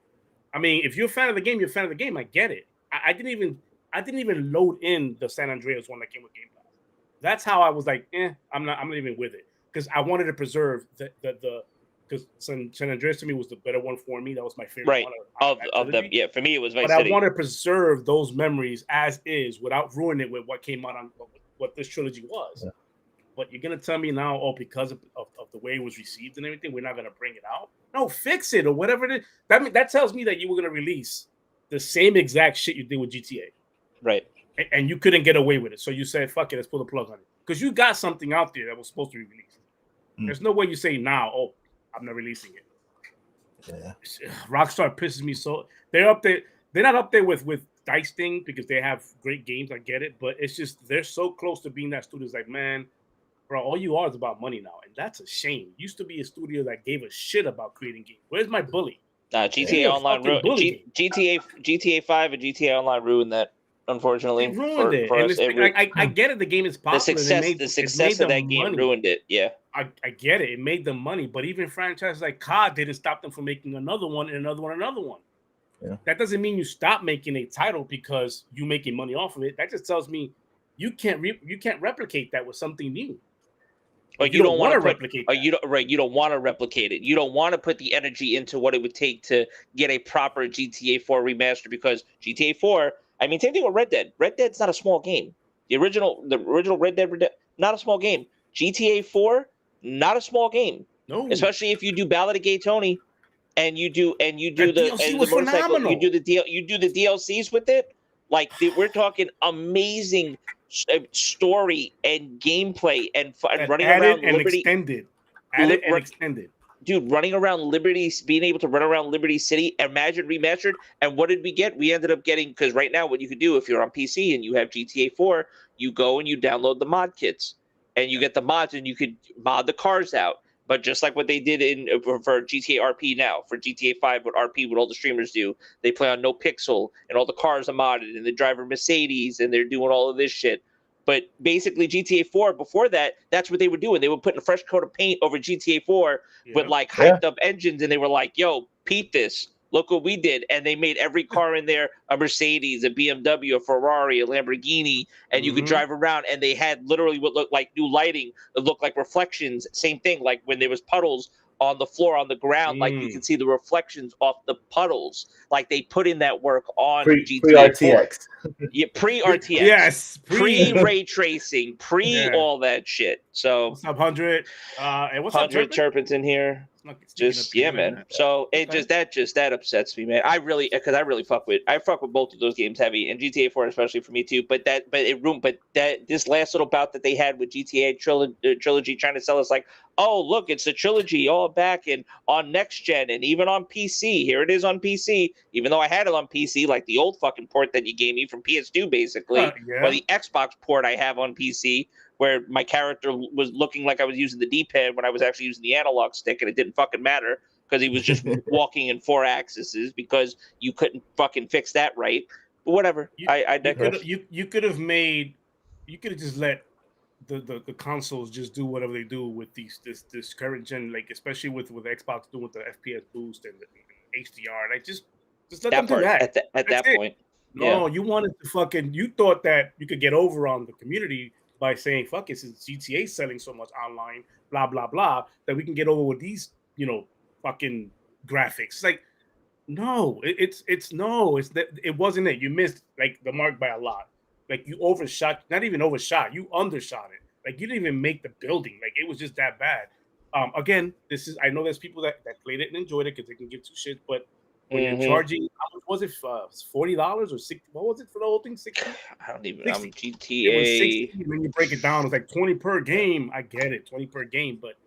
A: I mean, if you're a fan of the game, you're a fan of the game. I get it. I didn't even load in the San Andreas one that came with Game Pass. That's how I was like, I'm not even with it because I wanted to preserve the because San Andreas to me was the better one for me. That was my favorite one
B: of them. Yeah, for me it was Vice
A: But
B: City.
A: I want to preserve those memories as is without ruining it with what came out on what this trilogy was. Yeah. But you're gonna tell me now, because of the way it was received and everything, we're not gonna bring it out? No, fix it or whatever it is. That tells me that you were gonna release the same exact shit you did with GTA,
B: right?
A: And you couldn't get away with it, so you said, "Fuck it, let's pull the plug on it," because you got something out there that was supposed to be released. There's no way you say now, I'm not releasing it. Yeah, Rockstar pisses me so. They're up there. They're not up there with Dice thing because they have great games. I get it, but it's just they're so close to being that studio. It's like, man, bro, all you are is about money now, and that's a shame. Used to be a studio that gave a shit about creating games. Where's my bully?
B: GTA Online, GTA 5 and GTA Online ruined that. Unfortunately,
A: it ruined it. And I get it. The game is popular.
B: The success of that game ruined it. Yeah,
A: I get it. It made them money, but even franchises like COD didn't stop them from making another one and another one, another one. Yeah. That doesn't mean you stop making a title because you're making money off of it. That just tells me you can't replicate that with something new.
B: But you don't want to replicate it. You don't want to replicate it. You don't want to put the energy into what it would take to get a proper GTA 4 remaster because GTA 4. I mean, same thing with Red Dead. Red Dead's not a small game. The original Red Dead, not a small game. GTA 4, not a small game. No. Especially if you do Ballad of Gay Tony, and you do the motorcycle, you do the DLCs with it. Like we're talking amazing story and gameplay and running around Liberty.
A: Extended.
B: Dude, running around Liberty, being able to run around Liberty City, Imagine remastered. And what did we get? We ended up getting, because right now what you could do if you're on PC and you have GTA 4, you go and you download the mod kits. And you get the mods and you could mod the cars out. But just like what they did for GTA RP now, for GTA 5, what RP, what all the streamers do, they play on No Pixel, and all the cars are modded, and they drive a Mercedes, and they're doing all of this shit. But basically, GTA 4, before that, that's what they were doing. They were putting a fresh coat of paint over GTA 4 with, like, hyped-up engines, and they were like, yo, peep this. Look what we did. And they made every car in there a Mercedes, a BMW, a Ferrari, a Lamborghini, and you could drive around. And they had literally what looked like new lighting. It looked like reflections. Same thing, like when there was puddles on the floor, on the ground, like you can see the reflections off the puddles. Like they put in that work on GTA 4. Yeah, pre-RTX.
A: Yes.
B: Pre-ray tracing, all that shit. So
A: what's up, 100? And what's
B: 100
A: up,
B: Chirpins in here. Just man. So that upsets me, man. I really fuck with both of those games heavy, and GTA 4 especially for me too. But this last little bout that they had with GTA trilogy trying to sell us like, oh look, it's a trilogy all back and on next gen and even on PC. Here it is on PC, even though I had it on PC, like the old fucking port that you gave me from PS2 basically, or the Xbox port I have on PC. Where my character was looking like I was using the D-pad when I was actually using the analog stick, and it didn't fucking matter because he was just walking in 4 axes because you couldn't fucking fix that right. But whatever.
A: You could have just let the consoles just do whatever they do with this current gen, like especially with Xbox doing with the FPS boost and the HDR. Like just let them do that
B: at that point.
A: No, you wanted to you thought that you could get over on the community by saying, fuck it, since GTA selling so much online, blah, blah, blah, that we can get over with these, fucking graphics. It's like, no, it wasn't it. You missed, like, the mark by a lot. Like, you overshot, not even overshot, you undershot it. Like, you didn't even make the building. Like, it was just that bad. Again, I know there's people that played it and enjoyed it because they can give two shits, but when you're charging, how much was it? $40 or $60? What was it for the whole thing? 60?
B: I don't even.
A: I'm
B: GTA.
A: It was 60. When you break it down, it's like 20 per game. I get it, 20 per game, but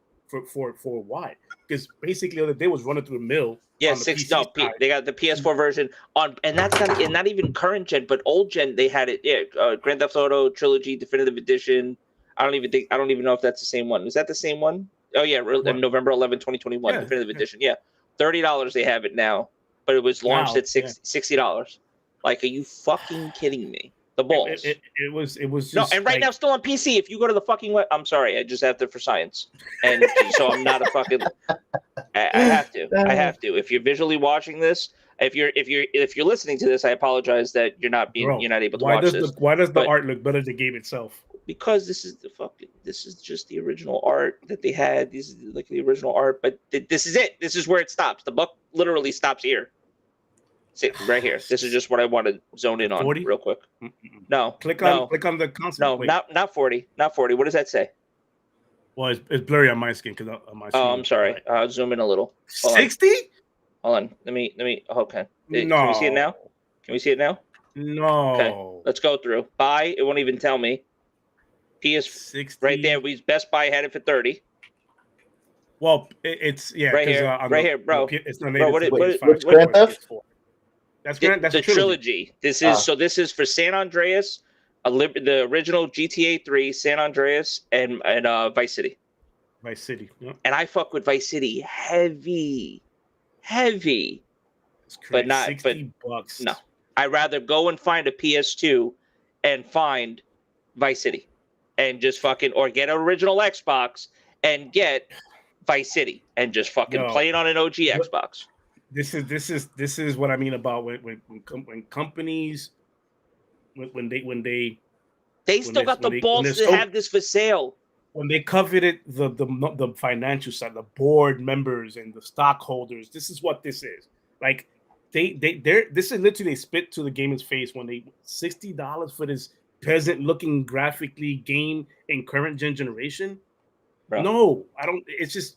A: for what? Because basically, the other day was running through the mill.
B: Yeah, 60. No, they got the PS4 version on, and that's not even current gen, but old gen. They had it. Yeah, Grand Theft Auto Trilogy Definitive Edition. I don't even know if that's the same one. Is that the same one? Oh yeah, November 11, 2021, Definitive Edition. Yeah, $30 they have it now. But it was launched at $60. Like, are you fucking kidding me? The balls.
A: It was just
B: no, and right now still on PC. If you go to the fucking web, I'm sorry, I just have to for science, and so I'm not a fucking. I have to. I have to. If you're visually watching this, if you're listening to this, I apologize that you're not able to watch this.
A: Why does the art look better than the game itself?
B: Because this is just the original art that they had. This is like the original art, but this is it. This is where it stops. The buck literally stops here. See, right here. This is just what I want to zone in on
A: 40?
B: real quick. No.
A: Click on the console.
B: No, not 40. Not 40. What does that say?
A: Well, it's blurry on my skin because on my screen.
B: Oh, I'm sorry. Zoom in a little.
A: 60?
B: Hold on. Let me. Okay.
A: No.
B: Can we see it now? Can we see it now?
A: No.
B: Okay. Let's go through. Buy. It won't even tell me. PS
A: 60.
B: right there. Best Buy had it for 30.
A: Well, it's
B: right here, bro.
A: It's not
B: bro,
C: which Grand Theft?
A: That's
B: the trilogy. This is for San Andreas, the original GTA 3, San Andreas, and Vice City.
A: Vice City. Yep.
B: And I fuck with Vice City heavy, but not
A: $60.
B: No, I'd rather go and find a PS2 and find Vice City, and just fucking or get an original Xbox and get Vice City and just fucking play it on an OG Xbox.
A: This is what I mean about when companies when they
B: still got the balls to have this for sale.
A: When they coveted the financial side, the board members and the stockholders, this is what this is. Like this is literally they spit to the gamer's face when they $60 for this peasant looking graphically game in current generation. Bro. No, I don't. It's just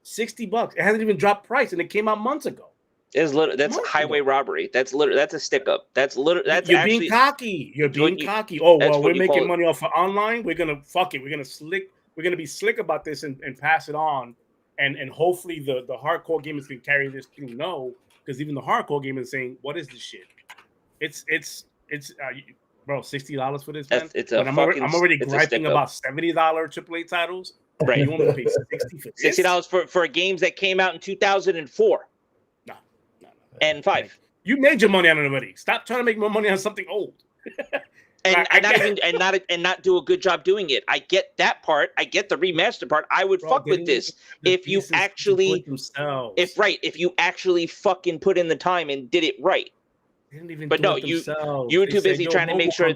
A: $60. It hasn't even dropped price, and it came out months ago.
B: That's highway robbery. That's a stick up.
A: You're being cocky. You're being cocky. Oh well, we're making money off of online. We're gonna fuck it. We're gonna be slick about this and pass it on, and hopefully the hardcore gamers can carry this through. No, because even the hardcore gamers are saying, "What is this shit?" It's bro, $60 for this, man. I'm already griping about $70 AAA titles.
B: Right.
A: You want me to pay $60 for this?
B: $60 for games that came out in 2004.
A: No.
B: And 5.
A: You made your money on it already. Stop trying to make more money on something old.
B: and not do a good job doing it. I get that part. I get the remaster part. I would fuck with this if you actually if you actually fucking put in the time and did it right. But no, you were too busy trying to make sure.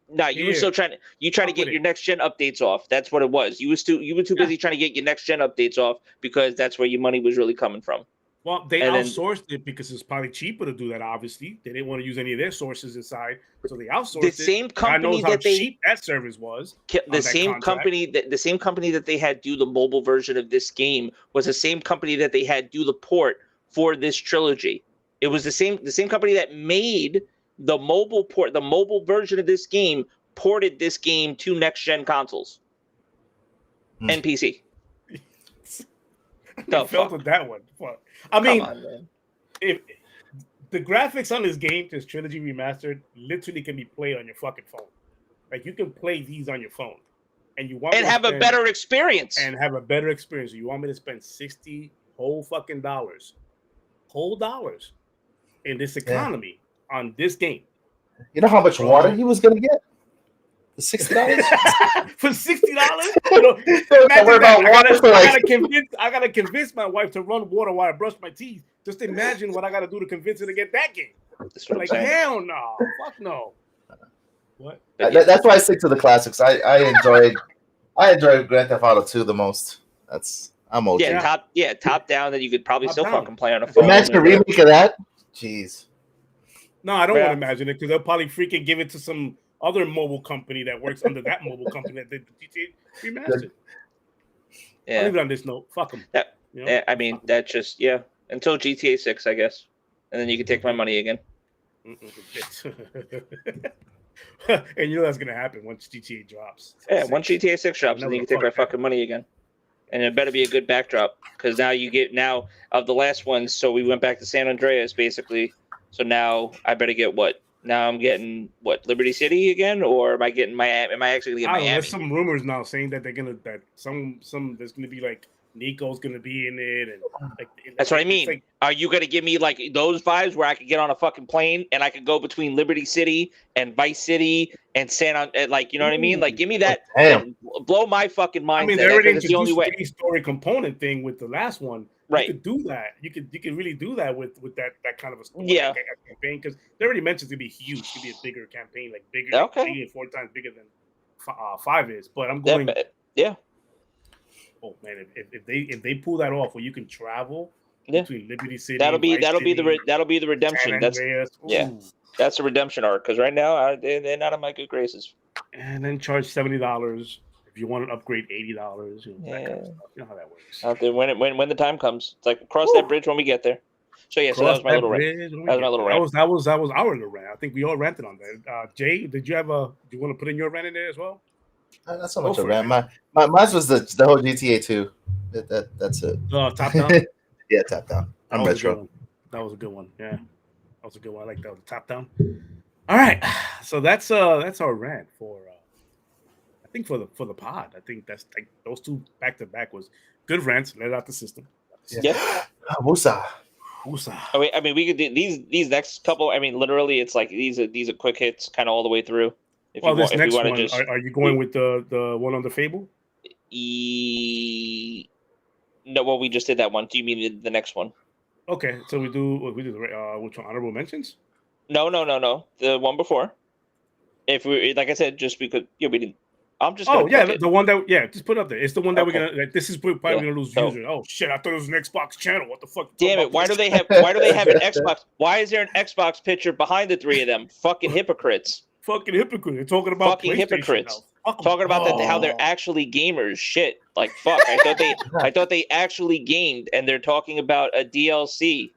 B: No, you were still trying to get your next gen updates off. That's what it was. You were too busy trying to get your next gen updates off because that's where your money was really coming from.
A: Well, they outsourced it because it's probably cheaper to do that. Obviously, they didn't want to use any of their sources inside, so they outsourced it.
B: The same company
A: cheap that service was.
B: The same company that they had do the mobile version of this game was the same company that they had do the port for this trilogy. It was the same company that made the mobile version of this game, ported this game to next gen consoles and PC.
A: I felt with that one. I mean, if the graphics on this game, this trilogy remastered, literally can be played on your fucking phone. Like you can play these on your phone, and you want
B: have a better experience.
A: And have a better experience. You want me to spend $60 whole dollars in this economy on this game?
C: You know how much water he was gonna get? For $60?
A: For $60? I gotta convince my wife to run water while I brush my teeth. Just imagine what I gotta do to convince her to get that game. Like hell no, fuck no. What?
C: That's why I stick to the classics. I enjoyed Grand Theft Auto 2 the most. I'm OG.
B: Top down that you could probably still fucking play on a phone.
C: Imagine a remake of that. Jeez.
A: No, I don't want to imagine it because they'll probably freaking give it to some other mobile company that works under that mobile company that did the GTA remastered.
B: Yeah.
A: I'll leave it on this note. Fuck them.
B: I mean, that's just until GTA 6, I guess, and then you can take my money again.
A: And you know that's gonna happen once GTA drops.
B: Once GTA 6 drops, then you can take my fucking money again. And it better be a good backdrop because now you get of the last ones. So we went back to San Andreas basically. So now I better get what? Now I'm getting what, Liberty City again, or am I getting Miami? Am I actually getting Miami?
A: There's some rumors now saying that they're gonna there's gonna be like Nico's gonna be in it, and like
B: that's what I mean. Like, are you gonna give me like those vibes where I could get on a fucking plane and I could go between Liberty City and Vice City and like you know what I mean? Like give me that. Blow my fucking mind.
A: I mean, they already introduced the 3-story component thing with the last one.
B: Right.
A: You could do that. You could really do that with that kind of a campaign, because they already mentioned it's gonna be huge. It's gonna be a bigger campaign, like bigger, like 3 and 4 times bigger than 5 is. But I'm going.
B: Yeah.
A: Oh man, if they pull that off, where you can travel between Liberty City,
B: that'll be
A: City,
B: the redemption. That's that's the redemption arc. Because right now they're not in my good graces.
A: And then charge $70 if you want to upgrade, $80. You know, that kind of stuff. You know how that works.
B: Out there when the time comes, it's like cross that bridge when we get there. So yeah, so that was my little rant. That was my little rant.
A: That was our little rant. I think we all ranted on that. Jay, do you want to put in your rant in there as well?
C: Not so much a rant. Mine was the whole GTA 2. That's it.
A: Top down.
C: Yeah, top down. I'm retro.
A: That was a good one. Yeah, that was a good one. I like that. The top down. All right, so that's our rant for. I think for the pod. I think that's like those two back to back was good rants. Let out the system.
B: Yeah.
C: Wusa.
B: I mean, we could do these next couple. I mean, literally, it's like these are quick hits, kind of all the way through.
A: This next one, are you going with the one on the Fable?
B: No, well, we just did that one. Do you mean the next one?
A: Okay, so we do which one? Honorable mentions?
B: No. The one before. If we, like I said, just because we didn't. I'm just.
A: The one that just put up there. It's the one that we're gonna. This is probably gonna lose views. Oh shit! I thought it was an Xbox channel. What the fuck?
B: Damn it! Why do they have an Xbox? Why is there an Xbox picture behind the three of them? Fucking hypocrites.
A: Fucking hypocrite. They're talking about
B: fucking hypocrites. Talking about how they're actually gamers. Shit. Like fuck. I thought they actually gamed, and they're talking about a DLC.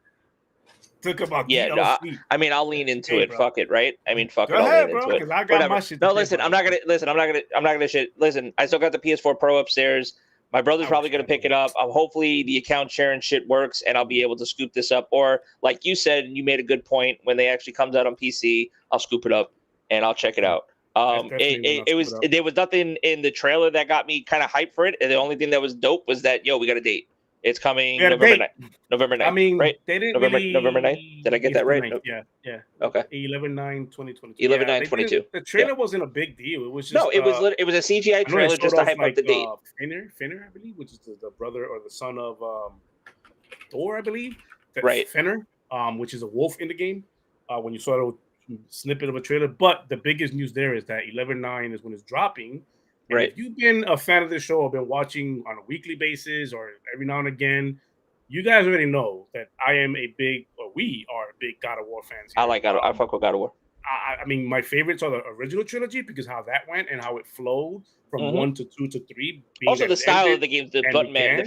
A: Talk about
B: DLC. No, I mean, I'll lean into it. Bro. Fuck it, right? I mean, fuck
A: Go
B: it. I'll
A: ahead,
B: lean
A: bro,
B: into it.
A: I got my shit.
B: No, listen. I'm not gonna shit. Listen, I still got the PS4 Pro upstairs. My brother's probably going to pick it up. Hopefully the account sharing shit works and I'll be able to scoop this up. Or like you said, and you made a good point, when they actually comes out on PC, I'll scoop it up and I'll check it out. There was nothing in the trailer that got me kind of hyped for it. And the only thing that was dope was that, we got a date. It's coming November 9th. I
A: mean,
B: right?
A: They didn't
B: November 9th? Did I get that right?
A: 9th, yeah.
B: Okay.
A: 11/9/2022.
B: 11/9/22.
A: The trailer wasn't a big deal. It was just
B: it was a CGI trailer just to hype up the date.
A: Finner, I believe, which is the brother or the son of Thor, I believe.
B: Right.
A: Finner, which is a wolf in the game. When you saw a snippet of a trailer, but the biggest news there is that 11/9 is when it's dropping. And
B: right.
A: If you've been a fan of this show or been watching on a weekly basis or every now and again, you guys already know that we are big God of War fans.
B: Here. I fuck with God of War.
A: I mean, my favorites are the original trilogy because how that went and how it flowed from 1 to 2 to 3.
B: Also, the style of the games, the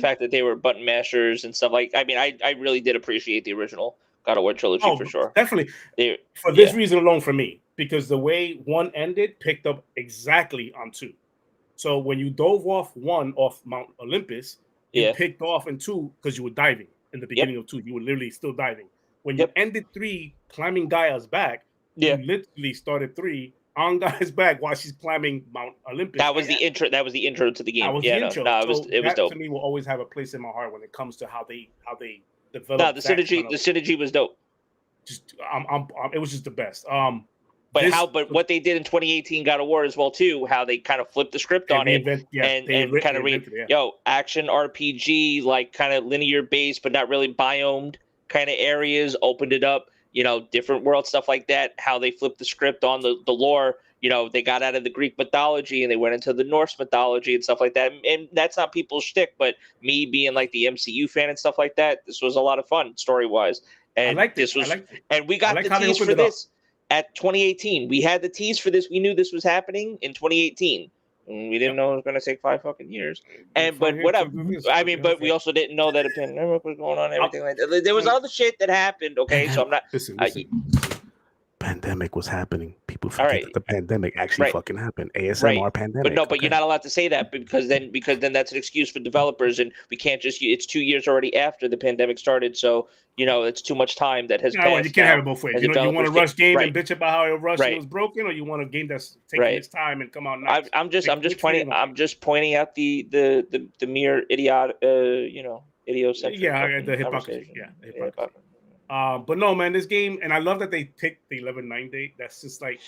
B: fact that they were button mashers and stuff like. I mean, I really did appreciate the original God of War trilogy for sure.
A: Definitely. For this reason alone, for me, because the way 1 ended picked up exactly on 2. So when you dove off Mount Olympus, you picked off in 2 because you were diving in the beginning of 2. You were literally still diving. When you ended 3 climbing Gaia's back, you literally started 3 on Gaia's back while she's climbing Mount Olympus.
B: That was the intro. That was the intro to the game.
A: That was the intro.
B: It was dope.
A: To me, will always have a place in my heart when it comes to how they developed.
B: No, the synergy was dope.
A: It was just the best.
B: But what they did in 2018 God of War as well too, how they kind of flipped the script on it and kind of action RPG, like kind of linear based but not really biomed kind of areas, opened it up, different world stuff like that. How they flipped the script on the lore, they got out of the Greek mythology and they went into the Norse mythology and stuff like that. And that's not people's shtick, but me being like the MCU fan and stuff like that, this was a lot of fun story wise. And and we got the tease for this. At 2018, we had the tease for this. We knew this was happening in 2018. We didn't know it was going to take 5 fucking years. But whatever. I mean, but we also didn't know that a pandemic was going on, everything like that. There was other shit that happened. Okay, so I'm not.
A: Listen. Pandemic was happening. People forget that the pandemic actually fucking happened. ASMR pandemic.
B: But you're not allowed to say that because then that's an excuse for developers, and we can't just. It's 2 years already after the pandemic started, so it's too much time that has passed.
A: You can't have it both ways. You want to rush game and bitch about how it rushed and it was broken, or you want a game that's taking its time and come out nice. I'm just pointing out the mere idiosyncratic. The hypocrisy. Hypocrisy. But no, man, this game, and I love that they picked the 11/9 date. That's just like,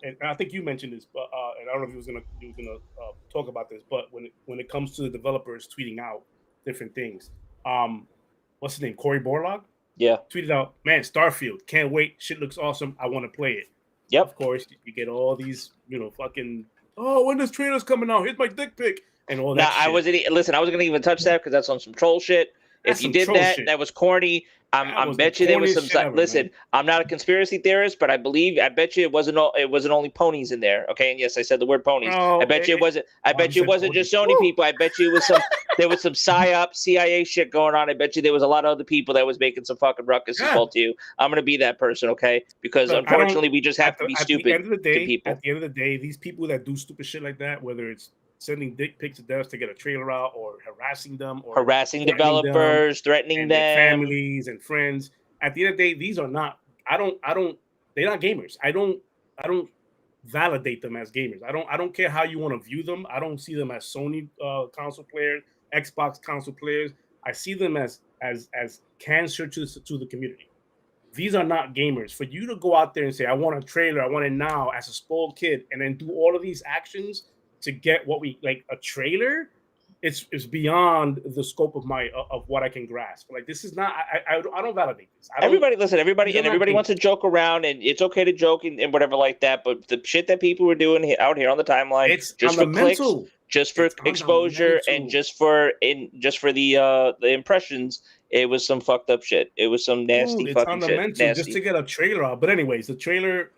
A: and I think you mentioned this, but and I don't know if you was gonna talk about this, but when it comes to the developers tweeting out different things, what's his name, Corey Borlaug,
B: Yeah.
A: tweeted out, "Man, Starfield, can't wait. Shit looks awesome. I want to play it."
B: Yep.
A: Of course, you get all these, fucking, oh, when this trailer's coming out, here's my dick pic and all that.
B: Now,
A: shit.
B: I wasn't gonna even touch that because that's on some troll shit.
A: That's
B: if you
A: some
B: did
A: troll
B: that,
A: shit.
B: that was corny. I
A: was
B: bet
A: the
B: you there was
A: corniest
B: some.
A: shit ever,
B: Listen,
A: man.
B: I'm not a conspiracy theorist, but I bet you it wasn't only ponies in there. Okay, and yes, I said the word ponies.
A: No,
B: I bet you it wasn't. I bet you it wasn't just Sony
A: Woo!
B: people. I bet you it was some. There was some psyop, CIA shit going on. I bet you there was a lot of other people that was making some fucking ruckus as well too. I'm gonna be that person, okay? Because
A: Look,
B: unfortunately, we just have to be
A: At
B: stupid
A: the end of the day,
B: to people.
A: At the end of the day, these people that do stupid shit like that, whether it's sending dick pics to devs to get a trailer out, or harassing them, or
B: harassing
A: threatening
B: developers, threatening
A: and
B: them,
A: their families and friends. At the end of the day, these are not. They're not gamers. I don't validate them as gamers. I don't care how you want to view them. I don't see them as Sony console players, Xbox console players. I see them as cancer to the community. These are not gamers. For you to go out there and say, I want a trailer, I want it now, as a spoiled kid, and then do all of these actions to get what we like, a trailer, it's beyond the scope of what I can grasp. Like, this is not. I don't validate this.
B: Everybody wants to joke around, and it's okay to joke and whatever like that. But the shit that people were doing out here on the timeline,
A: it's
B: just for clicks, just for exposure, and just for the impressions, it was some fucked up shit. It was some nasty fucking shit.
A: Just to get a trailer out. But anyways, the trailer,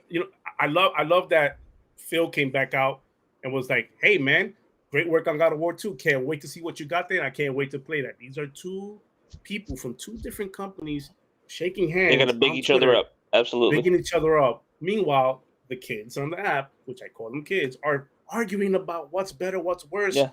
A: I love that Phil came back out and was like, "Hey man, great work on God of War 2. Can't wait to see what you got there. And I can't wait to play that." These are two people from two different companies shaking hands.
B: They're gonna big each other up. Absolutely.
A: Bigging each other up. Meanwhile, the kids on the app, which I call them kids, are arguing about what's better, what's worse.
B: Yeah.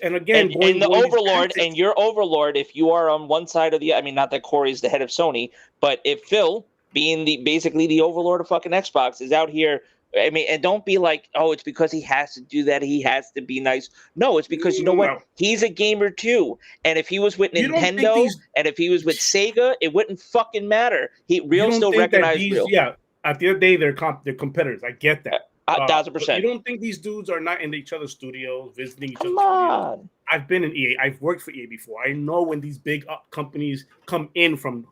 A: And again,
B: and the overlord and your overlord, if you are on one side of the, I mean, not that Corey's the head of Sony, but if Phil, being basically the overlord of fucking Xbox, is out here, I mean, and don't be like, oh, it's because he has to do that, he has to be nice. No, it's because you know what? He's a gamer too. And if he was with Nintendo and if he was with Sega, it wouldn't fucking matter. Real still recognize real.
A: Yeah, at the end of the day, they're competitors. I get that.
B: 1,000%.
A: You don't think these dudes are not in each other's studios, visiting each other's studios? I've been in EA. I've worked for EA before. I know when these big companies come in from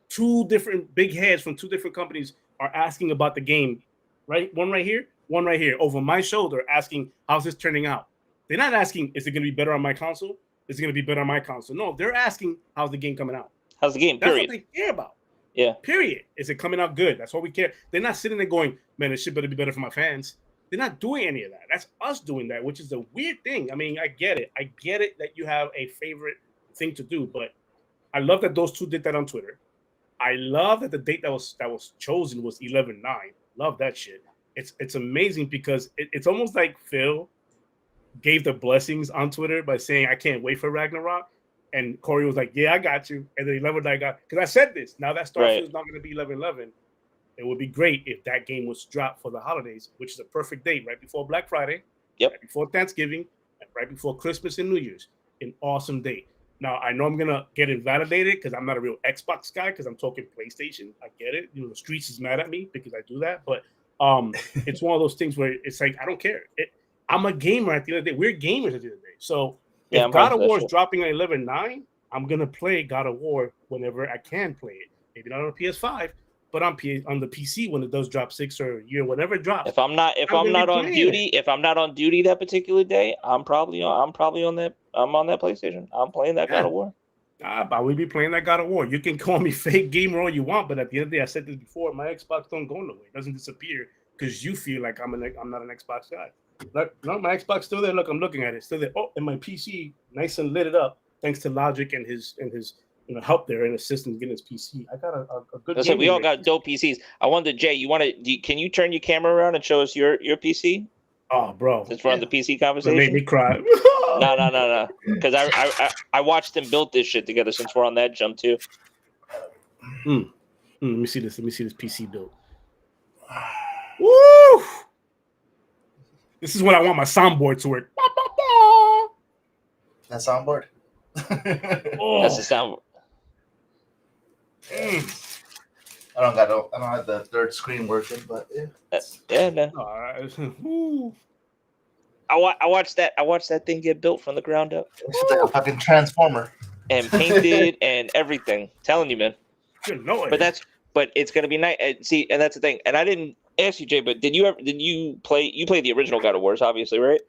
A: two different big heads from two different companies are asking about the game, right? One right here, over my shoulder, asking, how's this turning out? They're not asking, is it going to be better on my console? Is it going to be better on my console? No, they're asking, how's the game coming out?
B: How's the game, period.
A: That's what they care about.
B: Yeah.
A: Period. Is it coming out good? That's what we care. They're not sitting there going, man, it should better be better for my fans. They're not doing any of that. That's us doing that, which is a weird thing. I mean, I get it. I get it that you have a favorite thing to do, but I love that those two did that on Twitter. I love that the date that was chosen was 11/9. Love that shit. It's amazing because it's almost like Phil gave the blessings on Twitter by saying, I can't wait for Ragnarok. And Corey was like, yeah, I got you. And then 11/9 got, because I said this. Now that Starfield is not going to be 11/11. It would be great if that game was dropped for the holidays, which is a perfect date, right before Black Friday, right before Thanksgiving, and right before Christmas and New Year's. An awesome date. Now, I know I'm going to get invalidated because I'm not a real Xbox guy because I'm talking PlayStation. I get it. The streets is mad at me because I do that. But it's one of those things where it's like, I don't care. I'm a gamer at the end of the day. We're gamers at the end of the day. So if God of War is dropping at 11/9, I'm going to play God of War whenever I can play it. Maybe not on PS5, but on the PC when it does drop 6 or a year, whenever it drops.
B: If I'm not on duty that particular day, I'm on that PlayStation. I'm playing that God of War.
A: I will be playing that God of War. You can call me fake gamer all you want, but at the end of the day, I said this before, my Xbox don't go nowhere. It doesn't disappear because you feel like I'm not an Xbox guy. Look, no, my Xbox still there. Look, I'm looking at it. Still there. Oh, and my PC nice and lit it up thanks to Logic and his help there and assistance getting his PC. I got a good.
B: Listen, we all got dope PCs. I wondered, Jay, can you turn your camera around and show us your PC?
A: Oh, bro,
B: since we're on the PC conversation,
A: it made me cry.
B: No, because I watched them build this shit together. Since we're on that jump too.
A: Let me see this. Let me see this PC build. Woo! This is what I want my soundboard to work.
C: That soundboard.
B: That's the soundboard.
C: I don't have the third screen working, but yeah.
B: No. I watched that thing get built from the ground up.
C: It's like a fucking transformer.
B: and painted and everything. Telling you, man.
A: Good Lord.
B: But it's gonna be nice. See, and that's the thing. And I didn't ask you, Jay, but did you play? You played the original God of Wars, obviously, right?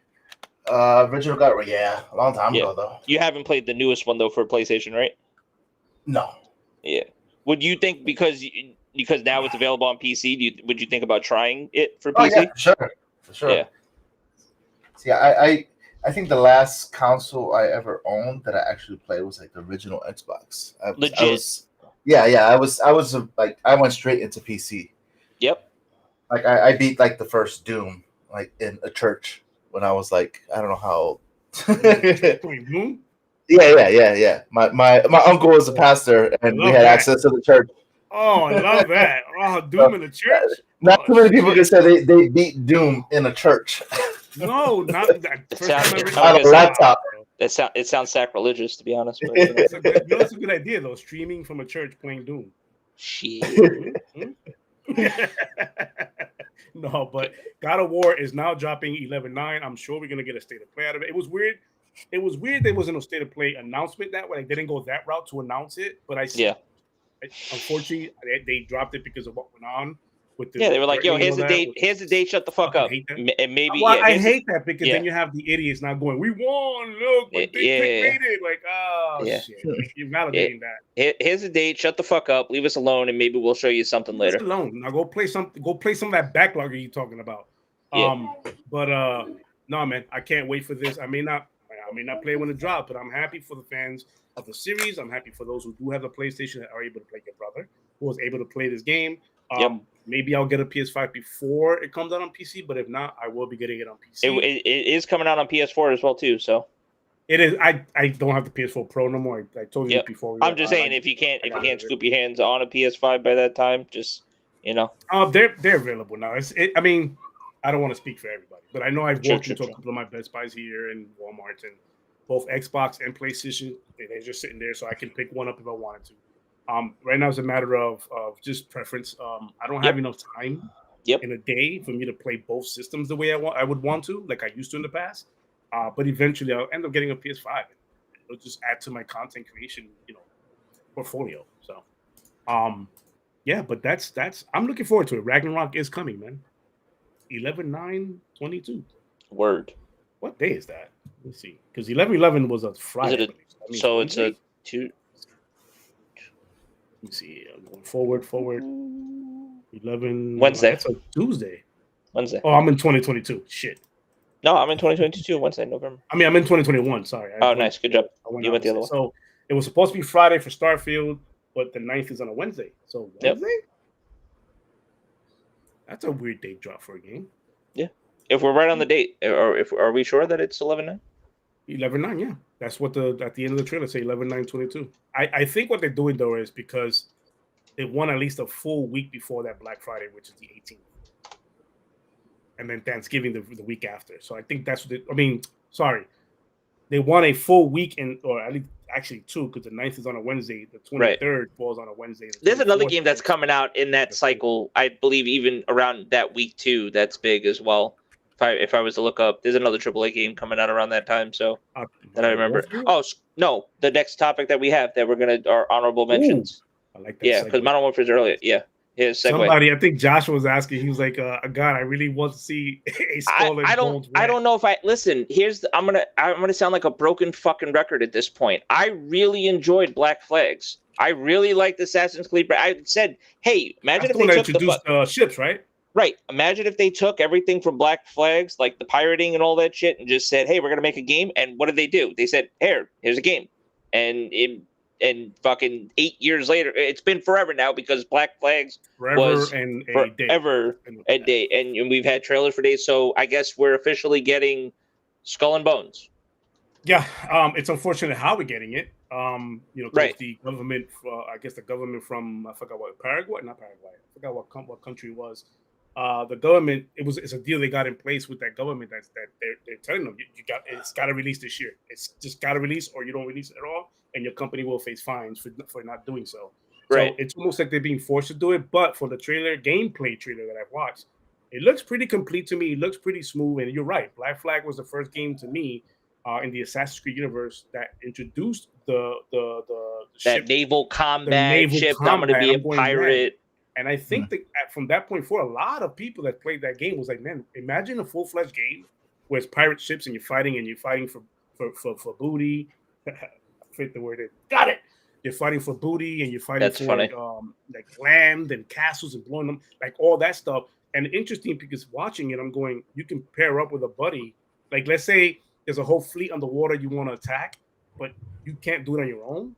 C: Original God of War, yeah, a long time ago though.
B: You haven't played the newest one though for PlayStation, right?
C: No.
B: Yeah. Would you think because now it's available on PC? Would you think about trying it for PC?
C: Oh yeah, for sure.
B: Yeah.
C: See, I think the last console I ever owned that I actually played was like the original Xbox.
B: Legit.
C: I was like I went straight into PC.
B: Yep.
C: Like I beat like the first Doom like in a church when I was like I don't know how old. Yeah. My uncle was a pastor and we had access to the church.
A: Oh, I love that. Oh, Doom in the church.
C: Not too many people can say they beat Doom in a church.
A: No, not that.
C: On a laptop.
B: It sounds sacrilegious, to be honest. But,
A: it's a good idea though. Streaming from a church playing Doom.
B: Shit.
A: No, but God of War is now dropping 11.9. I'm sure we're gonna get a state of play out of it. It was weird. There wasn't no state of play announcement that way. They didn't go that route to announce it, but unfortunately, they dropped it because of what went on with the.
B: Yeah, they were like, "Yo, here's the date. Here's the date. Shut the fuck up." And maybe.
A: Well, I hate that because then you have the idiots not going. We won. Look, but they made it. Like, shit. You're validating that.
B: Here's the date. Shut the fuck up. Leave us alone, and maybe we'll show you something later.
A: Leave us alone. Now go play some of that backlog you're talking about. But no, man, I can't wait for this. I may not play when it drops, but I'm happy for the fans of the series. I'm happy for those who do have a PlayStation that are able to play your brother, who was able to play this game. Maybe I'll get a PS5 before it comes out on PC, but if not, I will be getting it on PC.
B: It is coming out on PS4 as well too. So
A: it is. I don't have the PS4 Pro no more. I told you this before.
B: I'm just saying if you can't scoop your hands on a PS5 by that time, just
A: they're available now. I mean, I don't want to speak for everybody, but I know I've walked into a couple of my Best Buys here and Walmart and both Xbox and PlayStation. They're just sitting there, so I can pick one up if I wanted to. Right now, it's a matter of just preference. I don't have enough time in a day for me to play both systems the way I would want to, like I used to in the past. But eventually, I'll end up getting a PS5. It'll just add to my content creation, portfolio. So, but that's. I'm looking forward to it. Ragnarok is coming, man. 11/9/22.
B: Word.
A: What day is that? Let's see. Because 11/11 was a Friday.
B: So it's a two.
A: Let me see. I'm going forward. 11.
B: Wednesday.
A: That's a Tuesday.
B: Wednesday.
A: Oh, I'm in 2022. Shit.
B: No, I'm in 2022. Wednesday, November.
A: I mean, I'm in 2021. Sorry.
B: Nice. Good job. You went the other one.
A: So it was supposed to be Friday for Starfield, but the 9th is on a Wednesday. So Wednesday? That's a weird date drop for a game.
B: Yeah. If we're right on the date, are we sure that it's 11/9?
A: 11/9, yeah. That's what at the end of the trailer say 11/9/22. I think what they're doing though is because they won at least a full week before that Black Friday, which is the 18th, and then Thanksgiving the week after. So I think that's what they won a full week or at least actually two because the 9th is on a Wednesday, the 23rd falls on a Wednesday.
B: There's another game that's coming out in that cycle, I believe, even around that week too. That's big as well. If I was to look up, there's another AAA game coming out around that time. So that I remember. Oh no, the next topic that we have that we're gonna are honorable mentions.
A: I like that.
B: Yeah, because Modern Warfare is earlier. Yeah, here's segue.
A: Somebody, I think Joshua was asking. He was like, "God, I really want to see a Skull and Bones."
B: I don't know if I listen. I'm gonna sound like a broken fucking record at this point. I really enjoyed Black Flags. I really liked Assassin's Creed. I said, hey, imagine if they took
A: ships, right?
B: Right. Imagine if they took everything from Black Flags, like the pirating and all that shit, and just said, hey, we're going to make a game. And what did they do? They said, here's a game. And fucking 8 years later, it's been forever now because Black Flags was forever a day. And we've had trailers for days. So I guess we're officially getting Skull and Bones.
A: Yeah. It's unfortunate how we're getting it.
B: Right.
A: The government, I guess the government from, I forgot what, Paraguay? Not Paraguay. I forgot what country it was. The government, it's a deal they got in place with that government that they're telling them it's got to release this year. It's just got to release, or you don't release it at all, and your company will face fines for not doing so.
B: Right.
A: So it's almost like they're being forced to do it. But for the gameplay trailer that I've watched, it looks pretty complete to me. It looks pretty smooth, and you're right. Black Flag was the first game to me in the Assassin's Creed universe that introduced the
B: That
A: ship,
B: naval
A: the
B: combat
A: naval
B: ship. I'm gonna
A: combat.
B: be a
A: I'm going, man.
B: pirate.
A: And I think that from that point forward, a lot of people that played that game was like, man, imagine a full-fledged game where it's pirate ships and you're fighting for booty. Fit the word in. Got it. You're fighting for booty and you're fighting
B: That's
A: for
B: funny.
A: like land and castles and blowing them, like all that stuff. And interesting because watching it, I'm going, you can pair up with a buddy. Like let's say there's a whole fleet underwater you want to attack, but you can't do it on your own.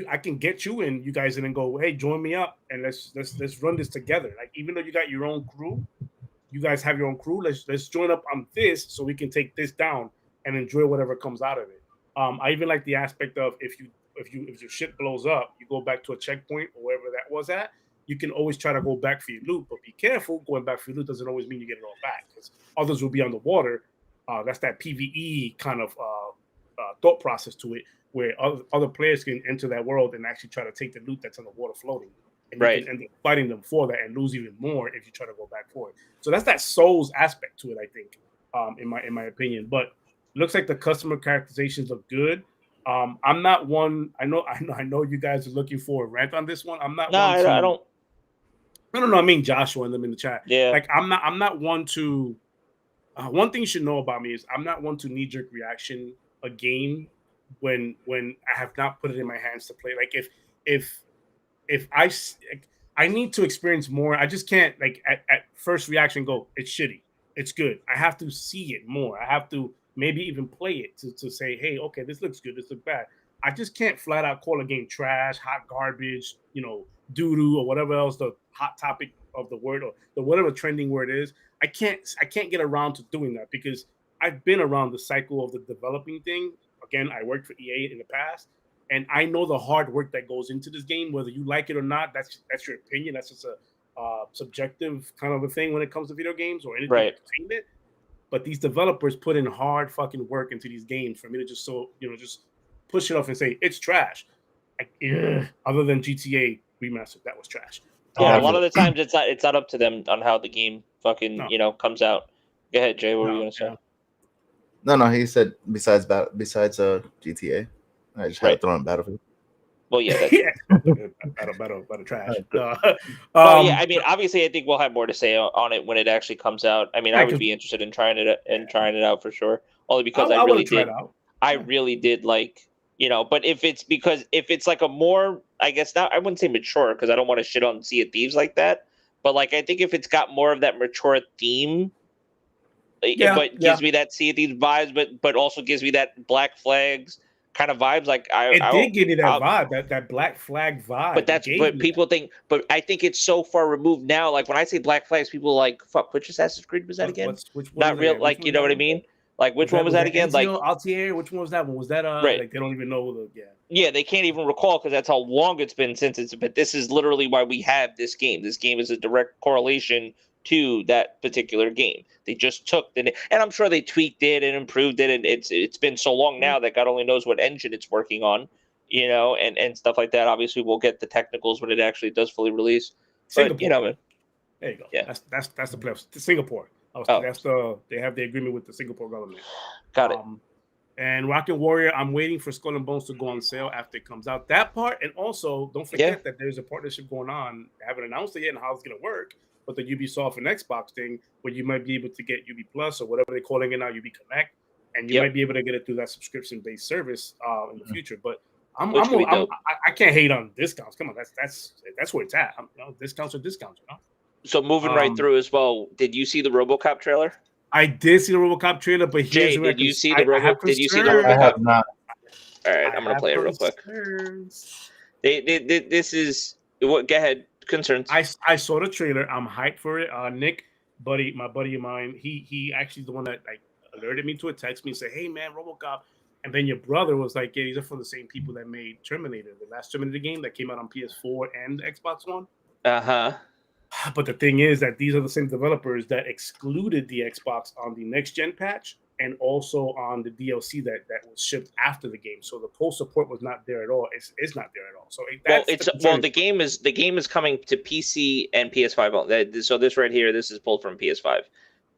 A: I can get you and you guys and go, hey, join me up and let's run this together. Like even though you got your own crew, you guys have your own crew. Let's join up on this so we can take this down and enjoy whatever comes out of it. I even like the aspect of if your ship blows up, you go back to a checkpoint or wherever that was at. You can always try to go back for your loot, but be careful. Going back for your loot doesn't always mean you get it all back because others will be on the water. That's that PvE kind of thought process to it, where other players can enter that world and actually try to take the loot that's on the water floating. And you can end up fighting them for that and lose even more if you try to go back for it. So that's that Souls aspect to it, I think, in my opinion. But looks like the customer characterizations look good. I'm not one. I know you guys are looking for a rant on this one. I'm not.
B: No, I don't.
A: I don't know. I mean, Joshua and them in the chat.
B: Yeah.
A: Like I'm not one to. One thing you should know about me is I'm not one to knee jerk reaction a game when I have not put it in my hands to play. Like if I need to experience more. I just can't like at first reaction go, it's shitty, it's good. I have to see it more. I have to maybe even play it to say, hey, okay, this looks good, this looks bad. I just can't flat out call a game trash, hot garbage, doo-doo or whatever else the hot topic of the word or the whatever trending word is. I can't get around to doing that because I've been around the cycle of the developing thing. Again, I worked for EA in the past. And I know the hard work that goes into this game, whether you like it or not. That's your opinion. That's just a subjective kind of a thing when it comes to video games or anything entertainment. But these developers put in hard fucking work into these games for me to just just push it off and say it's trash. Other than GTA Remastered, that was trash.
B: Yeah, a lot of the times it's not up to them on how the game fucking comes out. Go ahead, Jay. What were you gonna say?
C: No. He said besides GTA. I just had to throw in Battlefield.
B: Well, yeah.
A: Battle trash.
B: Yeah, I mean, obviously, I think we'll have more to say on it when it actually comes out. I mean, I would be interested in trying it out for sure. Only because I really did like, But if it's like a more, I guess not, I wouldn't say mature because I don't want to shit on Sea of Thieves like that. But like, I think if it's got more of that mature theme, gives me that Sea of Thieves vibes, but also gives me that Black Flags kind of vibes. Like
A: it did give me that vibe, that Black Flag vibe.
B: But people think, but I think it's so far removed now. Like when I say Black Flags, people are like, fuck, which Assassin's Creed was that again?
A: Which one?
B: Not real, like, you know what I mean? Like which one was that again? Like
A: Altier, which one was that one? Was that
B: right.
A: Like they don't even know
B: Yeah, they can't even recall because that's how long it's been since but this is literally why we have this game. This game is a direct correlation to that particular game. They just took and I'm sure they tweaked it and improved it, and it's been so long now that God only knows what engine it's working on, and stuff like that. Obviously, we'll get the technicals when it actually does fully release.
A: Singapore.
B: But,
A: there you go.
B: Yeah,
A: that's the place. Singapore. They have the agreement with the Singapore government.
B: Got it.
A: And Rocket Warrior, I'm waiting for Skull and Bones to go on sale after it comes out. That part, and also don't forget that there's a partnership going on. They haven't announced it yet and how it's going to work. But the Ubisoft and Xbox thing, where you might be able to get UB Plus or whatever they're calling it now, UB Connect, and you might be able to get it through that subscription-based service in the future. But I can't hate on discounts. Come on, that's where it's at. Discounts are discounts.
B: So moving right through as well. Did you see the RoboCop trailer?
A: I did see the RoboCop trailer, but
B: Jay, did you see the RoboCop?
C: I have not.
B: All right, I'm gonna play it real quick. This is what? Go ahead. Concerns.
A: I saw the trailer. I'm hyped for it. Nick, my buddy of mine, he actually the one that like alerted me to it, text me and say, hey man, RoboCop. And then your brother was like, yeah, these are from the same people that made Terminator, the last Terminator game that came out on PS4 and Xbox One. But the thing is that these are the same developers that excluded the Xbox on the next gen patch and also on the DLC that was shipped after the game. So the post support was not there at all. It's not there at all. So
B: the game is coming to PC and PS5. So this right here, this is pulled from PS5,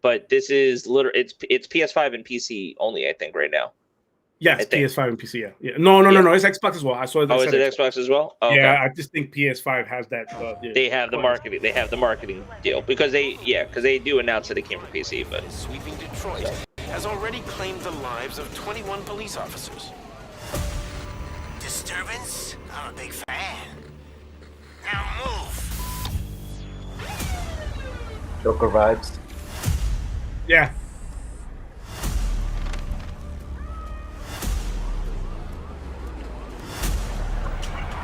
B: but this is literally it's PS5 and PC only. I think right now.
A: Yes,
B: I think.
A: PS5 and PC. Yeah. No. It's Xbox as well. I saw that.
B: Oh, is it Xbox as well? Oh,
A: yeah,
B: okay.
A: I just think PS5 has that.
B: They have the marketing. They have the marketing deal because they do announce that it came from PC, but
D: Sweeping Detroit has already claimed the lives of 21 police officers. Disturbance? I'm a big fan. Now move.
C: Joker vibes.
A: Yeah.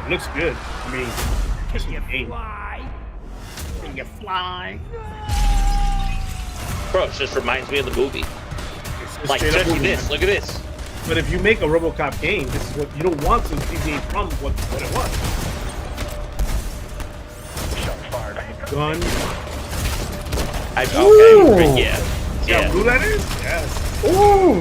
A: It looks good. I mean, can you fly? Can you fly?
B: bro, it just reminds me of the movie.
A: It's
B: Like,
A: straight up
B: especially
A: movie.
B: this. Look at this.
A: But if you make a RoboCop game, this is what you don't want to deviate from what it was. Gun.
B: Okay, yeah.
A: See
B: Yeah.
A: how blue that is? Yes.
C: Ooh.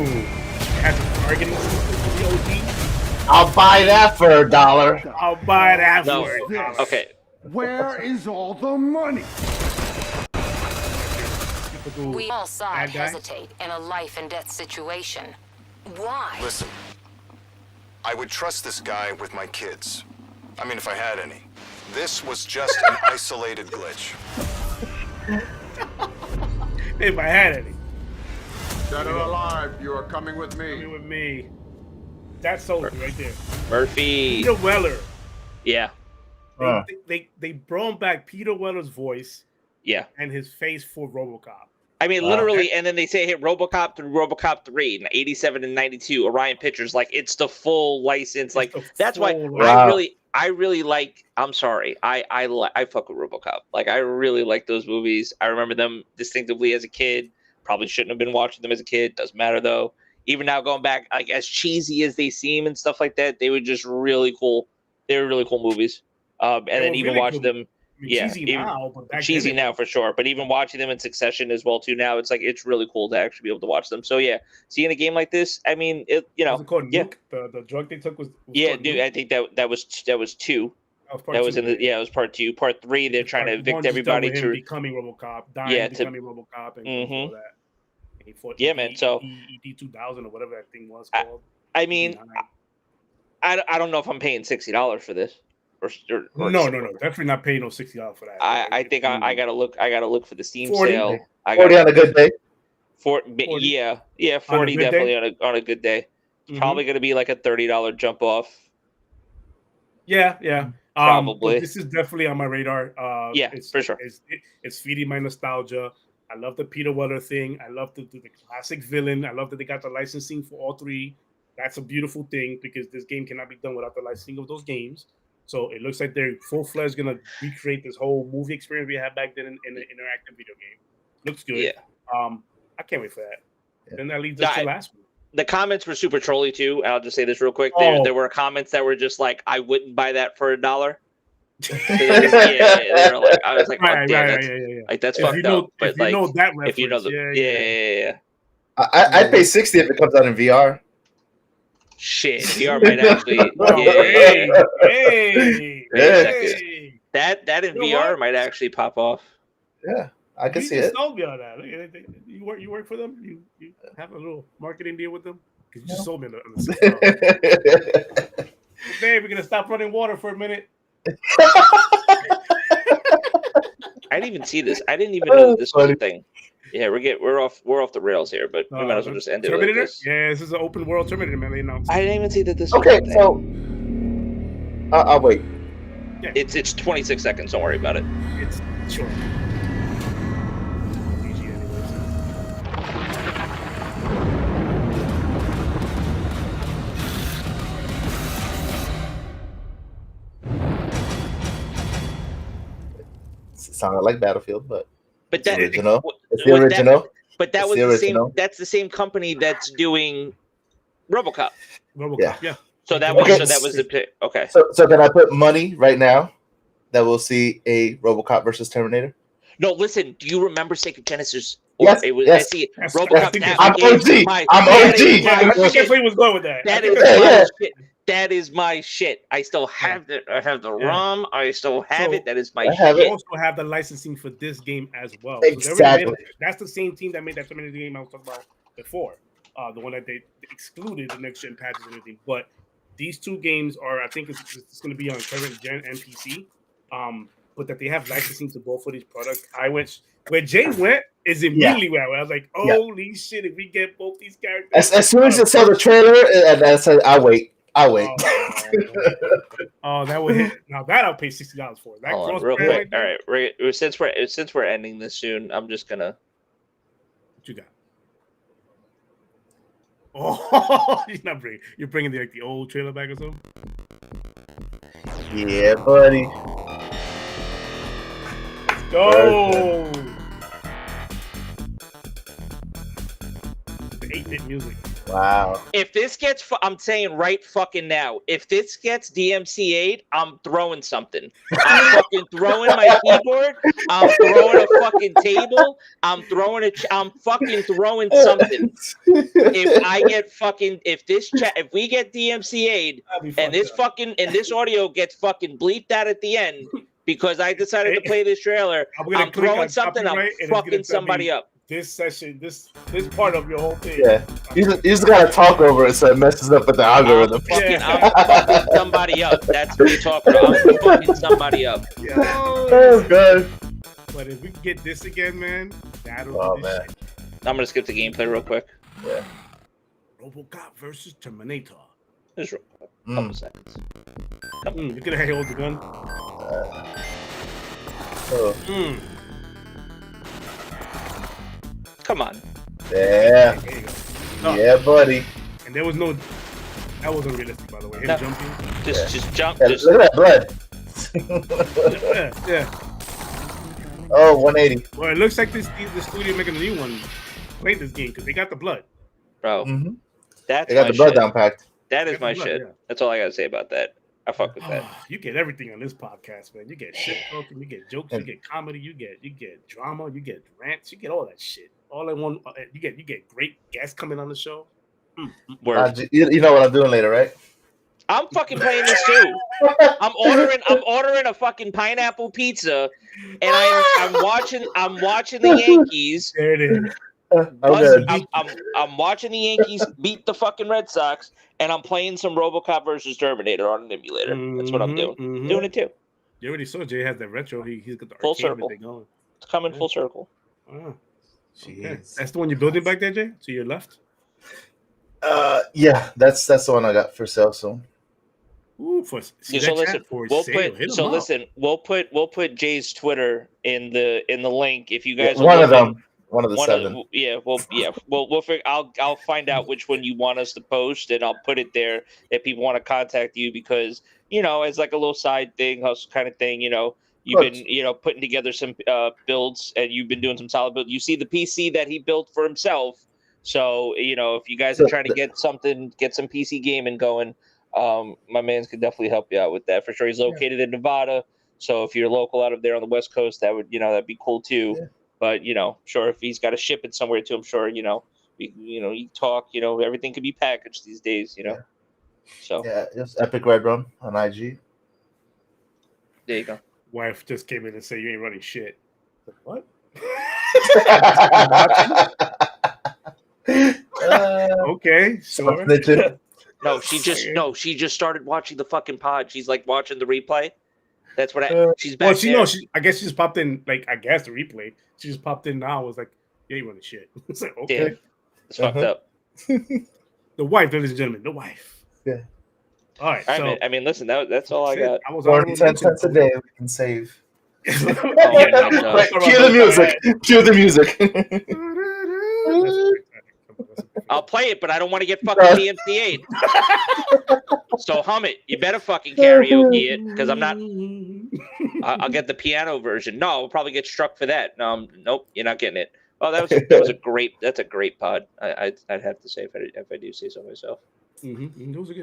A: Has a targeting system, the
C: I'll buy that for $1.
A: I'll buy that
B: No.
A: for it.
B: Okay.
E: Where is all the money?
F: We all saw
A: Bad
F: it
A: guy?
F: hesitate in a life and death situation. Why?
G: Listen, I would trust this guy with my kids. I mean, if I had any. This was just an isolated glitch.
A: If I had any.
E: Dead or alive, you are coming with
A: Be
E: me.
A: with me. That's Soldier right there.
B: Murphy.
A: Peter Weller.
B: Yeah.
A: They brought back Peter Weller's voice
B: Yeah.
A: and his face for RoboCop.
B: I mean, literally, and then they say hit RoboCop through RoboCop 3, and 87 and 92, Orion Pictures, like it's the full license.
A: It's
B: Like
A: the
B: that's why
A: full
B: I really like. I'm sorry, I fuck with RoboCop. Like I really like those movies. I remember them distinctively as a kid. Probably shouldn't have been watching them as a kid. Doesn't matter though. Even now going back, like as cheesy as they seem and stuff like that, they were just really cool. They were really cool movies. And then
A: were
B: even
A: really
B: watching
A: cool.
B: them.
A: I mean,
B: Yeah,
A: cheesy
B: even-
A: now, but back
B: Cheesy
A: then,
B: now for sure, but even watching them in succession as well too now, it's like it's really cool to actually be able to watch them. So yeah, seeing a game like this, I mean, it
A: Was it called
B: yeah,
A: Nuke? The drug they took was
B: yeah,
A: called
B: dude,
A: Nuke?
B: I think that was two.
A: Part
B: That was
A: two,
B: in the it was part 2. Part 3, they're trying to
A: Part
B: evict
A: one just dealt
B: everybody
A: with him
B: to
A: becoming RoboCop, dying,
B: Yeah,
A: becoming RoboCop, and going through all that. And he fought
B: Yeah, man, so-
A: ED 2000 or whatever that thing was
B: I-
A: called.
B: I mean, I don't know if I'm paying $60 for this. Or
A: No, definitely not paying no $60 for that.
B: I think I gotta look for the Steam
A: 40?
B: sale. I
C: 40 on a good day.
B: 40,
A: 40?
B: yeah, 40
A: good day?
B: definitely on a good day.
A: Mhm.
B: Probably gonna be like a $30 jump off.
A: Yeah.
B: Probably.
A: But this is definitely on my radar.
B: Yeah, for sure.
A: It's feeding my nostalgia. I love the Peter Weller thing. I love the classic villain. I love that they got the licensing for all three. That's a beautiful thing because this game cannot be done without the licensing of those games. So it looks like they're full-fledged going to recreate this whole movie experience we had back then in an interactive video game. Looks good.
B: Yeah.
A: I can't wait for that.
C: Yeah.
A: Then that leads us to last one.
B: The comments were super trolly too. I'll just say this real quick.
A: Oh.
B: There were comments that were just like, "I wouldn't buy that for $1." They were like, I was like, oh,
A: Right,
B: damn,
A: right,
B: that's,
A: yeah.
B: like that's
A: If
B: fucked
A: you know,
B: up. But
A: if you
B: like,
A: know that reference,
B: if you know the, yeah.
C: I'd pay 60 if it comes out in VR.
B: Shit, VR might actually,
A: Hey,
B: Wait a second.
A: hey.
B: that in
A: You know
B: VR
A: what?
B: might actually pop off.
C: Yeah, I can
A: You
C: see
A: just
C: it.
A: sold me on that. You work for them? You have a little marketing deal with them? Because you just sold me on the Babe, we're gonna stop running water for a minute.
B: I didn't even see this. I didn't even know that this was a
C: Funny.
B: thing. Yeah, we're off the rails here, but we might as well just end it with
A: Terminator?
B: this.
A: Yeah, this is an open world Terminator, man. They announced.
B: I didn't even see that this was
C: Okay,
B: a thing.
C: so I'll wait.
B: It's 26 seconds. Don't worry about it.
A: It's short. PG anyways.
C: Sounded like Battlefield, but
B: But that
C: original. It's the
B: what that-
C: original.
B: But that
C: It's
B: was
C: the
B: the same.
C: original.
B: That's the same company that's doing RoboCop.
A: RoboCop, yeah.
B: So that
C: Okay.
B: was the pick. Okay.
C: So can I put money right now that we'll see a RoboCop versus Terminator?
B: No, listen. Do you remember Sacred Genesis?
C: Yes,
B: It was.
C: yes.
B: See,
A: That's-
B: RoboCop.
A: I think
B: that
C: I'm
B: is
C: OG.
B: my-
C: I'm
B: that is
C: OG.
B: my
A: I think that's
B: shit.
A: where he was going with that.
B: That
A: I
B: is
A: think that's-
B: my
C: Yeah.
B: shit. That is my shit. I still have the. I have the
A: Yeah.
B: ROM. I still have
A: So,
B: it. That is my
C: I have
A: They
B: shit.
A: also have the licensing for this game as well. So they already
C: Exactly.
A: that's the same team that made that Terminator game I was talking about before. the one that they excluded the next gen patches and everything. But these two games are, I think, it's going to be on current gen and PC. But that they have licensing to both of these products. I went where Jay went is immediately where I went. I was like, holy shit! If we get both these characters,
C: as soon as you saw the trailer, and I said, "I'll wait."
A: Oh, that would hit. Now that I'll pay $60 for. That
B: Hold on, real quick. All right, since we're ending this soon, I'm just gonna.
A: What you got? Oh, you're bringing the old trailer back or something?
C: Yeah, buddy.
A: Let's go. The 8-bit music.
C: Wow.
B: If this gets, I'm saying right fucking now, if this gets DMCA'd, I'm throwing something. I'm fucking throwing my keyboard. I'm throwing a fucking table. I'm fucking throwing something. If we get DMCA'd and this audio gets fucking bleeped out at the end because I decided to play this trailer, I'm throwing something. I'm fucking somebody up.
A: This session, this part of your whole thing.
C: Yeah, you just gotta talk over it so it messes up with the algorithm.
B: I'm fucking somebody up. That's what you're talking about. I'm fucking somebody up.
C: Oh, good.
A: But if we get this again, man, that'll be
C: man.
A: shit.
B: I'm gonna skip the gameplay real quick.
C: Yeah.
A: Robocop versus Terminator.
B: Just a couple seconds.
A: You could have held the gun.
B: Come on.
C: Yeah.
A: There you go.
C: Yeah, buddy.
A: And there was no. That wasn't realistic, by the way. Him jumping.
B: Just jump.
C: Yeah, look at that blood.
A: yeah.
C: Oh, 180.
A: Well, it looks like the studio making a new one played this game because they got the blood.
B: Bro, that's
C: they got
B: my
C: the blood
B: shit.
C: down packed.
B: That is my
A: blood,
B: shit.
A: yeah.
B: That's all I gotta say about that. I fuck with that.
A: You get everything on this podcast, man. You get shit talking, you get jokes, you get comedy, you get drama, you get rants, you get all that shit. All in one. You get great guests coming on the show.
C: You know what I'm doing later, right?
B: I'm fucking playing this too. I'm ordering a fucking pineapple pizza, and I'm watching the Yankees.
A: There it is.
B: I'm watching the Yankees beat the fucking Red Sox, and I'm playing some Robocop versus Terminator on an emulator. That's what I'm doing. Doing it too.
A: You already saw Jay has that retro. He's got the
B: full
A: arcade
B: circle.
A: going.
B: It's coming full circle.
A: Okay. That's the one you're building back there, Jay? To your left?
C: Yeah, that's the one I got for sale soon.
A: Ooh,
B: we'll put Jay's Twitter in the link if you guys
C: one of them. One of the seven.
B: We'll figure. I'll find out which one you want us to post, and I'll put it there if people want to contact you because it's like a little side thing, hustle kind of thing. You've been putting together some builds, and you've been doing some solid builds. You see the PC that he built for himself. So if you guys are trying to get some PC gaming going, my man's could definitely help you out with that for sure. He's located in Nevada, so if you're local out of there on the West Coast, that would that'd be cool too. Yeah. But sure, if he's got to ship it somewhere to him, sure, you talk, everything could be packaged these days, So
C: just Epic Red Rum on IG.
B: There you go.
A: Wife just came in and said you ain't running shit. What? Okay, sure.
B: She just started watching the fucking pod. She's like watching the replay. That's what she's back.
A: Well, I guess she just popped in. Like, I guess the replay. She just popped in now. Was like, you ain't running shit. It's like, okay,
B: damn. It's fucked up.
A: The wife, ladies and gentlemen, the wife.
C: Yeah.
A: All right. So,
B: I mean, listen, that's all I got.
C: More than 10 cents a day we can save. Cue
B: the
C: music. Cue the music.
B: I'll play it, but I don't want to get fucking DMCA'd. So hum it. You better fucking karaoke it, because I'm not. I'll get the piano version. No, I'll probably get struck for that. No, nope, you're not getting it. Oh, that's a great pod. I'd have to say if I do say so myself.
A: It was a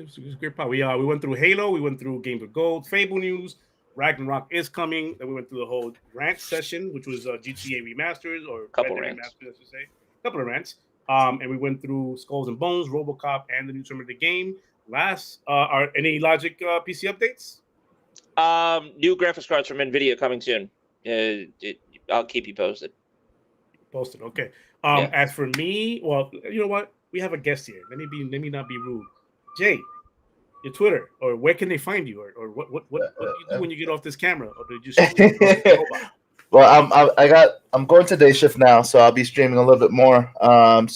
A: great pod. We went through Halo. We went through Games of Gold, Fable news. Ragnarok is coming. Then we went through the whole rant session, which was GTA remasters or
B: couple rants.
A: Remasters, I should say. Couple of rants. And we went through Skulls and Bones, Robocop, and the new Terminator game. Last, are any Logic PC updates?
B: New graphics cards from NVIDIA coming soon. I'll keep you posted.
A: Okay. As for me, well, you know what? we have a guest here. Let me not be rude. Jay, your Twitter, or where can they find you, or what do you do when you get off this camera, or do you just stream off this robot?
C: Well, I'm going to day shift now, so I'll be streaming a little bit more. I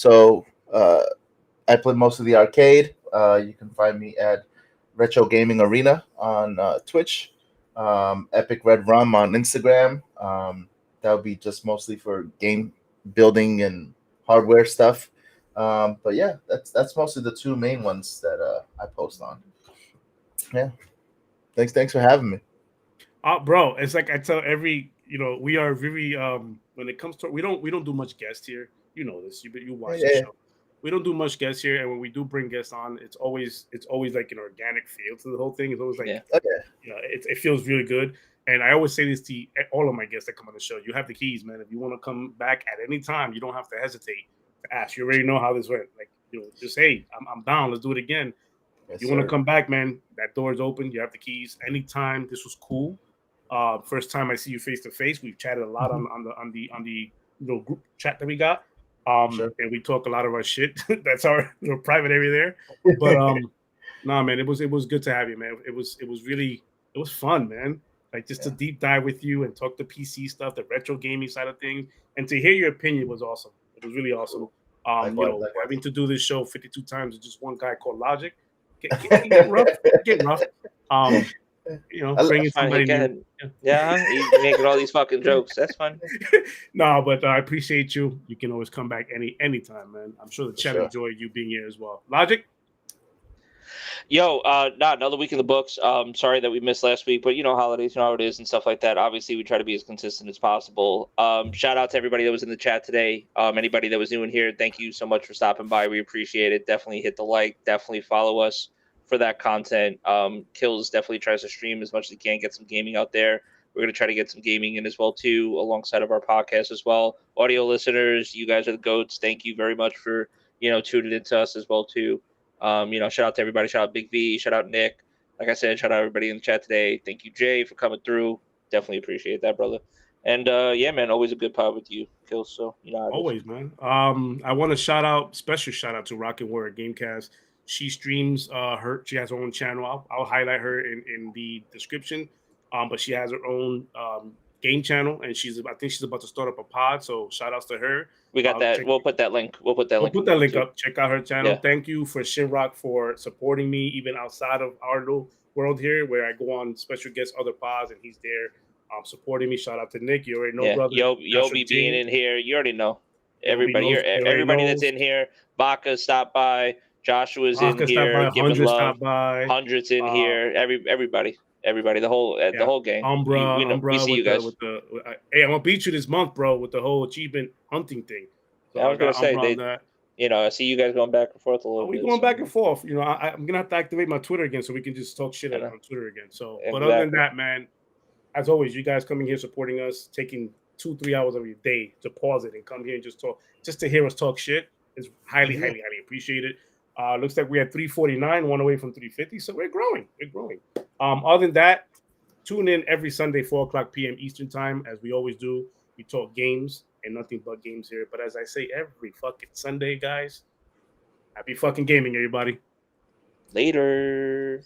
C: play most of the arcade. You can find me at Retro Gaming Arena on Twitch, Epic Red Rum on Instagram. That would be just mostly for game building and hardware stuff. But yeah, that's mostly the two main ones that I post on. Yeah, thanks for having me.
A: Bro, it's like I tell every, we are very when it comes to we don't do much guests here. You know this. You watch the show. We don't do much guests here, and when we do bring guests on, it's always like an organic feel to the whole thing. It's always like, it feels really good. And I always say this to all of my guests that come on the show: you have the keys, man. If you want to come back at any time, you don't have to hesitate to ask. You already know how this went. Like, just hey, I'm down. Let's do it again. If you want to come back, man, that door is open. You have the keys anytime. This was cool. First time I see you face to face. We've chatted a lot on the group chat that we got. And we talk a lot of our shit. That's our private area there. But nah, man, it was good to have you, man. It was fun, man. Like just to deep dive with you and talk the PC stuff, the retro gaming side of things, and to hear your opinion was awesome. It was really awesome. Having to do this show 52 times with just one guy called Logic, get rough. Bringing somebody new.
B: Yeah, you making all these fucking jokes. That's fun.
A: No, but I appreciate you. You can always come back anytime, man. I'm sure the chat enjoyed you being here as well. Logic?
B: Yo, another week in the books. Sorry that we missed last week, but holidays, how it is and stuff like that. Obviously, we try to be as consistent as possible. Shout out to everybody that was in the chat today. Anybody that was new in here, thank you so much for stopping by. We appreciate it. Definitely hit the like. Definitely follow us for that content. Kills definitely tries to stream as much as he can, get some gaming out there. We're going to try to get some gaming in as well, too, alongside of our podcast as well. Audio listeners, you guys are the GOATs. Thank you very much for, tuning into us as well, too. Shout out to everybody. Shout out Big V. Shout out Nick. Like I said, shout out everybody in the chat today. Thank you, Jay, for coming through. Definitely appreciate that, brother. And, yeah, man, always a good pod with you, Kills. So,
A: always, man. I want to special shout out to Rocket Warrior Gamecast. She streams she has her own channel. I'll highlight her in the description. But she has her own game channel, and I think she's about to start up a pod. So shout outs to her.
B: We got that. We'll put that link. We'll put that
A: link up. Check out her channel. Yeah. Thank you for Shinrock for supporting me even outside of our little world here, where I go on special guest other pods, and he's there supporting me. Shout out to Nick. You already know, brother.
B: Yobi being in here. You already know. Everybody that's in here. Baka stopped by. Joshua's in here. Giving love. Hundreds in here. Everybody, the whole gang.
A: Umbra,
B: we see you guys.
A: Hey, I'm gonna beat you this month, bro, with the whole achievement hunting thing. So
B: I was gonna say I see you guys going back and forth a little bit.
A: We're going back and forth. I'm gonna have to activate my Twitter again so we can just talk shit on Twitter again. So, but other than that, man, as always, you guys coming here supporting us, taking 2-3 hours of your day to pause it and come here and just talk, just to hear us talk shit is highly appreciated. Looks like we had 349, one away from 350. So we're growing. Other than that, tune in every Sunday, 4:00 p.m. Eastern time, as we always do. We talk games and nothing but games here. But as I say every fucking Sunday, guys, happy fucking gaming, everybody.
B: Later.